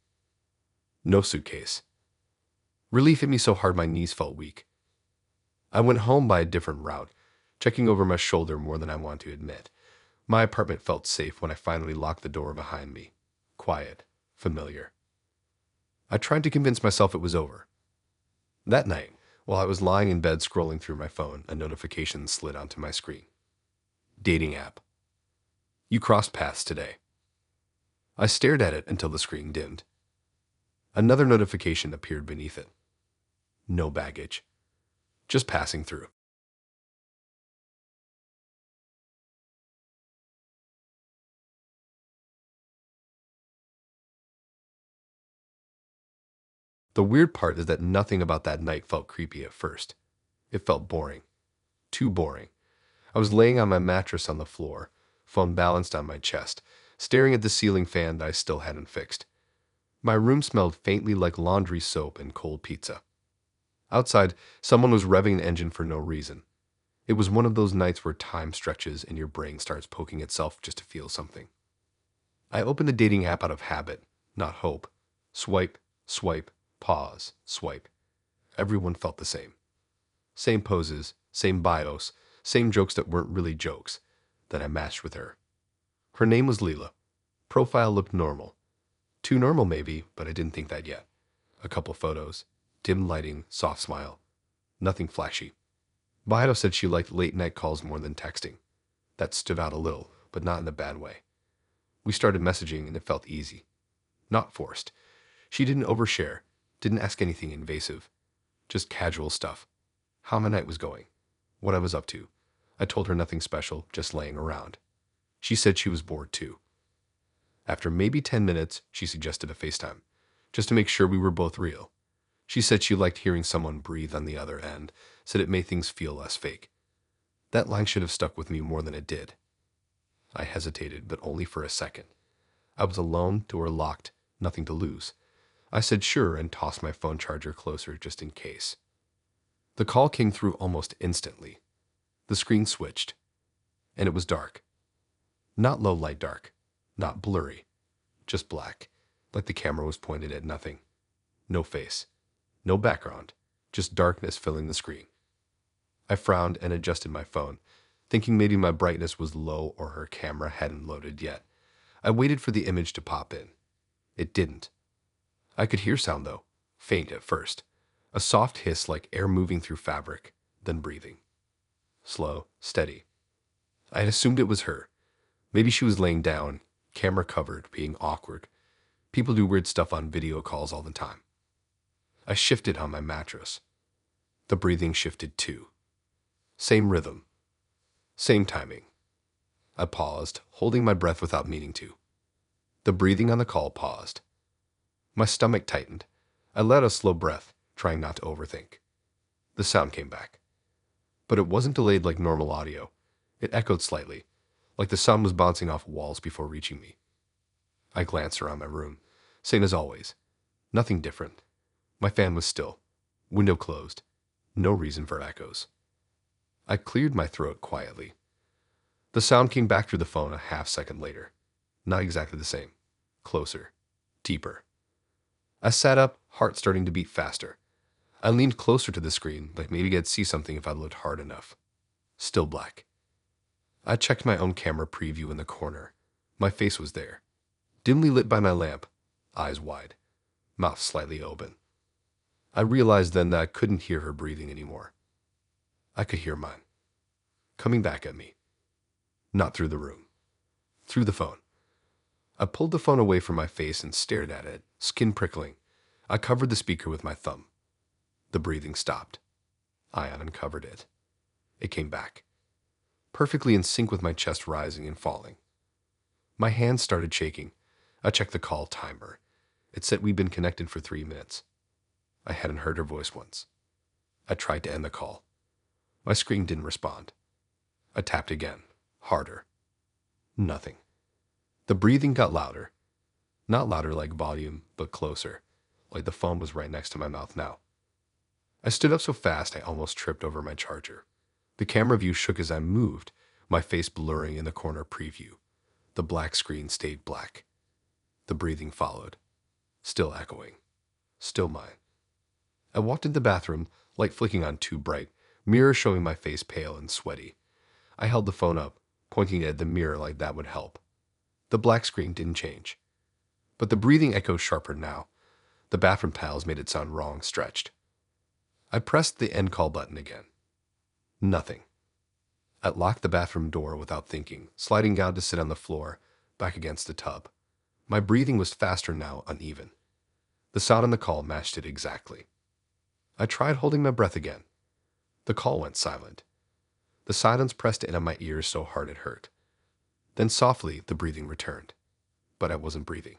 Speaker 1: No suitcase. Relief hit me so hard my knees felt weak. I went home by a different route, checking over my shoulder more than I want to admit. My apartment felt safe when I finally locked the door behind me. Quiet, familiar. I tried to convince myself it was over. That night, while I was lying in bed scrolling through my phone, a notification slid onto my screen. Dating app. You crossed paths today. I stared at it until the screen dimmed. Another notification appeared beneath it. No baggage. Just passing through. The weird part is that nothing about that night felt creepy at first. It felt boring. Too boring. I was laying on my mattress on the floor, phone balanced on my chest, staring at the ceiling fan that I still hadn't fixed. My room smelled faintly like laundry soap and cold pizza. Outside, someone was revving an engine for no reason. It was one of those nights where time stretches and your brain starts poking itself just to feel something. I opened the dating app out of habit, not hope. Swipe, swipe, pause, swipe. Everyone felt the same. Same poses, same bios, same jokes that weren't really jokes. Then I matched with her. Her name was Leela. Profile looked normal. Too normal maybe, but I didn't think that yet. A couple photos. Dim lighting, soft smile. Nothing flashy. Bio said she liked late-night calls more than texting. That stood out a little, but not in a bad way. We started messaging and it felt easy. Not forced. She didn't overshare, didn't ask anything invasive. Just casual stuff. How my night was going. What I was up to. I told her nothing special, just laying around. She said she was bored too. After maybe 10 minutes, she suggested a FaceTime, just to make sure we were both real. She said she liked hearing someone breathe on the other end, said it made things feel less fake. That line should have stuck with me more than it did. I hesitated, but only for a second. I was alone, door locked, nothing to lose. I said sure and tossed my phone charger closer just in case. The call came through almost instantly. The screen switched, and it was dark. Not low light dark, not blurry, just black, like the camera was pointed at nothing. No face, no background, just darkness filling the screen. I frowned and adjusted my phone, thinking maybe my brightness was low or her camera hadn't loaded yet. I waited for the image to pop in. It didn't. I could hear sound though, faint at first. A soft hiss like air moving through fabric, then breathing. Slow, steady. I had assumed it was her. Maybe she was laying down, camera covered, being awkward. People do weird stuff on video calls all the time. I shifted on my mattress. The breathing shifted too. Same rhythm. Same timing. I paused, holding my breath without meaning to. The breathing on the call paused. My stomach tightened. I let out a slow breath, trying not to overthink. The sound came back. But it wasn't delayed like normal audio. It echoed slightly, like the sound was bouncing off walls before reaching me. I glanced around my room. Same as always. Nothing different. My fan was still. Window closed. No reason for echoes. I cleared my throat quietly. The sound came back through the phone a half-second later. Not exactly the same. Closer. Deeper. I sat up, heart starting to beat faster. I leaned closer to the screen, like maybe I'd see something if I looked hard enough. Still black. I checked my own camera preview in the corner. My face was there. Dimly lit by my lamp. Eyes wide. Mouth slightly open. I realized then that I couldn't hear her breathing anymore. I could hear mine. Coming back at me. Not through the room. Through the phone. I pulled the phone away from my face and stared at it, skin prickling. I covered the speaker with my thumb. The breathing stopped. I uncovered it. It came back. Perfectly in sync with my chest rising and falling. My hands started shaking. I checked the call timer. It said we'd been connected for 3 minutes. I hadn't heard her voice once. I tried to end the call. My screen didn't respond. I tapped again, harder. Nothing. The breathing got louder. Not louder like volume, but closer, like the phone was right next to my mouth now. I stood up so fast I almost tripped over my charger. The camera view shook as I moved, my face blurring in the corner preview. The black screen stayed black. The breathing followed. Still echoing. Still mine. I walked into the bathroom, light flicking on too bright, mirror showing my face pale and sweaty. I held the phone up, pointing it at the mirror like that would help. The black screen didn't change. But the breathing echoed sharper now. The bathroom tiles made it sound wrong, stretched. I pressed the end call button again. Nothing. I locked the bathroom door without thinking, sliding down to sit on the floor, back against the tub. My breathing was faster now, uneven. The sound on the call matched it exactly. I tried holding my breath again. The call went silent. The silence pressed in on my ears so hard it hurt. Then softly, the breathing returned. But I wasn't breathing.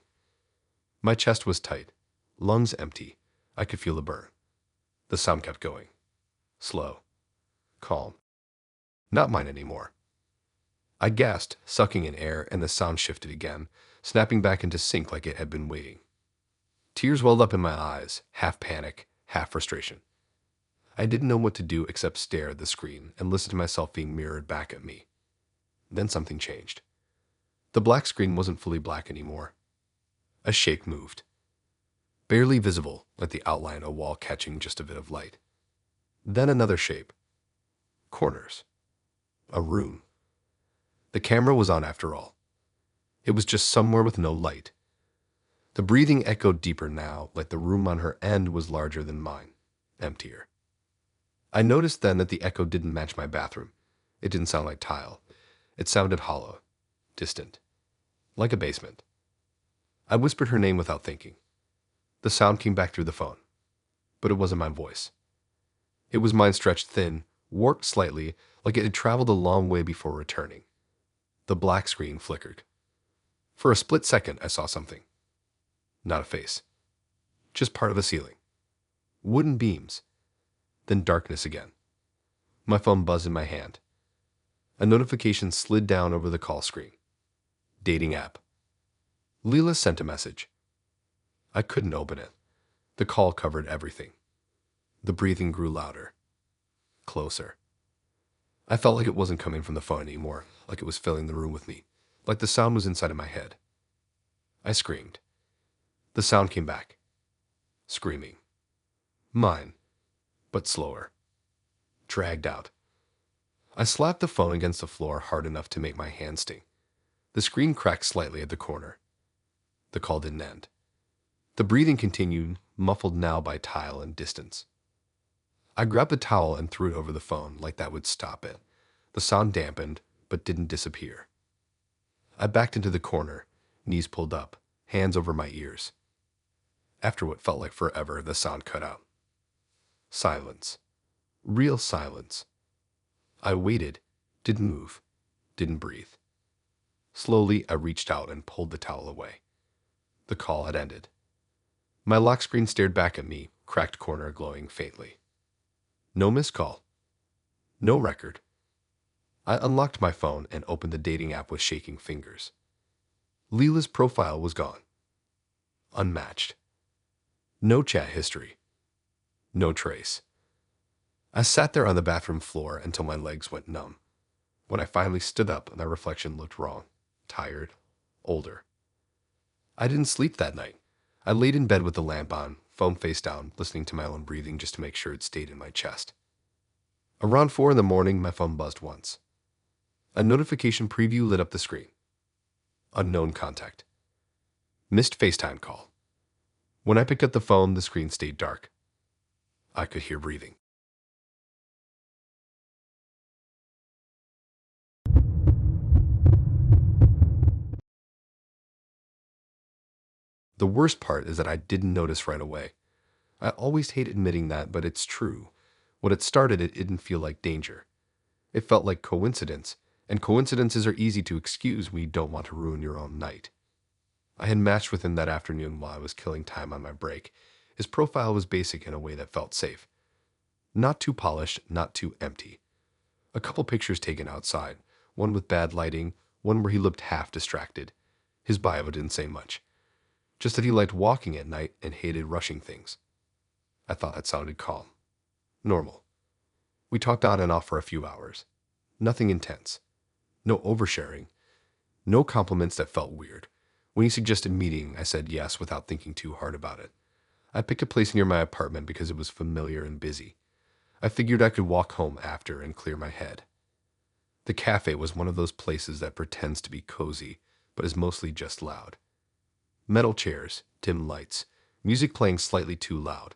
Speaker 1: My chest was tight, lungs empty. I could feel the burn. The sound kept going. Slow. Calm. Not mine anymore. I gasped, sucking in air, and the sound shifted again, snapping back into sync like it had been waiting. Tears welled up in my eyes, half panic, half frustration. I didn't know what to do except stare at the screen and listen to myself being mirrored back at me. Then something changed. The black screen wasn't fully black anymore. A shape moved. Barely visible, like the outline of a wall catching just a bit of light. Then another shape. Corners. A room. The camera was on after all. It was just somewhere with no light. The breathing echoed deeper now, like the room on her end was larger than mine, emptier. I noticed then that the echo didn't match my bathroom. It didn't sound like tile. It sounded hollow, distant, like a basement. I whispered her name without thinking. The sound came back through the phone, but it wasn't my voice. It was mine stretched thin, warped slightly, like it had traveled a long way before returning. The black screen flickered. For a split second, I saw something. Not a face. Just part of the ceiling. Wooden beams. Then darkness again. My phone buzzed in my hand. A notification slid down over the call screen. Dating app. Leela sent a message. I couldn't open it. The call covered everything. The breathing grew louder. Closer. I felt like it wasn't coming from the phone anymore, like it was filling the room with me, like the sound was inside of my head. I screamed. The sound came back. Screaming. Mine, but slower. Dragged out. I slapped the phone against the floor hard enough to make my hand sting. The screen cracked slightly at the corner. The call didn't end. The breathing continued, muffled now by tile and distance. I grabbed the towel and threw it over the phone like that would stop it. The sound dampened, but didn't disappear. I backed into the corner, knees pulled up, hands over my ears. After what felt like forever, the sound cut out. Silence. Real silence. I waited, didn't move, didn't breathe. Slowly, I reached out and pulled the towel away. The call had ended. My lock screen stared back at me, cracked corner glowing faintly. No missed call. No record. I unlocked my phone and opened the dating app with shaking fingers. Leela's profile was gone. Unmatched. No chat history. No trace. I sat there on the bathroom floor until my legs went numb. When I finally stood up, my reflection looked wrong. Tired. Older. I didn't sleep that night. I laid in bed with the lamp on, phone face down, listening to my own breathing just to make sure it stayed in my chest. Around 4 in the morning, my phone buzzed once. A notification preview lit up the screen. Unknown contact. Missed FaceTime call. When I picked up the phone, the screen stayed dark. I could hear breathing. The worst part is that I didn't notice right away. I always hate admitting that, but it's true. When it started, it didn't feel like danger. It felt like coincidence, and coincidences are easy to excuse when you don't want to ruin your own night. I had matched with him that afternoon while I was killing time on my break. His profile was basic in a way that felt safe. Not too polished, not too empty. A couple pictures taken outside, one with bad lighting, one where he looked half distracted. His bio didn't say much. Just that he liked walking at night and hated rushing things. I thought that sounded calm. Normal. We talked on and off for a few hours. Nothing intense. No oversharing. No compliments that felt weird. When he suggested meeting, I said yes without thinking too hard about it. I picked a place near my apartment because it was familiar and busy. I figured I could walk home after and clear my head. The cafe was one of those places that pretends to be cozy, but is mostly just loud. Metal chairs, dim lights, music playing slightly too loud.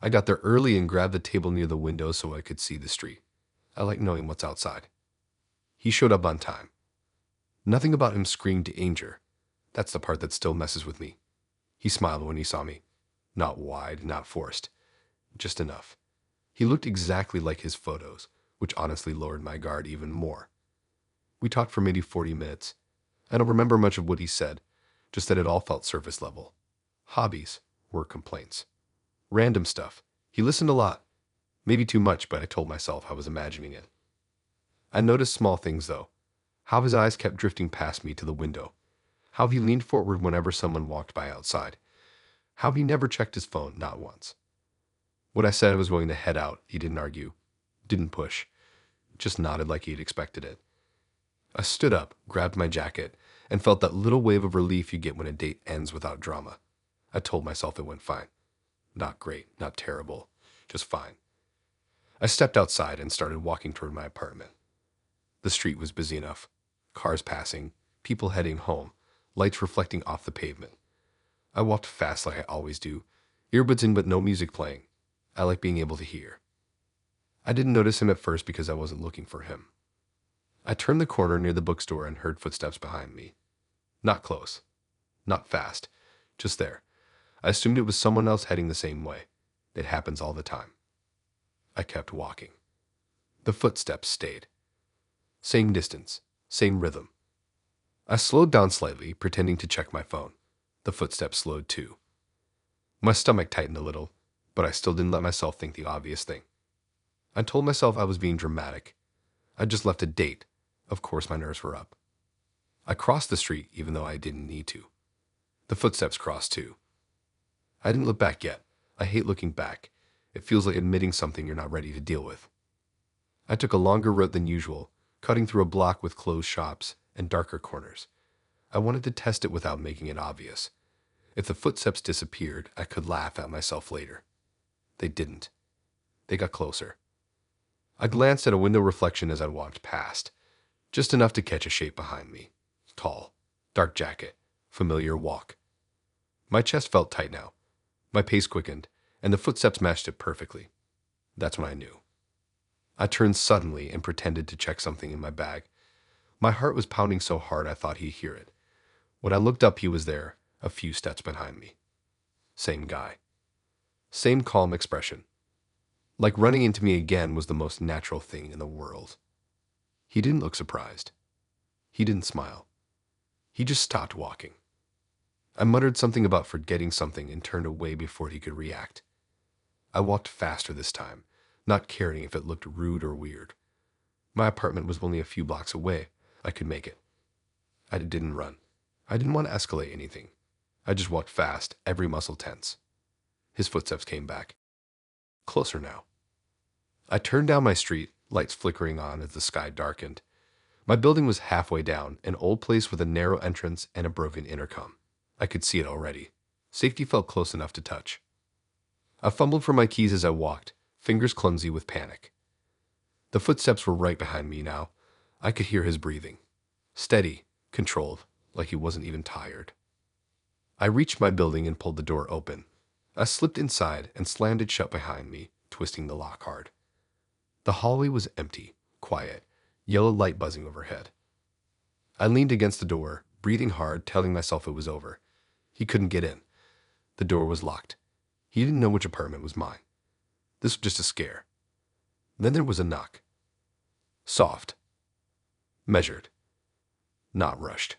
Speaker 1: I got there early and grabbed the table near the window so I could see the street. I like knowing what's outside. He showed up on time. Nothing about him screamed danger. That's the part that still messes with me. He smiled when he saw me. Not wide, not forced. Just enough. He looked exactly like his photos, which honestly lowered my guard even more. We talked for maybe 40 minutes. I don't remember much of what he said, just that it all felt surface level. Hobbies, work complaints. Random stuff. He listened a lot. Maybe too much, but I told myself I was imagining it. I noticed small things, though. How his eyes kept drifting past me to the window. How he leaned forward whenever someone walked by outside. How he never checked his phone, not once. When I said I was going to head out, he didn't argue. Didn't push. Just nodded like he'd expected it. I stood up, grabbed my jacket, and felt that little wave of relief you get when a date ends without drama. I told myself it went fine. Not great, not terrible, just fine. I stepped outside and started walking toward my apartment. The street was busy enough. Cars passing, people heading home, lights reflecting off the pavement. I walked fast like I always do, earbuds in but no music playing. I like being able to hear. I didn't notice him at first because I wasn't looking for him. I turned the corner near the bookstore and heard footsteps behind me. Not close. Not fast. Just there. I assumed it was someone else heading the same way. It happens all the time. I kept walking. The footsteps stayed. Same distance. Same rhythm. I slowed down slightly, pretending to check my phone. The footsteps slowed too. My stomach tightened a little, but I still didn't let myself think the obvious thing. I told myself I was being dramatic. I just left a date. Of course my nerves were up. I crossed the street even though I didn't need to. The footsteps crossed too. I didn't look back yet. I hate looking back. It feels like admitting something you're not ready to deal with. I took a longer route than usual, cutting through a block with closed shops and darker corners. I wanted to test it without making it obvious. If the footsteps disappeared, I could laugh at myself later. They didn't. They got closer. I glanced at a window reflection as I walked past, just enough to catch a shape behind me. Tall, dark jacket, familiar walk. My chest felt tight now. My pace quickened, and the footsteps matched it perfectly. That's when I knew. I turned suddenly and pretended to check something in my bag. My heart was pounding so hard I thought he'd hear it. When I looked up, he was there, a few steps behind me. Same guy. Same calm expression. Like running into me again was the most natural thing in the world. He didn't look surprised. He didn't smile. He just stopped walking. I muttered something about forgetting something and turned away before he could react. I walked faster this time, not caring if it looked rude or weird. My apartment was only a few blocks away. I could make it. I didn't run. I didn't want to escalate anything. I just walked fast, every muscle tense. His footsteps came back. Closer now. I turned down my street, lights flickering on as the sky darkened. My building was halfway down, an old place with a narrow entrance and a broken intercom. I could see it already. Safety felt close enough to touch. I fumbled for my keys as I walked, fingers clumsy with panic. The footsteps were right behind me now. I could hear his breathing. Steady, controlled, like he wasn't even tired. I reached my building and pulled the door open. I slipped inside and slammed it shut behind me, twisting the lock hard. The hallway was empty, quiet, yellow light buzzing overhead. I leaned against the door, breathing hard, telling myself it was over. He couldn't get in. The door was locked. He didn't know which apartment was mine. This was just a scare. Then there was a knock. Soft. Measured. Not rushed.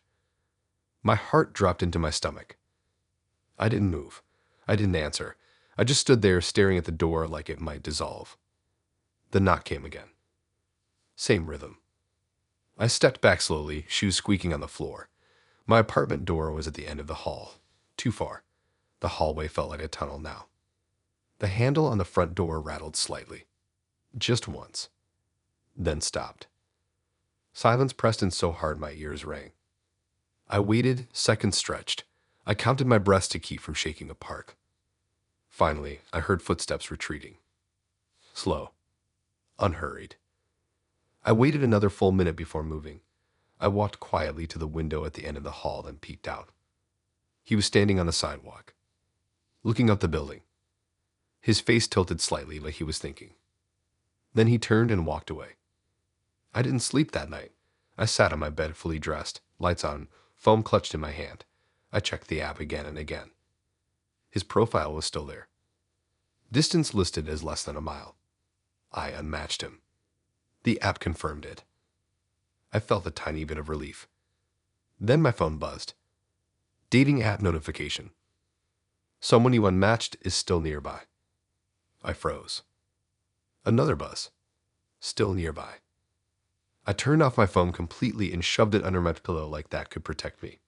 Speaker 1: My heart dropped into my stomach. I didn't move. I didn't answer. I just stood there staring at the door like it might dissolve. The knock came again. Same rhythm. I stepped back slowly, shoes squeaking on the floor. My apartment door was at the end of the hall. Too far. The hallway felt like a tunnel now. The handle on the front door rattled slightly. Just once. Then stopped. Silence pressed in so hard my ears rang. I waited, seconds stretched. I counted my breaths to keep from shaking apart. Finally, I heard footsteps retreating. Slow. Unhurried. I waited another full minute before moving. I walked quietly to the window at the end of the hall, then peeked out. He was standing on the sidewalk, looking up the building. His face tilted slightly like he was thinking. Then he turned and walked away. I didn't sleep that night. I sat on my bed fully dressed, lights on, phone clutched in my hand. I checked the app again and again. His profile was still there. Distance listed as less than a mile. I unmatched him. The app confirmed it. I felt a tiny bit of relief. Then my phone buzzed. Dating app notification. Someone you unmatched is still nearby. I froze. Another buzz. Still nearby. I turned off my phone completely and shoved it under my pillow like that could protect me.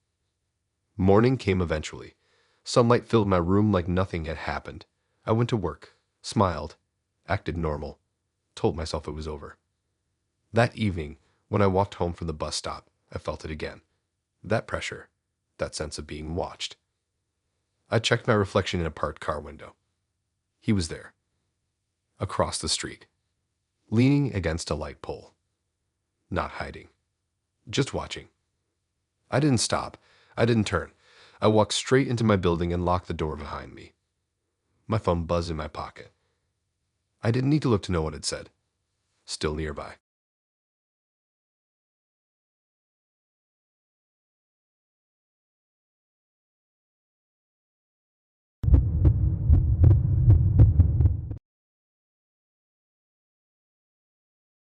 Speaker 1: Morning came eventually. Sunlight filled my room like nothing had happened. I went to work, smiled, acted normal, told myself it was over. That evening, when I walked home from the bus stop, I felt it again. That pressure, that sense of being watched. I checked my reflection in a parked car window. He was there. Across the street. Leaning against a light pole. Not hiding. Just watching. I didn't stop. I didn't turn. I walked straight into my building and locked the door behind me. My phone buzzed in my pocket. I didn't need to look to know what it said. Still nearby.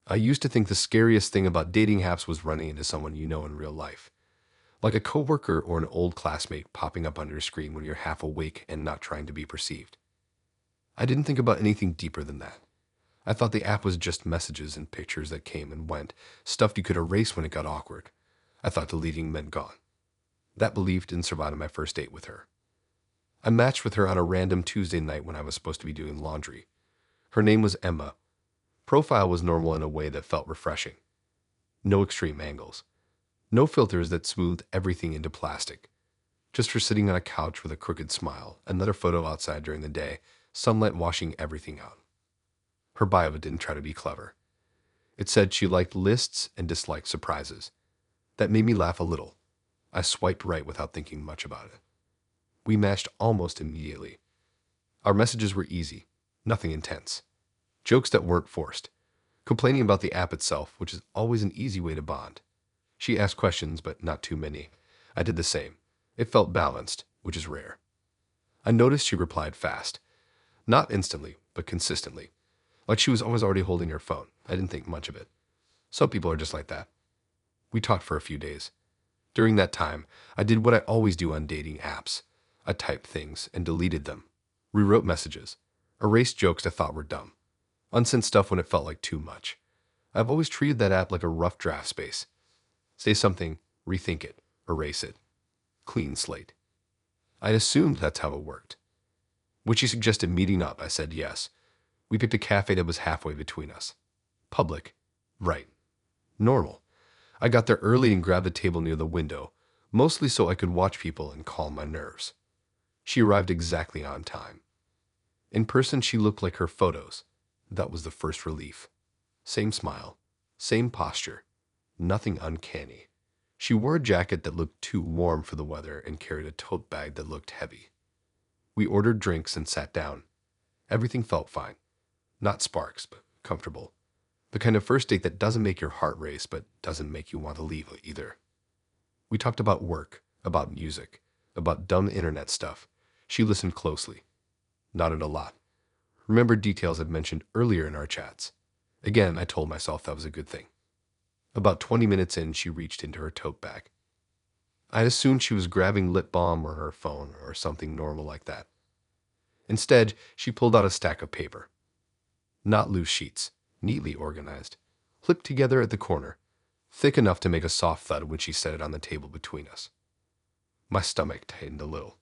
Speaker 1: I used to think the scariest thing about dating apps was running into someone you know in real life. Like a coworker or an old classmate popping up on your screen when you're half awake and not trying to be perceived. I didn't think about anything deeper than that. I thought the app was just messages and pictures that came and went, stuff you could erase when it got awkward. I thought deleting meant gone. That belief didn't survive on my first date with her. I matched with her on a random Tuesday night when I was supposed to be doing laundry. Her name was Emma. Profile was normal in a way that felt refreshing. No extreme angles. No filters that smoothed everything into plastic. Just her sitting on a couch with a crooked smile, another photo outside during the day, sunlight washing everything out. Her bio didn't try to be clever. It said she liked lists and disliked surprises. That made me laugh a little. I swiped right without thinking much about it. We matched almost immediately. Our messages were easy, nothing intense. Jokes that weren't forced. Complaining about the app itself, which is always an easy way to bond. She asked questions, but not too many. I did the same. It felt balanced, which is rare. I noticed she replied fast. Not instantly, but consistently. Like she was always already holding her phone. I didn't think much of it. Some people are just like that. We talked for a few days. During that time, I did what I always do on dating apps. I typed things and deleted them, rewrote messages, erased jokes I thought were dumb, unsent stuff when it felt like too much. I've always treated that app like a rough draft space. Say something, rethink it, erase it. Clean slate. I'd assumed that's how it worked. When she suggested meeting up, I said yes. We picked a cafe that was halfway between us. Public. Right. Normal. I got there early and grabbed a table near the window, mostly so I could watch people and calm my nerves. She arrived exactly on time. In person, she looked like her photos. That was the first relief. Same smile. Same posture. Nothing uncanny. She wore a jacket that looked too warm for the weather and carried a tote bag that looked heavy. We ordered drinks and sat down. Everything felt fine. Not sparks, but comfortable. The kind of first date that doesn't make your heart race, but doesn't make you want to leave either. We talked about work, about music, about dumb internet stuff. She listened closely. Nodded a lot. Remembered details I'd mentioned earlier in our chats. Again, I told myself that was a good thing. About 20 minutes in, she reached into her tote bag. I'd assumed she was grabbing lip balm or her phone or something normal like that. Instead, she pulled out a stack of paper. Not loose sheets, neatly organized, clipped together at the corner, thick enough to make a soft thud when she set it on the table between us. My stomach tightened a little.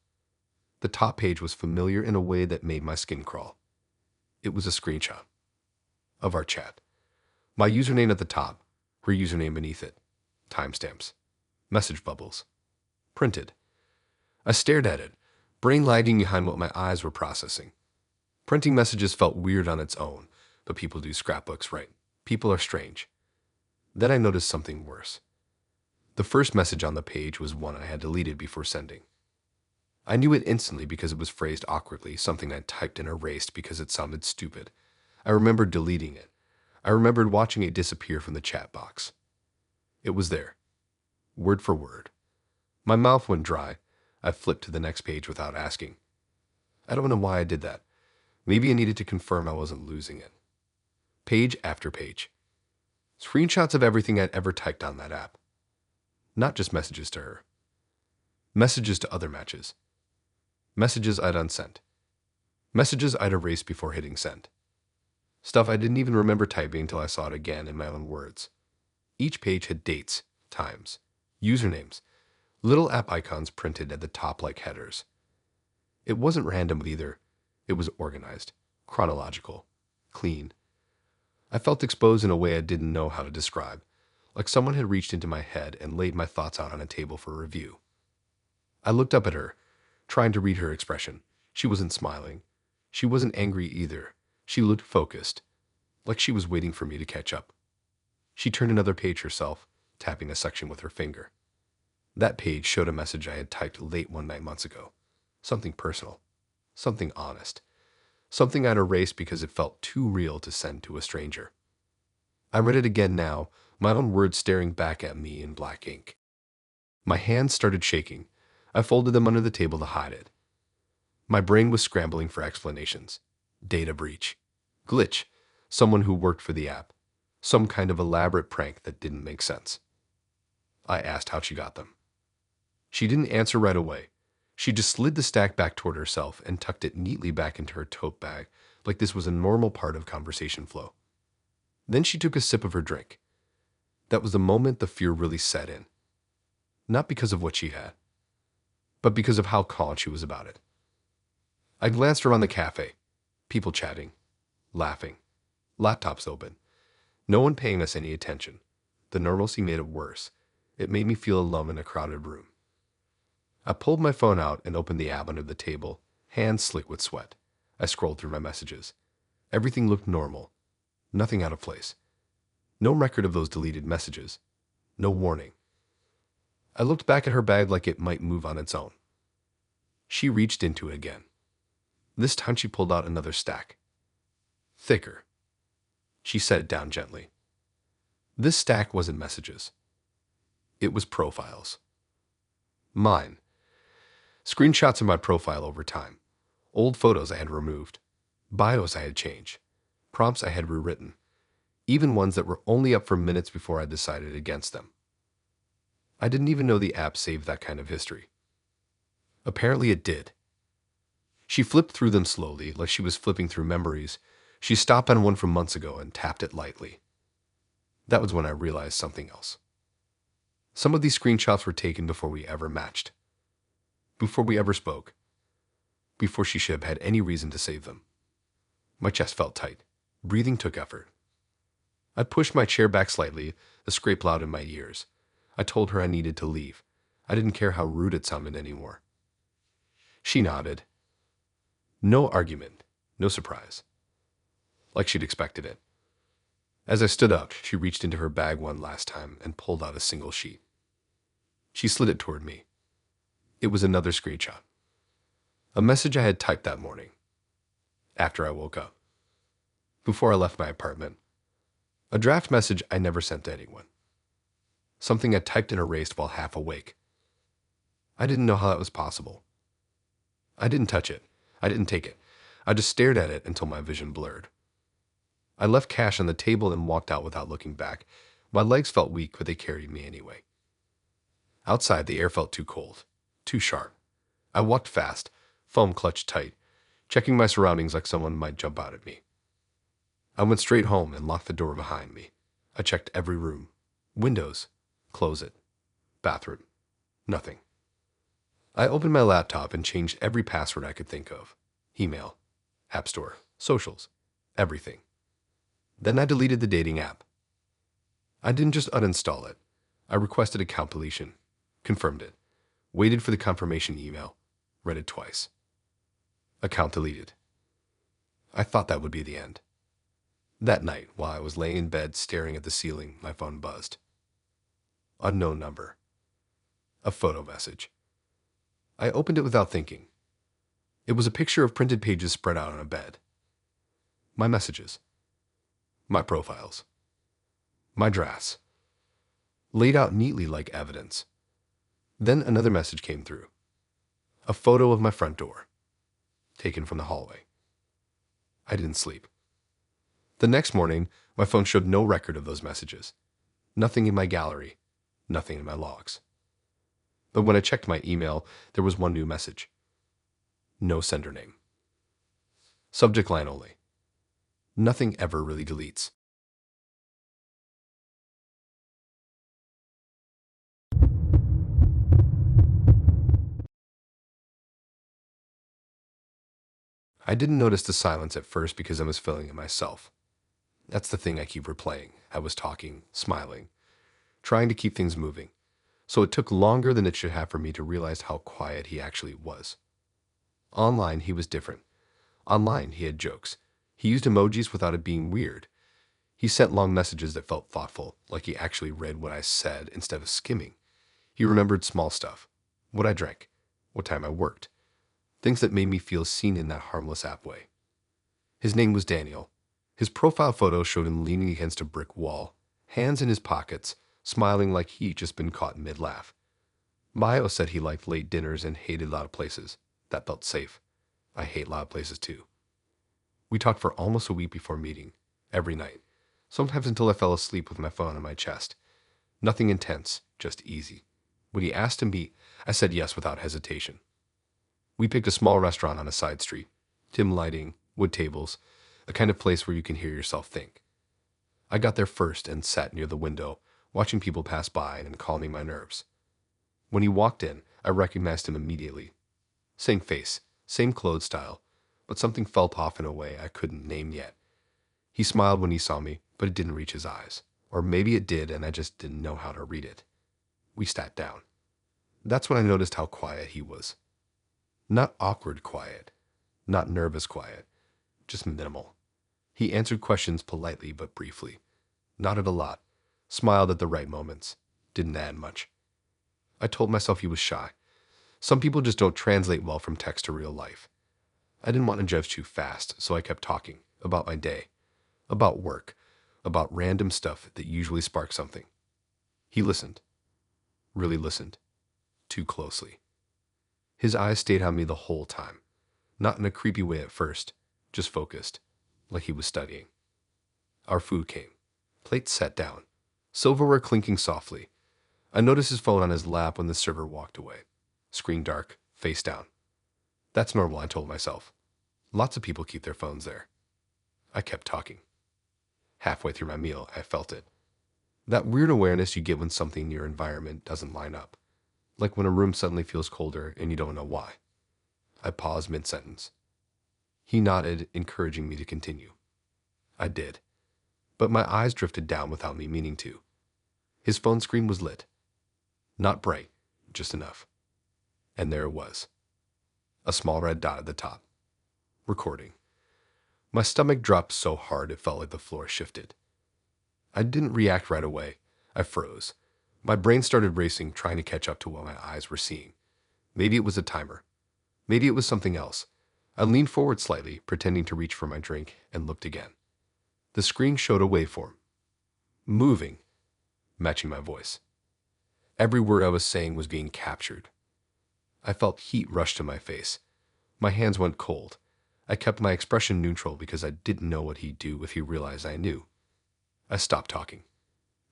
Speaker 1: The top page was familiar in a way that made my skin crawl. It was a screenshot of our chat. My username at the top, her username beneath it. Timestamps. Message bubbles. Printed. I stared at it, brain lagging behind what my eyes were processing. Printing messages felt weird on its own, but people do scrapbooks right. People are strange. Then I noticed something worse. The first message on the page was one I had deleted before sending. I knew it instantly because it was phrased awkwardly, something I typed and erased because it sounded stupid. I remembered deleting it. I remembered watching it disappear from the chat box. It was there, word for word. My mouth went dry. I flipped to the next page without asking. I don't know why I did that. Maybe I needed to confirm I wasn't losing it. Page after page. Screenshots of everything I'd ever typed on that app. Not just messages to her. Messages to other matches. Messages I'd unsent. Messages I'd erased before hitting send. Stuff I didn't even remember typing until I saw it again in my own words. Each page had dates, times, usernames, little app icons printed at the top like headers. It wasn't random either. It was organized, chronological, clean. I felt exposed in a way I didn't know how to describe, like someone had reached into my head and laid my thoughts out on a table for review. I looked up at her, trying to read her expression. She wasn't smiling. She wasn't angry either. She looked focused, like she was waiting for me to catch up. She turned another page herself, tapping a section with her finger. That page showed a message I had typed late one night months ago. Something personal. Something honest. Something I'd erased because it felt too real to send to a stranger. I read it again now, my own words staring back at me in black ink. My hands started shaking. I folded them under the table to hide it. My brain was scrambling for explanations. Data breach. Glitch. Someone who worked for the app. Some kind of elaborate prank that didn't make sense. I asked how she got them. She didn't answer right away. She just slid the stack back toward herself and tucked it neatly back into her tote bag, like this was a normal part of conversation flow. Then she took a sip of her drink. That was the moment the fear really set in. Not because of what she had, but because of how calm she was about it. I glanced around the cafe. People chatting, laughing, laptops open. No one paying us any attention. The normalcy made it worse. It made me feel alone in a crowded room. I pulled my phone out and opened the app under the table, hands slick with sweat. I scrolled through my messages. Everything looked normal. Nothing out of place. No record of those deleted messages. No warning. I looked back at her bag like it might move on its own. She reached into it again. This time she pulled out another stack. Thicker. She set it down gently. This stack wasn't messages. It was profiles. Mine. Screenshots of my profile over time. Old photos I had removed. Bios I had changed. Prompts I had rewritten. Even ones that were only up for minutes before I decided against them. I didn't even know the app saved that kind of history. Apparently it did. She flipped through them slowly, like she was flipping through memories. She stopped on one from months ago and tapped it lightly. That was when I realized something else. Some of these screenshots were taken before we ever matched, before we ever spoke, before she should have had any reason to save them. My chest felt tight. Breathing took effort. I pushed my chair back slightly, a scrape loud in my ears. I told her I needed to leave. I didn't care how rude it sounded anymore. She nodded. No argument, no surprise. Like she'd expected it. As I stood up, she reached into her bag one last time and pulled out a single sheet. She slid it toward me. It was another screenshot. A message I had typed that morning, after I woke up, before I left my apartment. A draft message I never sent to anyone. Something I typed and erased while half awake. I didn't know how that was possible. I didn't touch it. I didn't take it. I just stared at it until my vision blurred. I left cash on the table and walked out without looking back. My legs felt weak, but they carried me anyway. Outside, the air felt too cold, too sharp. I walked fast, foam clutched tight, checking my surroundings like someone might jump out at me. I went straight home and locked the door behind me. I checked every room. Windows, closet, bathroom, nothing. I opened my laptop and changed every password I could think of. Email, App Store, socials, everything. Then I deleted the dating app. I didn't just uninstall it. I requested account deletion, confirmed it, waited for the confirmation email, read it twice. Account deleted. I thought that would be the end. That night, while I was laying in bed staring at the ceiling, my phone buzzed. Unknown number. A photo message. I opened it without thinking. It was a picture of printed pages spread out on a bed. My messages. My profiles. My drafts. Laid out neatly like evidence. Then another message came through. A photo of my front door, taken from the hallway. I didn't sleep. The next morning, my phone showed no record of those messages. Nothing in my gallery, nothing in my logs. But when I checked my email, there was one new message. No sender name. Subject line only. Nothing ever really deletes. I didn't notice the silence at first because I was filling it myself. That's the thing I keep replaying. I was talking, smiling, trying to keep things moving. So it took longer than it should have for me to realize how quiet he actually was. Online, he was different. Online, he had jokes. He used emojis without it being weird. He sent long messages that felt thoughtful, like he actually read what I said instead of skimming. He remembered small stuff. What I drank. What time I worked. Things that made me feel seen in that harmless app way. His name was Daniel. His profile photo showed him leaning against a brick wall, hands in his pockets, smiling like he'd just been caught mid-laugh. Bio said he liked late dinners and hated loud places. That felt safe. I hate loud places too. We talked for almost a week before meeting, every night, sometimes until I fell asleep with my phone on my chest. Nothing intense, just easy. When he asked to meet, I said yes without hesitation. We picked a small restaurant on a side street, dim lighting, wood tables, a kind of place where you can hear yourself think. I got there first and sat near the window, watching people pass by and calming my nerves. When he walked in, I recognized him immediately. Same face, same clothes style, but something felt off in a way I couldn't name yet. He smiled when he saw me, but it didn't reach his eyes. Or maybe it did and I just didn't know how to read it. We sat down. That's when I noticed how quiet he was. Not awkward quiet, not nervous quiet, just minimal. He answered questions politely but briefly, nodded a lot, smiled at the right moments, didn't add much. I told myself he was shy. Some people just don't translate well from text to real life. I didn't want to judge too fast, so I kept talking about my day, about work, about random stuff that usually sparks something. He listened, really listened, too closely. His eyes stayed on me the whole time, not in a creepy way at first, just focused, like he was studying. Our food came, plates set down, silverware clinking softly. I noticed his phone on his lap when the server walked away. Screen dark, face down. That's normal, I told myself. Lots of people keep their phones there. I kept talking. Halfway through my meal, I felt it. That weird awareness you get when something in your environment doesn't line up. Like when a room suddenly feels colder and you don't know why. I paused mid-sentence. He nodded, encouraging me to continue. I did. But my eyes drifted down without me meaning to. His phone screen was lit. Not bright, just enough. And there it was. A small red dot at the top. Recording. My stomach dropped so hard it felt like the floor shifted. I didn't react right away. I froze. My brain started racing, trying to catch up to what my eyes were seeing. Maybe it was a timer. Maybe it was something else. I leaned forward slightly, pretending to reach for my drink, and looked again. The screen showed a waveform. Moving. Matching my voice. Every word I was saying was being captured. I felt heat rush to my face. My hands went cold. I kept my expression neutral because I didn't know what he'd do if he realized I knew. I stopped talking.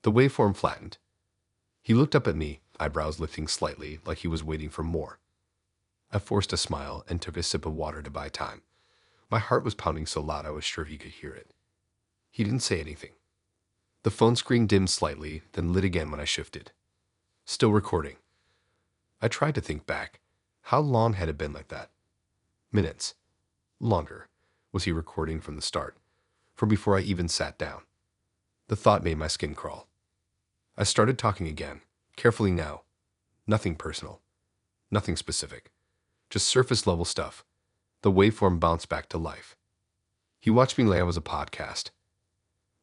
Speaker 1: The waveform flattened. He looked up at me, eyebrows lifting slightly, like he was waiting for more. I forced a smile and took a sip of water to buy time. My heart was pounding so loud I was sure he could hear it. He didn't say anything. The phone screen dimmed slightly, then lit again when I shifted. Still recording. I tried to think back. How long had it been like that? Minutes. Longer. Was he recording from the start? From before I even sat down? The thought made my skin crawl. I started talking again, carefully now. Nothing personal. Nothing specific. Just surface-level stuff. The waveform bounced back to life. He watched me like I was a podcast.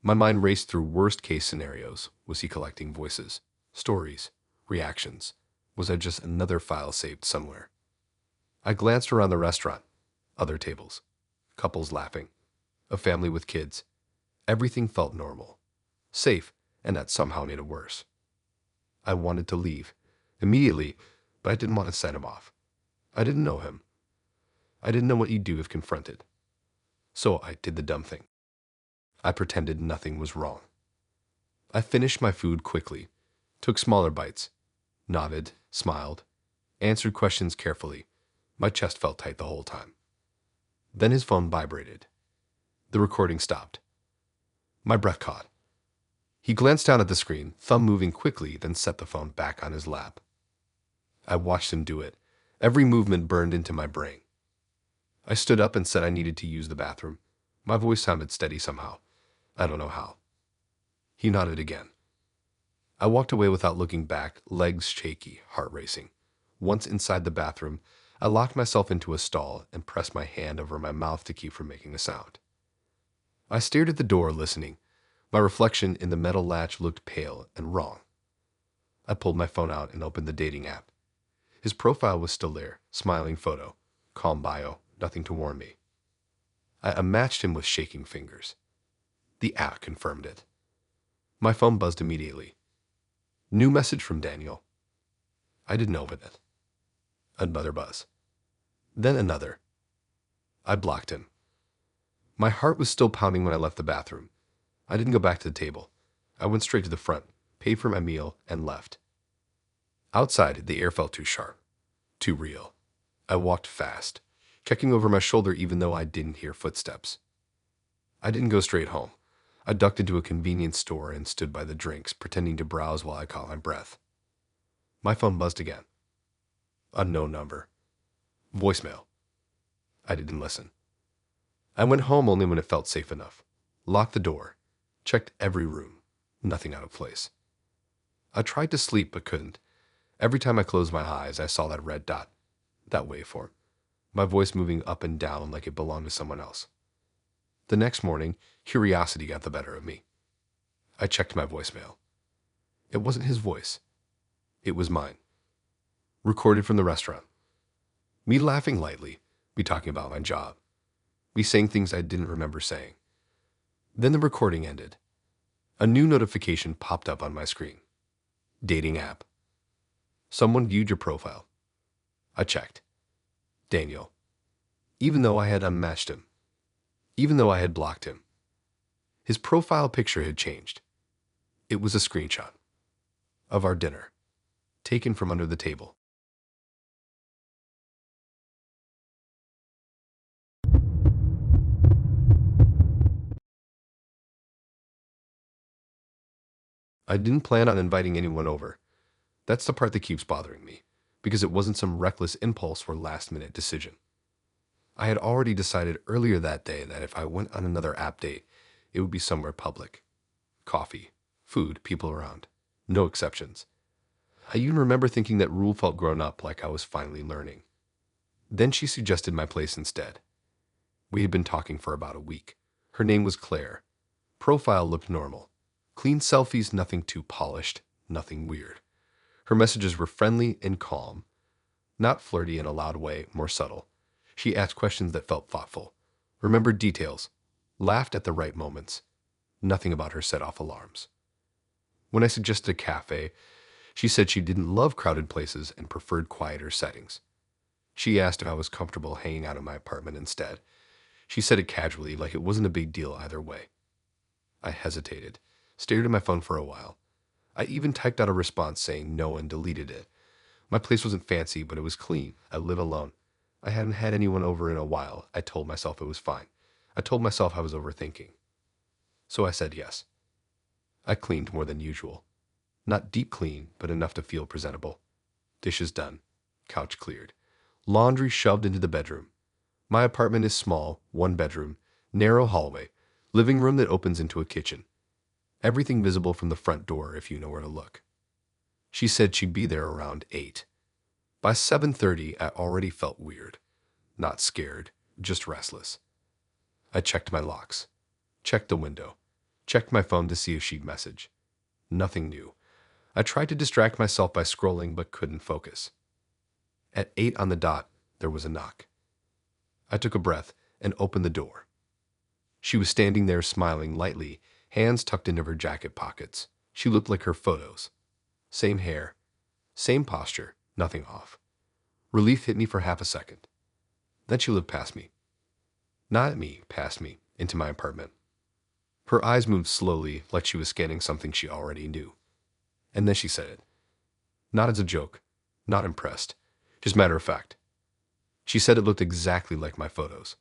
Speaker 1: My mind raced through worst-case scenarios. Was he collecting voices, stories, reactions? Was I just another file saved somewhere? I glanced around the restaurant. Other tables. Couples laughing. A family with kids. Everything felt normal. Safe, and that somehow made it worse. I wanted to leave. Immediately, but I didn't want to set him off. I didn't know him. I didn't know what he'd do if confronted. So I did the dumb thing. I pretended nothing was wrong. I finished my food quickly, took smaller bites, nodded, smiled, answered questions carefully. My chest felt tight the whole time. Then his phone vibrated. The recording stopped. My breath caught. He glanced down at the screen, thumb moving quickly, then set the phone back on his lap. I watched him do it. Every movement burned into my brain. I stood up and said I needed to use the bathroom. My voice sounded steady somehow. I don't know how. He nodded again. I walked away without looking back, legs shaky, heart racing. Once inside the bathroom, I locked myself into a stall and pressed my hand over my mouth to keep from making a sound. I stared at the door, listening. My reflection in the metal latch looked pale and wrong. I pulled my phone out and opened the dating app. His profile was still there, smiling photo, calm bio, nothing to warn me. I unmatched him with shaking fingers. The app confirmed it. My phone buzzed immediately. New message from Daniel. I didn't open it. Another buzz. Then another. I blocked him. My heart was still pounding when I left the bathroom. I didn't go back to the table. I went straight to the front, paid for my meal, and left. Outside, the air felt too sharp, too real. I walked fast, checking over my shoulder even though I didn't hear footsteps. I didn't go straight home. I ducked into a convenience store and stood by the drinks, pretending to browse while I caught my breath. My phone buzzed again. Unknown number. Voicemail. I didn't listen. I went home only when it felt safe enough. Locked the door. Checked every room. Nothing out of place. I tried to sleep but couldn't. Every time I closed my eyes, I saw that red dot, that waveform, my voice moving up and down like it belonged to someone else. The next morning, curiosity got the better of me. I checked my voicemail. It wasn't his voice. It was mine. Recorded from the restaurant. Me laughing lightly, me talking about my job, me saying things I didn't remember saying. Then the recording ended. A new notification popped up on my screen. Dating app. Someone viewed your profile. I checked. Daniel. Even though I had unmatched him. Even though I had blocked him. His profile picture had changed. It was a screenshot of our dinner. taken from under the table. I didn't plan on inviting anyone over. That's the part that keeps bothering me, because it wasn't some reckless impulse or last-minute decision. I had already decided earlier that day that if I went on another app date, it would be somewhere public. Coffee, food, people around. No exceptions. I even remember thinking that rule felt grown up, like I was finally learning. Then she suggested my place instead. We had been talking for about a week. Her name was Claire. Profile looked normal. Clean selfies, nothing too polished, nothing weird. Her messages were friendly and calm. Not flirty in a loud way, more subtle. She asked questions that felt thoughtful. Remembered details. Laughed at the right moments. Nothing about her set off alarms. When I suggested a cafe, she said she didn't love crowded places and preferred quieter settings. She asked if I was comfortable hanging out in my apartment instead. She said it casually, like it wasn't a big deal either way. I hesitated, stared at my phone for a while. I even typed out a response saying no and deleted it. My place wasn't fancy, but it was clean. I live alone. I hadn't had anyone over in a while. I told myself it was fine. I told myself I was overthinking. So I said yes. I cleaned more than usual. Not deep clean, but enough to feel presentable. Dishes done. Couch cleared. Laundry shoved into the bedroom. My apartment is small, one bedroom, narrow hallway, living room that opens into a kitchen. Everything visible from the front door if you know where to look. She said she'd be there around 8. By 7:30, I already felt weird. Not scared, just restless. I checked my locks. Checked the window. Checked my phone to see if she'd message. Nothing new. I tried to distract myself by scrolling but couldn't focus. At 8 on the dot, there was a knock. I took a breath and opened the door. She was standing there smiling lightly, hands tucked into her jacket pockets. She looked like her photos. Same hair, same posture, nothing off. Relief hit me for half a second. Then she looked past me. Not at me, past me, into my apartment. Her eyes moved slowly, like she was scanning something she already knew. And then she said it. Not as a joke, not impressed, just matter of fact. She said it looked exactly like my photos.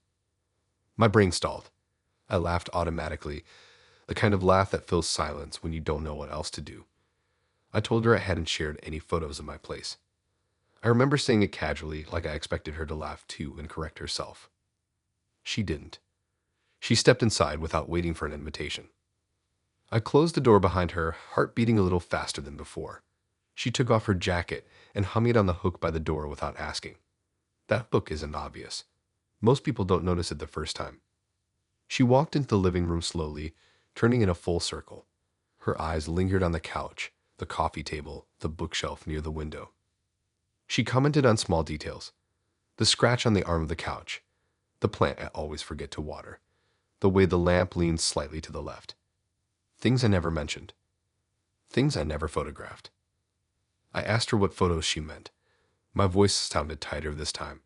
Speaker 1: My brain stalled. I laughed automatically, the kind of laugh that fills silence when you don't know what else to do. I told her I hadn't shared any photos of my place. I remember saying it casually, like I expected her to laugh too and correct herself. She didn't. She stepped inside without waiting for an invitation. I closed the door behind her, heart beating a little faster than before. She took off her jacket and hung it on the hook by the door without asking. That hook isn't obvious. Most people don't notice it the first time. She walked into the living room slowly, turning in a full circle. Her eyes lingered on the couch, the coffee table, the bookshelf near the window. She commented on small details. The scratch on the arm of the couch, the plant I always forget to water, the way the lamp leans slightly to the left. Things I never mentioned. Things I never photographed. I asked her what photos she meant. My voice sounded tighter this time.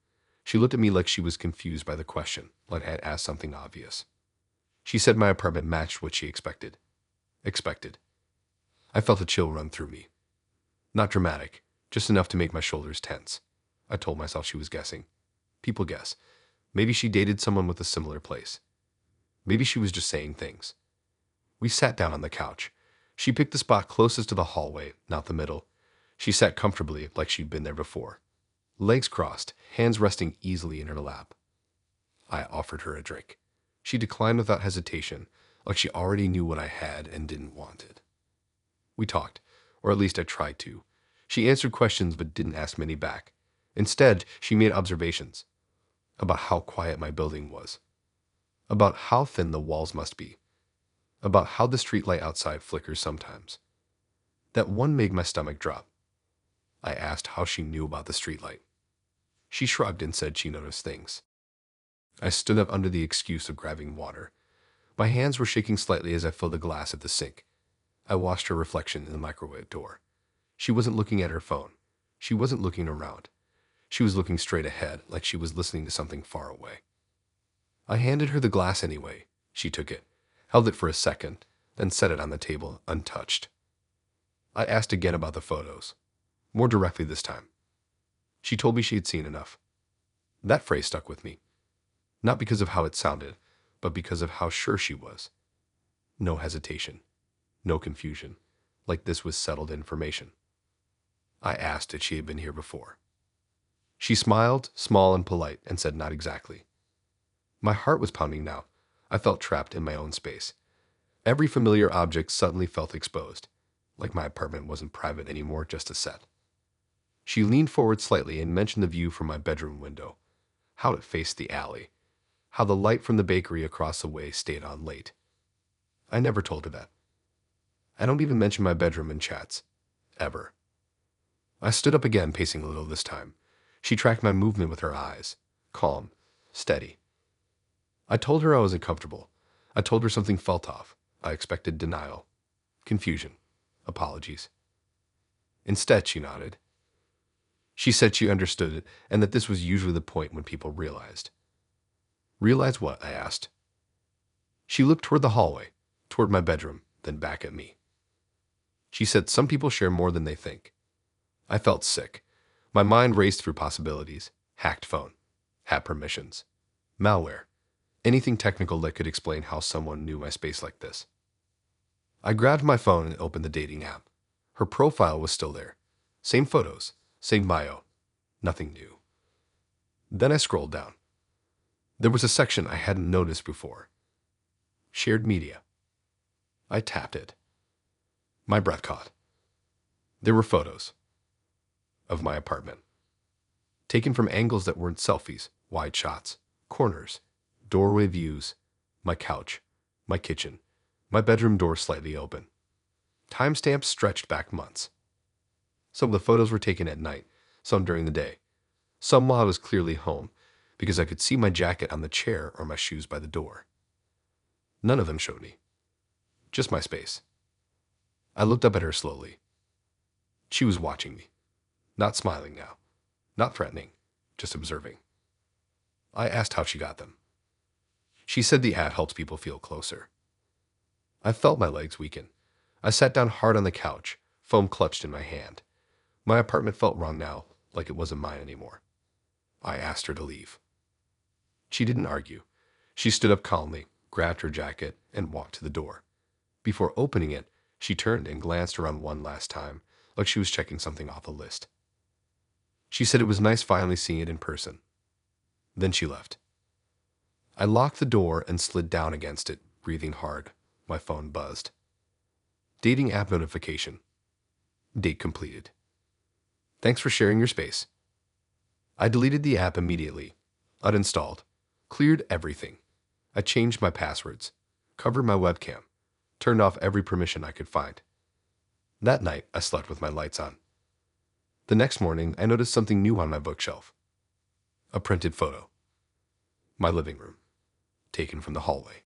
Speaker 1: She looked at me like she was confused by the question, like I had asked something obvious. She said my apartment matched what she expected. Expected. I felt a chill run through me. Not dramatic, just enough to make my shoulders tense. I told myself she was guessing. People guess. Maybe she dated someone with a similar place. Maybe she was just saying things. We sat down on the couch. She picked the spot closest to the hallway, not the middle. She sat comfortably, like she'd been there before. Legs crossed, hands resting easily in her lap. I offered her a drink. She declined without hesitation, like she already knew what I had and didn't want it. We talked, or at least I tried to. She answered questions but didn't ask many back. Instead, she made observations about how quiet my building was, about how thin the walls must be, about how the streetlight outside flickers sometimes. That one made my stomach drop. I asked how she knew about the streetlight. She shrugged and said she noticed things. I stood up under the excuse of grabbing water. My hands were shaking slightly as I filled a glass at the sink. I watched her reflection in the microwave door. She wasn't looking at her phone. She wasn't looking around. She was looking straight ahead, like she was listening to something far away. I handed her the glass anyway. She took it, held it for a second, then set it on the table, untouched. I asked again about the photos. more directly this time. She told me she had seen enough. That phrase stuck with me, not because of how it sounded, but because of how sure she was. No hesitation, no confusion, like this was settled information. I asked if she had been here before. She smiled, small and polite, and said not exactly. My heart was pounding now. I felt trapped in my own space. Every familiar object suddenly felt exposed, like my apartment wasn't private anymore, just a set. She leaned forward slightly and mentioned the view from my bedroom window, how it faced the alley, how the light from the bakery across the way stayed on late. I never told her that. I don't even mention my bedroom in chats. Ever. I stood up again, pacing a little this time. She tracked my movement with her eyes. Calm. Steady. I told her I was uncomfortable. I told her something felt off. I expected denial. Confusion. Apologies. Instead, she nodded. She said she understood it, and that this was usually the point when people realized. Realize what? I asked. She looked toward the hallway, toward my bedroom, then back at me. She said some people share more than they think. I felt sick. My mind raced through possibilities. Hacked phone. Had permissions. Malware. Anything technical that could explain how someone knew my space like this. I grabbed my phone and opened the dating app. Her profile was still there. Same photos. Same bio. Nothing new. Then I scrolled down. There was a section I hadn't noticed before. Shared media. I tapped it. My breath caught. There were photos of my apartment, taken from angles that weren't selfies, wide shots, corners, doorway views, my couch, my kitchen, my bedroom door slightly open. Timestamps stretched back months. Some of the photos were taken at night, some during the day, some while I was clearly home, because I could see my jacket on the chair or my shoes by the door. None of them showed me. Just my space. I looked up at her slowly. She was watching me. Not smiling now. Not threatening. Just observing. I asked how she got them. She said the app helps people feel closer. I felt my legs weaken. I sat down hard on the couch, foam clutched in my hand. My apartment felt wrong now, like it wasn't mine anymore. I asked her to leave. She didn't argue. She stood up calmly, grabbed her jacket, and walked to the door. Before opening it, she turned and glanced around one last time, like she was checking something off a list. She said it was nice finally seeing it in person. Then she left. I locked the door and slid down against it, breathing hard. My phone buzzed. Dating app notification. Date completed. Thanks for sharing your space. I deleted the app immediately, uninstalled, cleared everything. I changed my passwords, covered my webcam, turned off every permission I could find. That night, I slept with my lights on. The next morning, I noticed something new on my bookshelf. A printed photo. My living room, taken from the hallway.